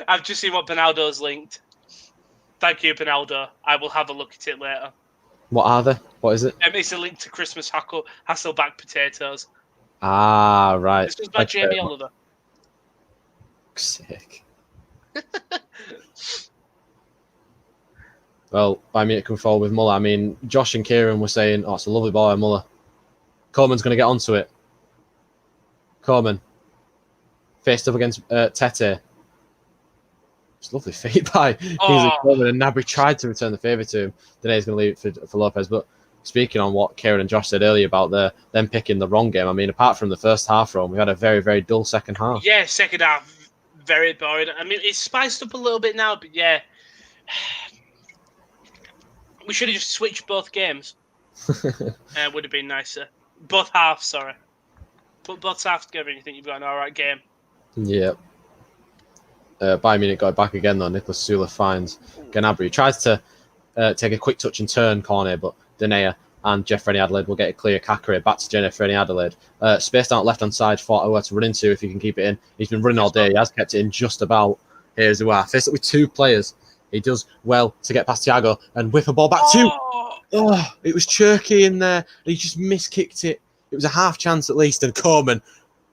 Speaker 2: I've just seen what Bernardo's linked. Thank you, Bernardo. I will have a look at it later.
Speaker 1: What are they? What is it?
Speaker 2: It's a link to Christmas Hasselback potatoes.
Speaker 1: Ah, right.
Speaker 2: This was by Jamie Oliver.
Speaker 1: Sick. Well, Bayern Munich come forward with Muller. I mean, Josh and Kieran were saying, it's a lovely ball by Muller. Coleman's going to get onto it. Coleman. Faced up against Tete. It's a lovely feat by Kingsley Coman, and Gnabry tried to return the favour to him. Denea's going to leave it for Lopez. But speaking on what Kieran and Josh said earlier about them picking the wrong game, I mean, apart from the first half run, we had a very, very dull second half.
Speaker 2: Yeah, second half, very boring. I mean, it's spiced up a little bit now, but yeah. We should have just switched both games. Would have been nicer. Both halves, sorry. Put both halves together and you think you've got an alright game.
Speaker 1: Yeah. Bayern Munich got it back again, though. Nicolas Sula finds Gnabry. He tries to take a quick touch and turn corner, but Denea and Jeffrey Adelaide will get a clear Kakare back to Jeffrey Adelaide. Spaced out left-hand side for where to run into if he can keep it in. He's been running all day. He has kept it in just about. Here's the way. Faced up with 2 players. He does well to get past Thiago and whip a ball back to. It was Cherky in there. He just miskicked it. It was a half chance at least, and Coman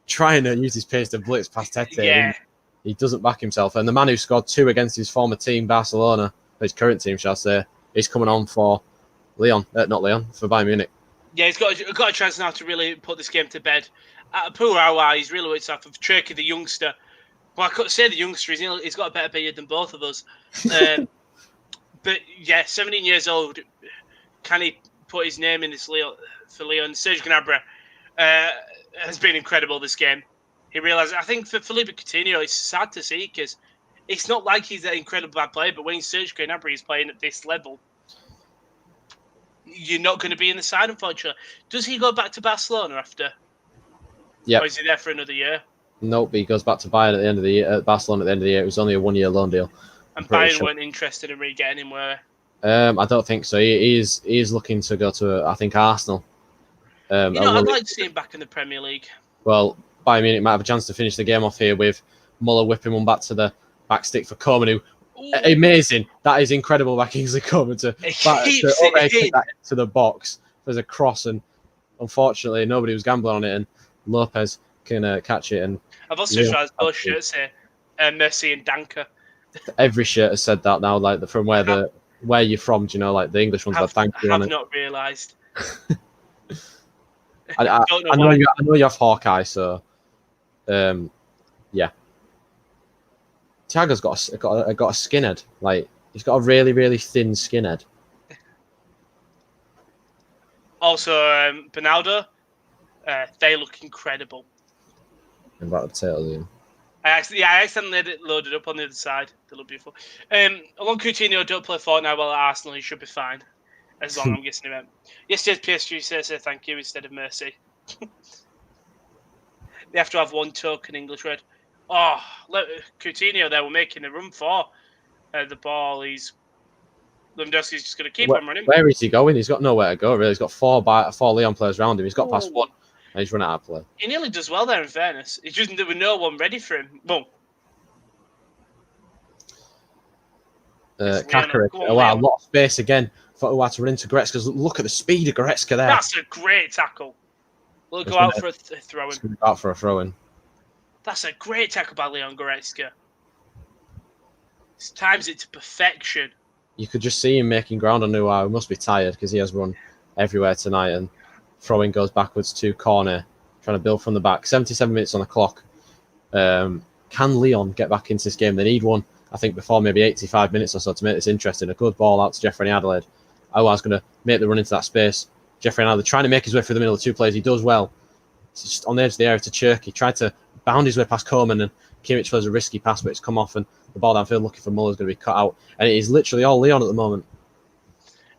Speaker 1: trying to use his pace to blitz past Tete.
Speaker 2: Yeah.
Speaker 1: He doesn't back himself. And the man who scored 2 against his former team, Barcelona, his current team, shall I say, is coming on for Lyon. Not Lyon, for Bayern Munich.
Speaker 2: Yeah, he's got a chance now to really put this game to bed. Poor Aouar, he's really worked out for Cherky, the youngster. Well, I couldn't say the youngster. He's got a better beard than both of us. But yeah, 17 years old. Can he put his name in this for Lyon? Serge Gnabry has been incredible this game. He realised, I think for Felipe Coutinho, it's sad to see because it's not like he's an incredible bad player, but when Serge Gnabry is playing at this level, you're not going to be in the side, unfortunately. Does he go back to Barcelona after?
Speaker 1: Yeah.
Speaker 2: Or is he there for another year?
Speaker 1: Nope, he goes back to Bayern at the end of the year. Barcelona at the end of the year. It was only a 1-year loan deal.
Speaker 2: And Bayern weren't interested in really getting him where?
Speaker 1: I don't think so. He is looking to go to, I think, Arsenal.
Speaker 2: I'd like to see him back in the Premier League.
Speaker 1: Well, Bayern Munich might have a chance to finish the game off here with Muller whipping one back to the back stick for Coman, who Amazing. That is incredible by Kingsley Coman to kick that to the box. There's a cross, and unfortunately, nobody was gambling on it, and Lopez can catch it. And
Speaker 2: I've also tried both shirts here, Mercy and Danker.
Speaker 1: Every shirt has said that now, like from where you're from. Do you know, like the English ones? Thank you.
Speaker 2: I have not realised.
Speaker 1: I know you have Hawkeye, so yeah. Thiago's got a skinhead. Like he's got a really, really thin skinhead.
Speaker 2: Also, Bernardo, they look incredible.
Speaker 1: And about the tail,
Speaker 2: I accidentally had it loaded up on the other side. They look beautiful. Along Coutinho don't play Fortnite well at Arsenal. He should be fine, as long as I'm guessing him. Yesterday's PSG says thank you instead of mercy. They have to have one token English word. Oh, look, Coutinho there. We're making the run for the ball. Lewandowski's just going to keep on running.
Speaker 1: Where is he going? He's got nowhere to go, really. He's got four Lyon players around him. He's got past one, and he's run out of play.
Speaker 2: He nearly does well there, in fairness. It's just there was no one ready for him. Boom.
Speaker 1: Kakarich. Wow, a lot of space again for Uwa to run into Goretzka. Look at the speed of Goretzka there.
Speaker 2: That's a great tackle. We'll go out for a throw-in.
Speaker 1: Out for a throw-in.
Speaker 2: That's a great tackle by Leon Goretzka. He times it to perfection.
Speaker 1: You could just see him making ground on Uwa. He must be tired because he has run everywhere tonight. And throwing goes backwards to corner, trying to build from the back. 77 minutes on the clock. Can Lyon get back into this game? They need one, I think, before maybe 85 minutes or so to make this interesting. A good ball out to Jeffrey Adelaide. Uwa's going to make the run into that space. Jeffrey Adelaide trying to make his way through the middle of two players. He does well. It's just on the edge of the area to Cherky. He tried to bound his way past Coleman, and Kimmich plays a risky pass, but it's come off, and the ball downfield looking for Muller's going to be cut out. And it is literally all Lyon at the moment.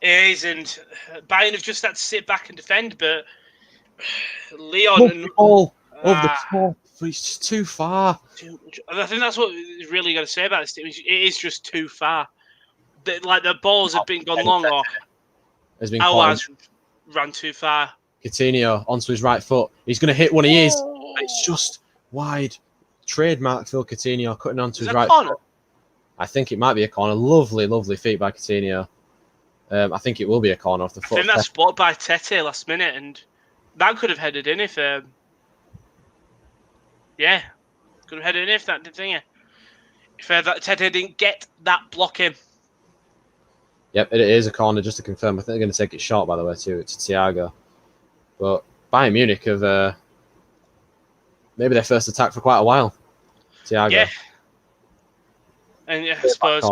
Speaker 2: It is, and Bayern have just had to sit back and defend, but Lyon...
Speaker 1: The ball over the top. It's just too far.
Speaker 2: I think that's what is really got to say about this team. It is just too far. The balls have been gone long, or Aouar's ran too far.
Speaker 1: Coutinho onto his right foot. He's going to hit one. He is. It's just wide. Trademark Phil Coutinho cutting onto his right foot. I think it might be a corner. Lovely, lovely feet by Coutinho. I think it will be a corner off the foot.
Speaker 2: I think that's spotted by Tete last minute, and that could have headed in if... could have headed in if that did thing. If Tete didn't get that block in.
Speaker 1: Yep, it is a corner, just to confirm. I think they're going to take it short, by the way, to Thiago. But Bayern Munich have maybe their first attack for quite a while. Thiago.
Speaker 2: Yeah. And I suppose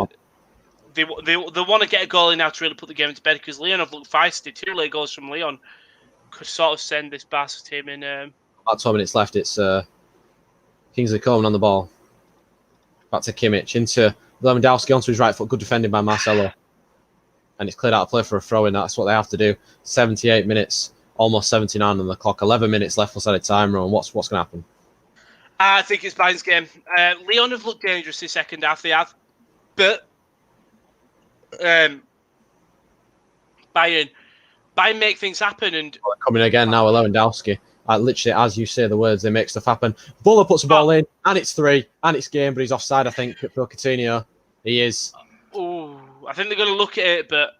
Speaker 2: they want to get a goal in now to really put the game into bed, because Lyon have looked feisty. 2 late goals from Lyon could sort of send this Barca team in.
Speaker 1: About 12 minutes left. It's Kingsley Coman on the ball. Back to Kimmich. Into Lewandowski onto his right foot. Good defending by Marcelo. And it's cleared out of play for a throw-in. That's what they have to do. 78 minutes. Almost 79 on the clock. 11 minutes left outside of time run. What's going to happen?
Speaker 2: I think it's Bayern's game. Lyon have looked dangerous this second half. They have. But Bayern make things happen. And
Speaker 1: coming again now with Lewandowski. Literally, as you say the words, they make stuff happen. Buller puts the ball in, and it's 3, and it's game, but he's offside, I think, for Coutinho. He is.
Speaker 2: Oh, I think they're going to look at it, but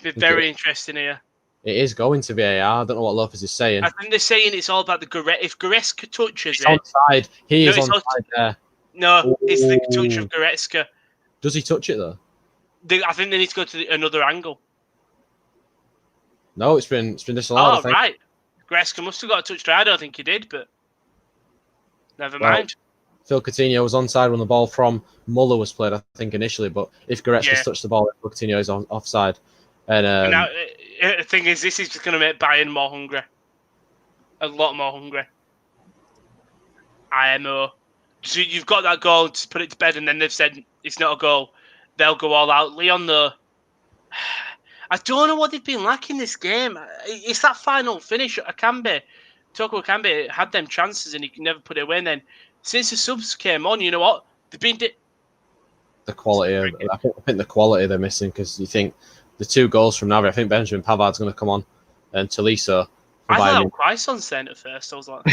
Speaker 2: it'll be very interesting here.
Speaker 1: It is going to be AR. I don't know what Lopez is saying.
Speaker 2: I think they're saying it's all about the if Goretzka touches
Speaker 1: it. Onside. He is onside there.
Speaker 2: No, it's the touch of Goretzka.
Speaker 1: Does he touch it, though?
Speaker 2: I think they need to go to another angle.
Speaker 1: No, it's been disallowed.
Speaker 2: Oh, right. Goretzka must have got a touch there. I don't think he did, but never mind.
Speaker 1: Phil Coutinho was onside when the ball from Muller was played, I think, initially. But if Goretzka's touched the ball, Phil Coutinho is offside. And
Speaker 2: now, the thing is, this is just going to make Bayern more hungry. A lot more hungry. IMO. So you've got that goal to put it to bed, and then they've said it's not a goal. They'll go all out. Lyon, though, I don't know what they've been lacking this game. It's that final finish. Toko Akanji had them chances, and he could never put it away. And then, since the subs came on, you know what? They've been...
Speaker 1: the quality. I think the quality they're missing, because you think the 2 goals from Navi, I think Benjamin Pavard's going to come on, and Tolisso.
Speaker 2: I thought Quaison's then at first. I was like...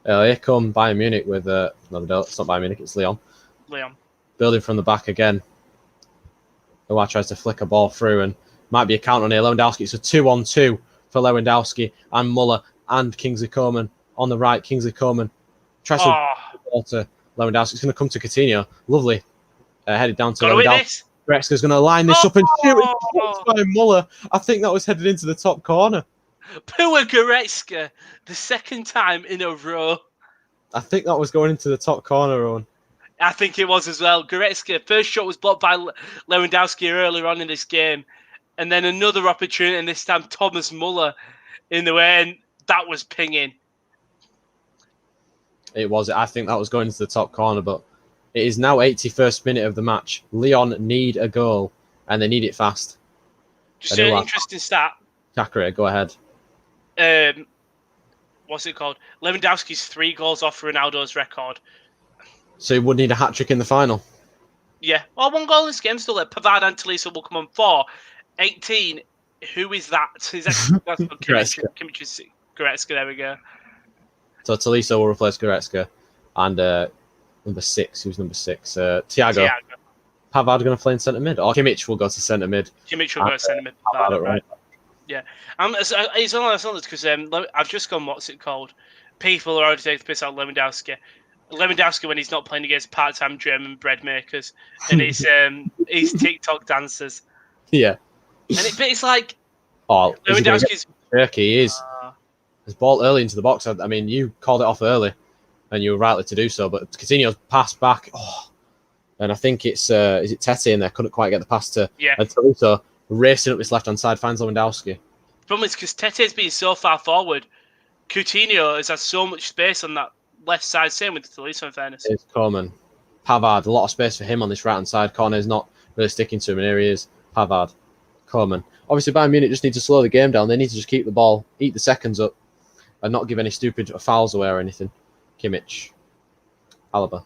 Speaker 1: Here come Bayern Munich with no, it's not Bayern Munich, it's Lyon.
Speaker 2: Lyon.
Speaker 1: Building from the back again. Who tries to flick a ball through and might be a count on here. Lewandowski. It's a 2-on-2 for Lewandowski and Muller and Kingsley Coman on the right. Kingsley Coman tries to ball to Lewandowski. It's going to come to Coutinho. Lovely. Headed down to Lewandowski. Goretzka's going to line this up and shoot it by Muller. I think that was headed into the top corner.
Speaker 2: Poor Goretzka, the second time in a row.
Speaker 1: I think that was going into the top corner, Owen.
Speaker 2: I think it was as well. Goretzka, first shot was blocked by Lewandowski earlier on in this game. And then another opportunity, and this time Thomas Muller in the way, and that was pinging. It
Speaker 1: was. I think that was going into the top corner, but it is now 81st minute of the match. Lyon need a goal, and they need it fast.
Speaker 2: Just an interesting stat.
Speaker 1: Takara, go ahead.
Speaker 2: What's it called? Lewandowski's 3 goals off Ronaldo's record.
Speaker 1: So he would need a hat-trick in the final.
Speaker 2: Yeah. Well, 1 goal in this game still there. Pavard and Tolisso will come on 4. 18. Who is that? That's Goretzka. Goretzka, there we go.
Speaker 1: So Tolisso will replace Goretzka. And number 6. Who's number 6? Thiago. Pavard going to play in centre mid? Or Kimmich will go to centre mid?
Speaker 2: Kimmich will go to centre mid.
Speaker 1: Pavard, right.
Speaker 2: Yeah. It's only because I've just gone, what's it called? People are already taking the piss out of Lewandowski. Lewandowski when he's not playing against part-time German bread makers and he's TikTok dancers.
Speaker 1: Yeah.
Speaker 2: And it's like
Speaker 1: Lewandowski's Turkey is his ball early into the box. I mean, you called it off early, and you were rightly to do so. But Coutinho's pass back, and I think it's is it Tete in there? Couldn't quite get the pass to.
Speaker 2: Yeah.
Speaker 1: And Tolisso racing up this left-hand side finds Lewandowski.
Speaker 2: The problem is because Tete's been so far forward, Coutinho has had so much space on that left side. Same with Tolisso, in fairness.
Speaker 1: It's Coman. Pavard, a lot of space for him on this right-hand side. Corner's not really sticking to him, and here he is. Pavard. Coman. Obviously, Bayern Munich just need to slow the game down. They need to just keep the ball, eat the seconds up, and not give any stupid fouls away or anything. Kimmich. Alaba.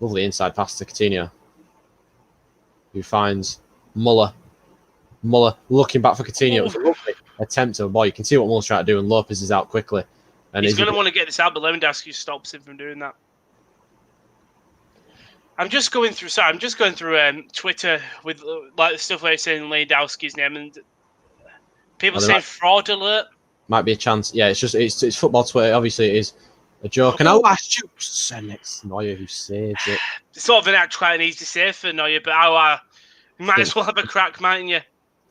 Speaker 1: Lovely inside pass to Coutinho, who finds Muller. Muller looking back for Coutinho. It was a lovely attempt of a ball. You can see what Muller's trying to do, and Lopez is out quickly. And
Speaker 2: he's going to want to get this out, but Lewandowski stops him from doing that. I'm just going through Twitter with like the stuff where it's saying Lewandowski's name, and people saying fraud alert.
Speaker 1: Might be a chance. Yeah, it's football Twitter. Obviously, it is a joke. And I shoot, and it's Neuer who saves it.
Speaker 2: It's sort of quite an easy save for Neuer, but you might as well have a crack, mightn't you?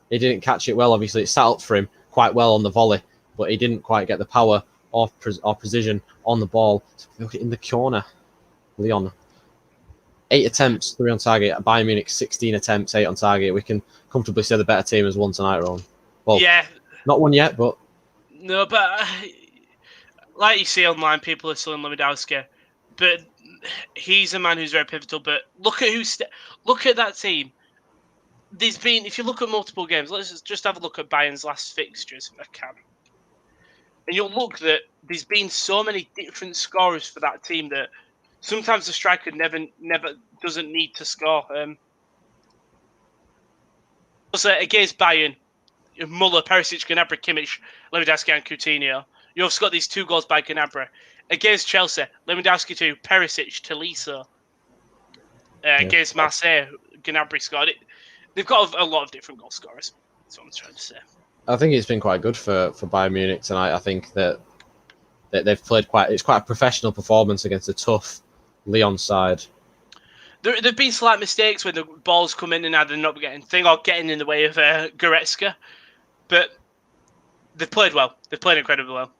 Speaker 1: He didn't catch it well. Obviously, it sat up for him quite well on the volley, but he didn't quite get the power or precision on the ball. Look in the corner, Lyon. 8 attempts, 3 on target. Bayern Munich, 16 attempts, 8 on target. We can comfortably say the better team has won tonight, Ron. Well,
Speaker 2: yeah.
Speaker 1: Not won yet, but...
Speaker 2: No, but like you see online, people are still in Lewandowski. But he's a man who's very pivotal. But look at that team. There's been, if you look at multiple games, let's just have a look at Bayern's last fixtures, if I can. And you'll look that there's been so many different scorers for that team that sometimes the striker never doesn't need to score. Also, against Bayern, Muller, Perisic, Gnabry, Kimmich, Lewandowski and Coutinho. You've also got these 2 goals by Gnabry. Against Chelsea, Lewandowski 2, Perisic, Tolisso. Against Marseille, Gnabry scored it. They've got a lot of different goal scorers. That's what I'm trying to say. I
Speaker 1: think it's been quite good for Bayern Munich tonight. I think that they've played it's quite a professional performance against a tough Lyon side.
Speaker 2: There have been slight mistakes when the balls come in and either not getting in the way of Goretzka, but they've played well. They've played incredibly well.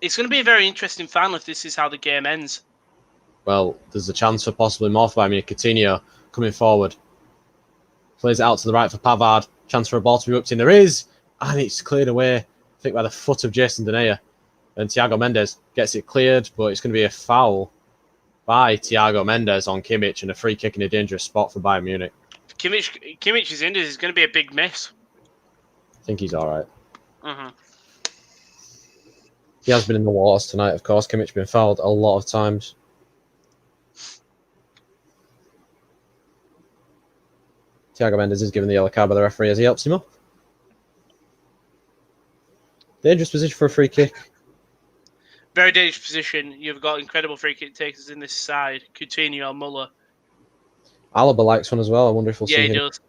Speaker 2: It's going to be a very interesting final if this is how the game ends.
Speaker 1: Well, there's a chance for possibly more for Bayern Munich. Coutinho coming forward. Plays it out to the right for Pavard. Chance for a ball to be whipped in. There is, and it's cleared away, I think, by the foot of Jason Denayer. And Thiago Mendes gets it cleared, but it's going to be a foul by Thiago Mendes on Kimmich and a free kick in a dangerous spot for Bayern Munich.
Speaker 2: Kimmich is injured. It's going to be a big miss.
Speaker 1: I think he's all right.
Speaker 2: Mm-hmm.
Speaker 1: He has been in the waters tonight, of course. Kimmich been fouled a lot of times. Thiago Mendes is given the yellow card by the referee as he helps him up. Dangerous position for a free kick.
Speaker 2: Very dangerous position. You've got incredible free kick takers in this side. Coutinho or Muller.
Speaker 1: Alaba likes one as well. I wonder if we'll
Speaker 2: Yeah,
Speaker 1: see
Speaker 2: he
Speaker 1: him.
Speaker 2: does.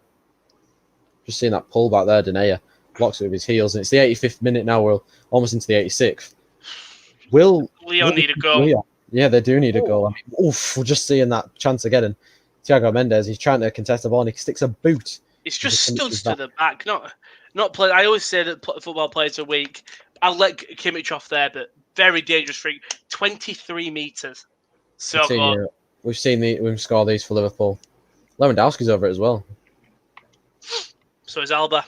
Speaker 1: Just seeing that pull back there, Denayer blocks it with his heels, and it's the 85th minute now. We're almost into the 86th. Will
Speaker 2: Lyon need a goal.
Speaker 1: Lyon? Yeah, they do need a goal.
Speaker 2: Ooh.
Speaker 1: I mean, we're just seeing that chance again. And Thiago Mendes, he's trying to contest the ball, and he sticks a boot.
Speaker 2: It's just studs to the back, not play. I always say that football players are weak. I'll let Kimmich off there, but very dangerous freak. 23 meters. So good.
Speaker 1: We've seen him score these for Liverpool. Lewandowski's over it as well.
Speaker 2: So is Alba.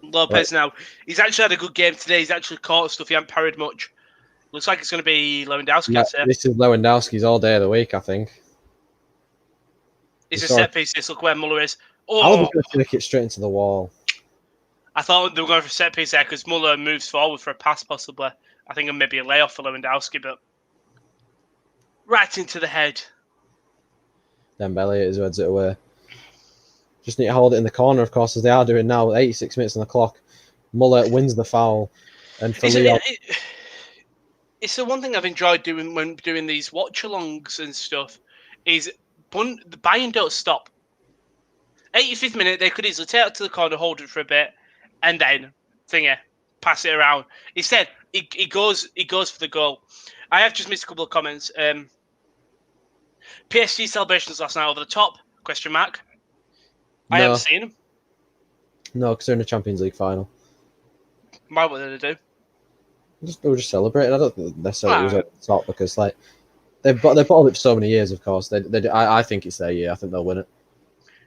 Speaker 2: Lopez now. He's actually had a good game today. He's actually caught stuff. He hasn't parried much. Looks like it's going to be Lewandowski.
Speaker 1: Yeah, this is Lewandowski's all day of the week, I think.
Speaker 2: It's a set piece. This look where Muller is.
Speaker 1: I was going to flick it straight into the wall.
Speaker 2: I thought they were going for a set piece there because Muller moves forward for a pass, possibly. I think maybe a layoff for Lewandowski, but right into the head.
Speaker 1: Dembele heads it away. Just need to hold it in the corner, of course, as they are doing now. 86 minutes on the clock. Muller wins the foul, and for Lyon.
Speaker 2: It's the one thing I've enjoyed doing when doing these watchalongs and stuff is the Bayern don't stop. 85th minute, they could easily take it to the corner, hold it for a bit, and then pass it around. Instead, he goes for the goal. I have just missed a couple of comments. PSG celebrations last night over the top? Question mark. I haven't seen them.
Speaker 1: No, because they're in the Champions League final.
Speaker 2: Why would they do?
Speaker 1: They were just celebrating. I don't think necessarily it was at the top because they've bottled it for so many years. Of course, I think it's their year. I think they'll win it.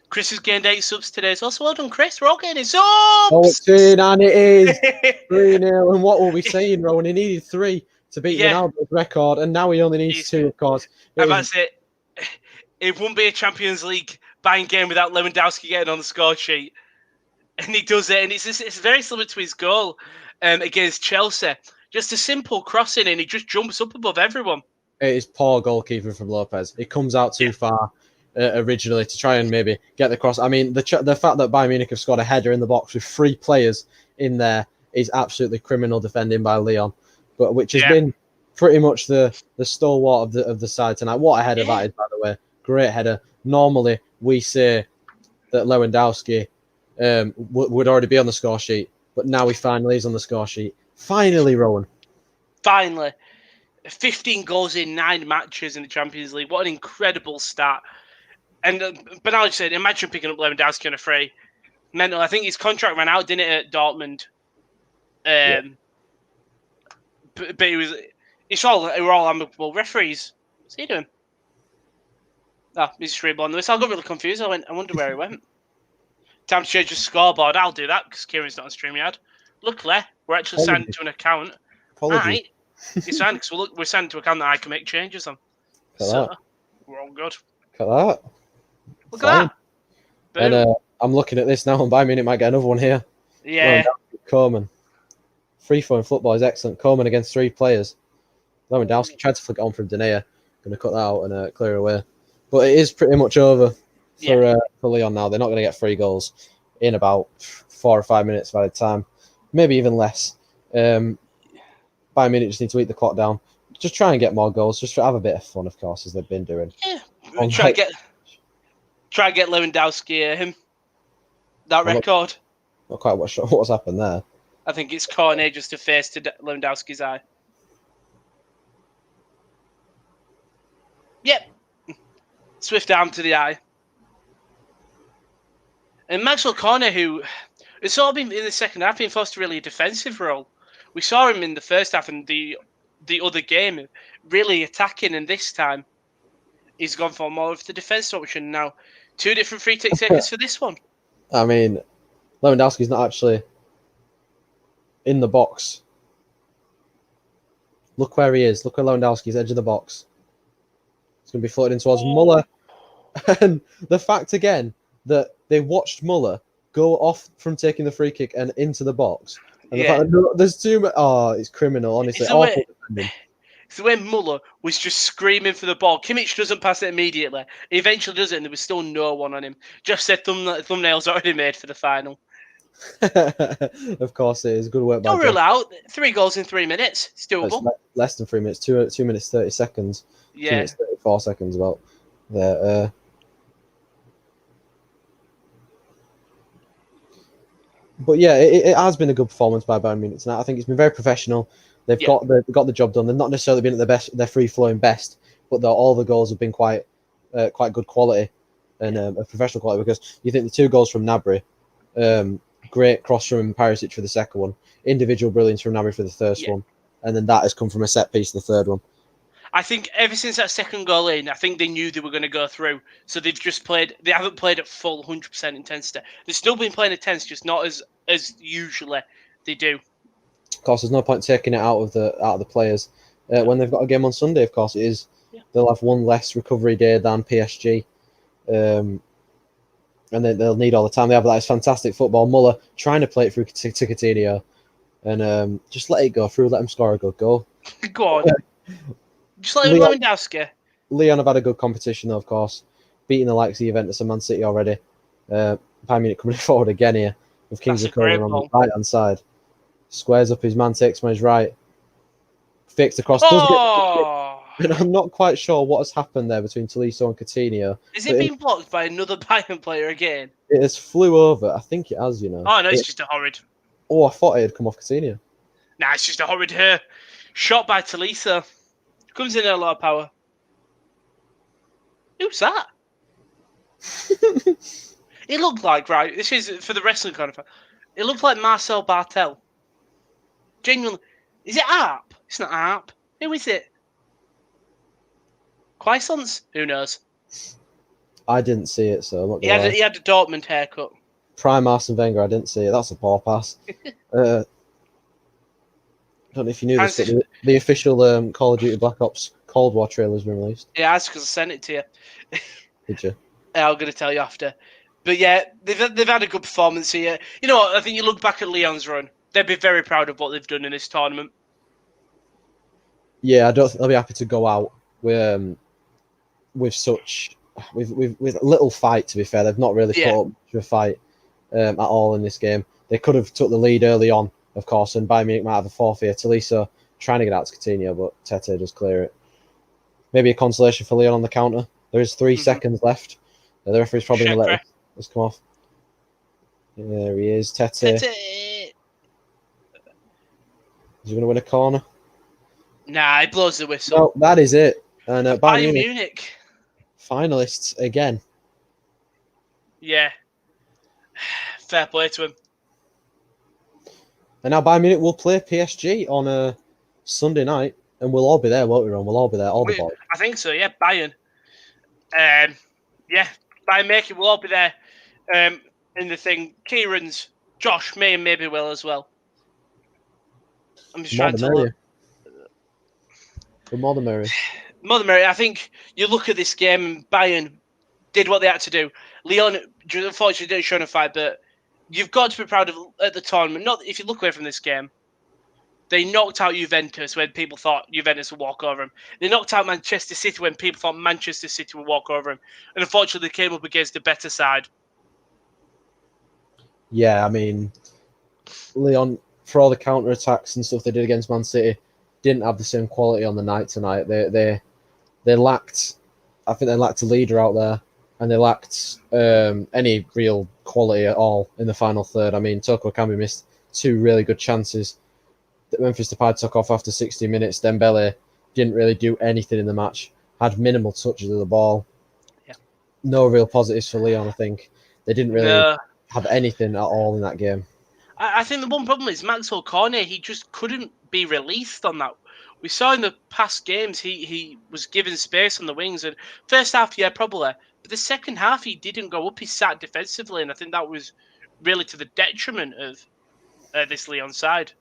Speaker 2: Chris has gained 8 subs today, so well done, Chris. We're all getting subs.
Speaker 1: Oh, it's in, and it is 3-0. And what were we saying, Rowan? He needed 3 to beat Ronaldo's record, and now he only needs 2, of course.
Speaker 2: That's it. It wouldn't be a Champions League Bayern game without Lewandowski getting on the score sheet, and he does it. And it's very similar to his goal against Chelsea. Just a simple crossing, and he just jumps up above everyone.
Speaker 1: It is poor goalkeeping from Lopez. He comes out too far originally to try and maybe get the cross. I mean, the fact that Bayern Munich have scored a header in the box with 3 players in there is absolutely criminal defending by Lyon, but which has been pretty much the stalwart of the side tonight. What a header that is, by the way. Great header. Normally, we say that Lewandowski would already be on the score sheet, but now he finally is on the score sheet. Finally, Rowan.
Speaker 2: Finally. 15 goals in 9 matches in the Champions League. What an incredible stat. And Benali said, imagine picking up Lewandowski on a free. Mental. I think his contract ran out, didn't it, at Dortmund? But they were all amicable referees. What's he doing? He's straight on this. I got really confused. I wonder where he went. Time to change the scoreboard. I'll do that because Kieran's not on StreamYard. Luckily, we're actually signed to an account. Right. It's signed because we're signed to an account that I can make changes on. So we're all good.
Speaker 1: Look at that.
Speaker 2: Look at that.
Speaker 1: And I'm looking at this now, and Bayern Munich might get another one here.
Speaker 2: Yeah.
Speaker 1: Coleman. Free-flowing football is excellent. Coleman against 3 players. Lewandowski tried to flick it on from Denayer. Going to cut that out and clear away. But it is pretty much over for Lyon now. They're not going to get 3 goals in about 4 or 5 minutes by the time. Maybe even less. Bayern Munich just need to eat the clock down. Just try and get more goals. Just have a bit of fun, of course, as they've been doing.
Speaker 2: Yeah. Try and get Lewandowski that record.
Speaker 1: Not quite sure what's happened there.
Speaker 2: I think it's corner just to face to Lewandowski's eye. Yep. Swift arm to the eye. And Maxwell Corner, who it's sort of been in the second half, been forced to really a defensive role. We saw him in the first half and the other game really attacking, and this time he's gone for more of the defence option now. 2 different free kick takers for this one. I
Speaker 1: mean, Lewandowski's not actually in the box. Look where he is. Look where Lewandowski's edge of the box. It's going to be floated in towards Muller. And the fact again that they watched Muller go off from taking the free kick and into the box. And the fact that there's too much. Oh, it's criminal, honestly.
Speaker 2: It's the way Muller was just screaming for the ball. Kimmich doesn't pass it immediately. He eventually does it, and there was still no one on him. Jeff said thumbnails already made for the final.
Speaker 1: Of course, it is good work by
Speaker 2: Don't rule
Speaker 1: Josh.
Speaker 2: out 3 goals in 3 minutes. It's
Speaker 1: It's
Speaker 2: doable.
Speaker 1: less than 3 minutes. 2 minutes 30 seconds. 2
Speaker 2: Yeah.
Speaker 1: minutes 34 seconds. About there. But yeah, it has been a good performance by Bayern Munich tonight. I think it's been very professional. They've got the job done. They've not necessarily been at their best, their free flowing best, but all the goals have been quite good quality and a professional quality. Because you think the 2 goals from Gnabry, great cross from Perisic for the second one, individual brilliance from Gnabry for the first one, and then that has come from a set piece, the third one.
Speaker 2: I think ever since that second goal in, I think they knew they were going to go through. So they've just played. They haven't played at full 100% intensity. They've still been playing intense, just not as usually they do.
Speaker 1: Of course, there's no point taking it out of the players when they've got a game on Sunday. Of course, it is. Yeah. They'll have one less recovery day than PSG, and they'll need all the time. They have that fantastic football. Muller trying to play it through to Coutinho, and just let it go through. Let him score a good goal.
Speaker 2: Go on. Just like Lewandowski.
Speaker 1: Lyon have had a good competition, though, of course, beating the likes of Juventus and Man City already. Bayern Munich coming forward again here with Kingsley Coman on the right hand side. Squares up his man, takes him on his right. Fixed across. And I'm not quite sure what has happened there between Tolisso and Coutinho.
Speaker 2: Is it being blocked by another Bayern player again?
Speaker 1: It has flew over. I think it has,
Speaker 2: Oh, no, it's just a horrid.
Speaker 1: Oh, I thought it had come off Coutinho.
Speaker 2: Nah, it's just a horrid shot by Tolisso. Comes in at a lot of power. Who's that? It looked like, right, this is for the wrestling kind of. It looked like Marcel Bartel. Genuinely. Is it Arp? It's not Arp. Who is it? Quaisance? Who knows?
Speaker 1: I didn't see it, so I'm not
Speaker 2: he had a Dortmund haircut.
Speaker 1: Prime Arsene Wenger, I didn't see it. That's a poor pass. I don't know if you knew this, but the official Call of Duty Black Ops Cold War trailer has been released.
Speaker 2: Yeah, that's because I sent it to you.
Speaker 1: Did you?
Speaker 2: Yeah, I'm going to tell you after. But yeah, they've had a good performance here. You know what? I think you look back at Lyon's run. They'd be very proud of what they've done in this tournament.
Speaker 1: Yeah, I don't think they'll be happy to go out with little fight. To be fair, they've not really put up much of a fight at all in this game. They could have took the lead early on, of course, and Bayern Munich might have a forfeit. Tolisso trying to get out to Coutinho, but Tete just clear it. Maybe a consolation for Lyon on the counter. There is 3 seconds left. The referee's probably going to let this come off. There he is, Tete. Is he going to win a corner?
Speaker 2: Nah, he blows the whistle.
Speaker 1: No, that is it. And
Speaker 2: Bayern Munich
Speaker 1: finalists again.
Speaker 2: Yeah. Fair play to him.
Speaker 1: And now Bayern Munich will play PSG on a Sunday night, and we'll all be there, won't we, Ron? We'll all be there, all the boys.
Speaker 2: I think so, yeah. Bayern. Bayern Munich will all be there in the thing. Kieran's, Josh, me, and maybe Will as well. I'm just trying to look.
Speaker 1: More than merry.
Speaker 2: More than merry. I think you look at this game and Bayern did what they had to do. Lyon, unfortunately, didn't show a fight, but you've got to be proud of at the tournament. Not if you look away from this game. They knocked out Juventus when people thought Juventus would walk over them. They knocked out Manchester City when people thought Manchester City would walk over them. And unfortunately, they came up against a better side.
Speaker 1: Yeah, I mean, Lyon, for all the counter-attacks and stuff they did against Man City, didn't have the same quality on the night tonight. They lacked, I think they lacked a leader out there, and they lacked any real quality at all in the final third. I mean, Toko Ekambi missed 2 really good chances that Memphis Depay took off after 60 minutes. Dembele didn't really do anything in the match, had minimal touches of the ball.
Speaker 2: Yeah.
Speaker 1: No real positives for Lyon, I think. They didn't really have anything at all in that game.
Speaker 2: I think the one problem is Maxwell Cornet, he just couldn't be released on that. We saw in the past games he was given space on the wings, and first half, yeah, probably. But the second half, he didn't go up. He sat defensively, and I think that was really to the detriment of this Lyon side,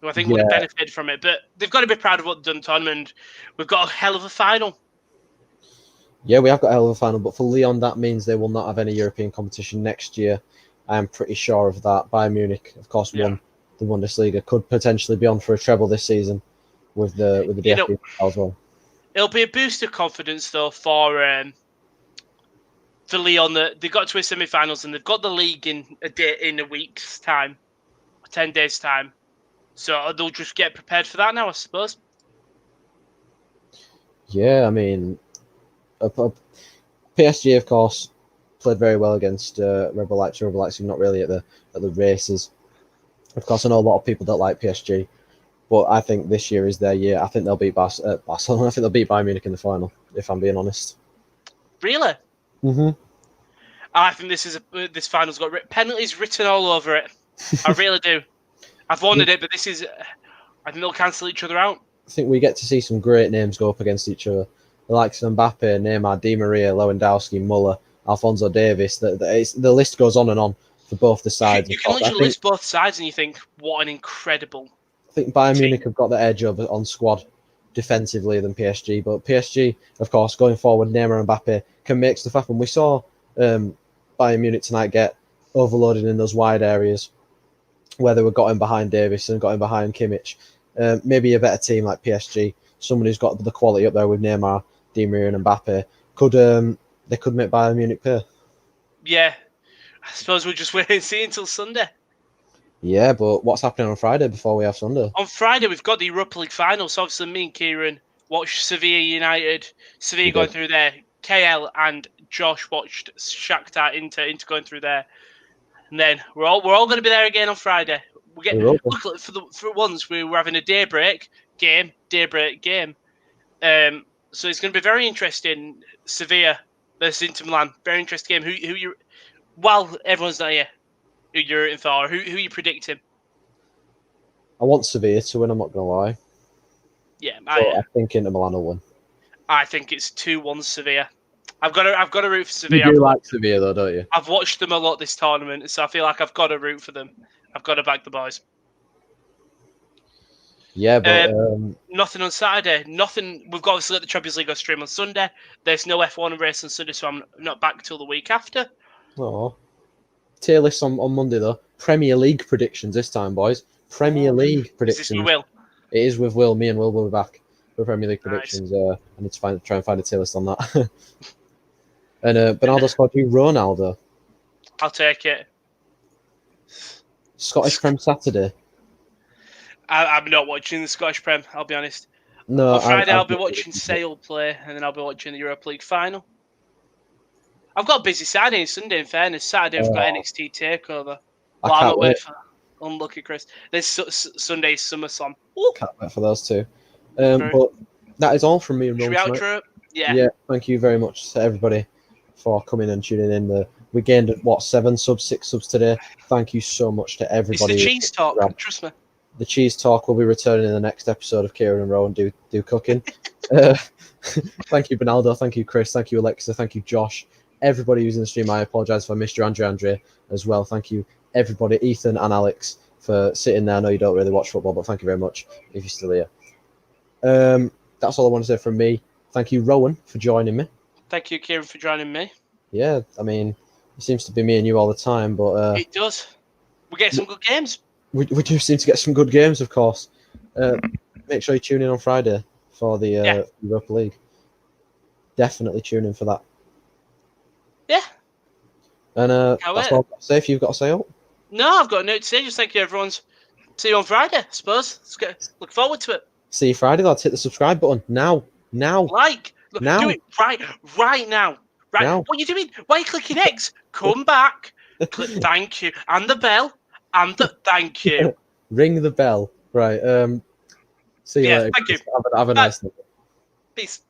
Speaker 2: who I think would have benefited from it. But they've got to be proud of what they've done, tournament. We've got a hell of a final.
Speaker 1: Yeah, we have got a hell of a final, but for Lyon, that means they will not have any European competition next year. I am pretty sure of that. Bayern Munich, of course, won the Bundesliga, could potentially be on for a treble this season with the DFB as well.
Speaker 2: It'll be a boost of confidence though for for Lyon that they got to a semi-finals and they've got the league in a week's time, 10 days time. So they'll just get prepared for that now, I suppose.
Speaker 1: Yeah, I mean, PSG, of course, played very well against Rebel Leipzig. Rebel Leipzig not really at the races. Of course, I know a lot of people don't like PSG, but I think this year is their year. I think they'll beat Barcelona. I think they'll beat Bayern Munich in the final, if I'm being honest.
Speaker 2: Really?
Speaker 1: Mm-hmm.
Speaker 2: I think this final's got penalties written all over it. I really do. I've wanted it, but this is... I think they'll cancel each other out.
Speaker 1: I think we get to see some great names go up against each other. The likes of Mbappe, Neymar, Di Maria, Lewandowski, Muller, Alphonso Davies. The list goes on and on for both the sides.
Speaker 2: You can literally list both sides and you think, what an incredible
Speaker 1: I think Bayern
Speaker 2: team.
Speaker 1: Munich have got the edge on squad defensively than PSG. But PSG, of course, going forward, Neymar and Mbappe can make stuff happen. We saw Bayern Munich tonight get overloaded in those wide areas where they were got in behind Davies and got in behind Kimmich. Maybe a better team like PSG, someone who's got the quality up there with Neymar, Di Maria and Mbappe, could make Bayern Munich pay.
Speaker 2: Yeah, I suppose we'll just wait and see until Sunday.
Speaker 1: Yeah, but what's happening on Friday before we have Sunday?
Speaker 2: On Friday, we've got the Europa League final. So obviously, me and Kieran watched Sevilla United. Sevilla going through there. KL and Josh watched Shakhtar Inter going through there. And then we're all going to be there again on Friday. Look, for once we're having a daybreak game. So it's going to be very interesting. Sevilla versus Inter Milan. Very interesting game. Who you? While everyone's not here, who you're rooting for? Or who you predicting?
Speaker 1: I want Sevilla to win. I'm not going to lie.
Speaker 2: Yeah,
Speaker 1: I think Inter Milan will win.
Speaker 2: I think it's 2-1 Sevilla. I've got to root for Sevilla.
Speaker 1: You do like Sevilla though, don't you?
Speaker 2: I've watched them a lot this tournament, so I feel like I've got to root for them. I've got to back the boys.
Speaker 1: Yeah, but
Speaker 2: nothing on Saturday. Nothing. We've got obviously got the Champions League on stream on Sunday. There's no F1 race on Sunday, so I'm not back till the week after.
Speaker 1: Oh, tier list on Monday though. Premier League predictions this time, boys. Premier League predictions.
Speaker 2: Is this with Will?
Speaker 1: It is with Will. Me and Will will be back for Premier League predictions. I need to try and find a tier list on that. And Bernardo scored you Ronaldo.
Speaker 2: I'll take it.
Speaker 1: Scottish Prem Saturday.
Speaker 2: I'm not watching the Scottish Prem, I'll be honest.
Speaker 1: No,
Speaker 2: on Friday I'll be watching Sale play, and then I'll be watching the Europa League final. I've got a busy Saturday and Sunday, in fairness. Saturday we've got NXT TakeOver. Well, I'm not waiting for unlucky Chris. This Sunday's SummerSlam.
Speaker 1: Can't wait for those two. But that is all from me and Ron.
Speaker 2: Should we outro it?
Speaker 1: Yeah, thank you very much to everybody for coming and tuning in. We gained, 6 subs today. Thank you so much to everybody.
Speaker 2: It's the cheese talk, trust me.
Speaker 1: The cheese talk will be returning in the next episode of Kieran and Rowan Do Cooking. Thank you, Bernardo. Thank you, Chris. Thank you, Alexa. Thank you, Josh. Everybody who's in the stream, I apologise if I missed you, Andre as well. Thank you, everybody, Ethan and Alex, for sitting there. I know you don't really watch football, but thank you very much if you're still here. That's all I want to say from me. Thank you, Rowan, for joining me.
Speaker 2: Thank you, Kieran, for joining me.
Speaker 1: Yeah, I mean, it seems to be me and you all the time, but...
Speaker 2: it does. We get some good games.
Speaker 1: We do seem to get some good games, of course. Make sure you tune in on Friday for the Europa League. Definitely tune in for that.
Speaker 2: Yeah.
Speaker 1: And that's all I've got to say. If you've got to say up.
Speaker 2: No, I've got a note to say. Just thank you, everyone. See you on Friday, I suppose. Look forward to it.
Speaker 1: See you Friday, lads. Hit the subscribe button now.
Speaker 2: Like. Look,
Speaker 1: now.
Speaker 2: Do it right now. Right.
Speaker 1: Now.
Speaker 2: What are you doing? Why are you clicking X? Come back. Click thank you. And the bell. And the thank you.
Speaker 1: Ring the bell. Right. See you later.
Speaker 2: Thank you.
Speaker 1: Have a nice night.
Speaker 2: Peace.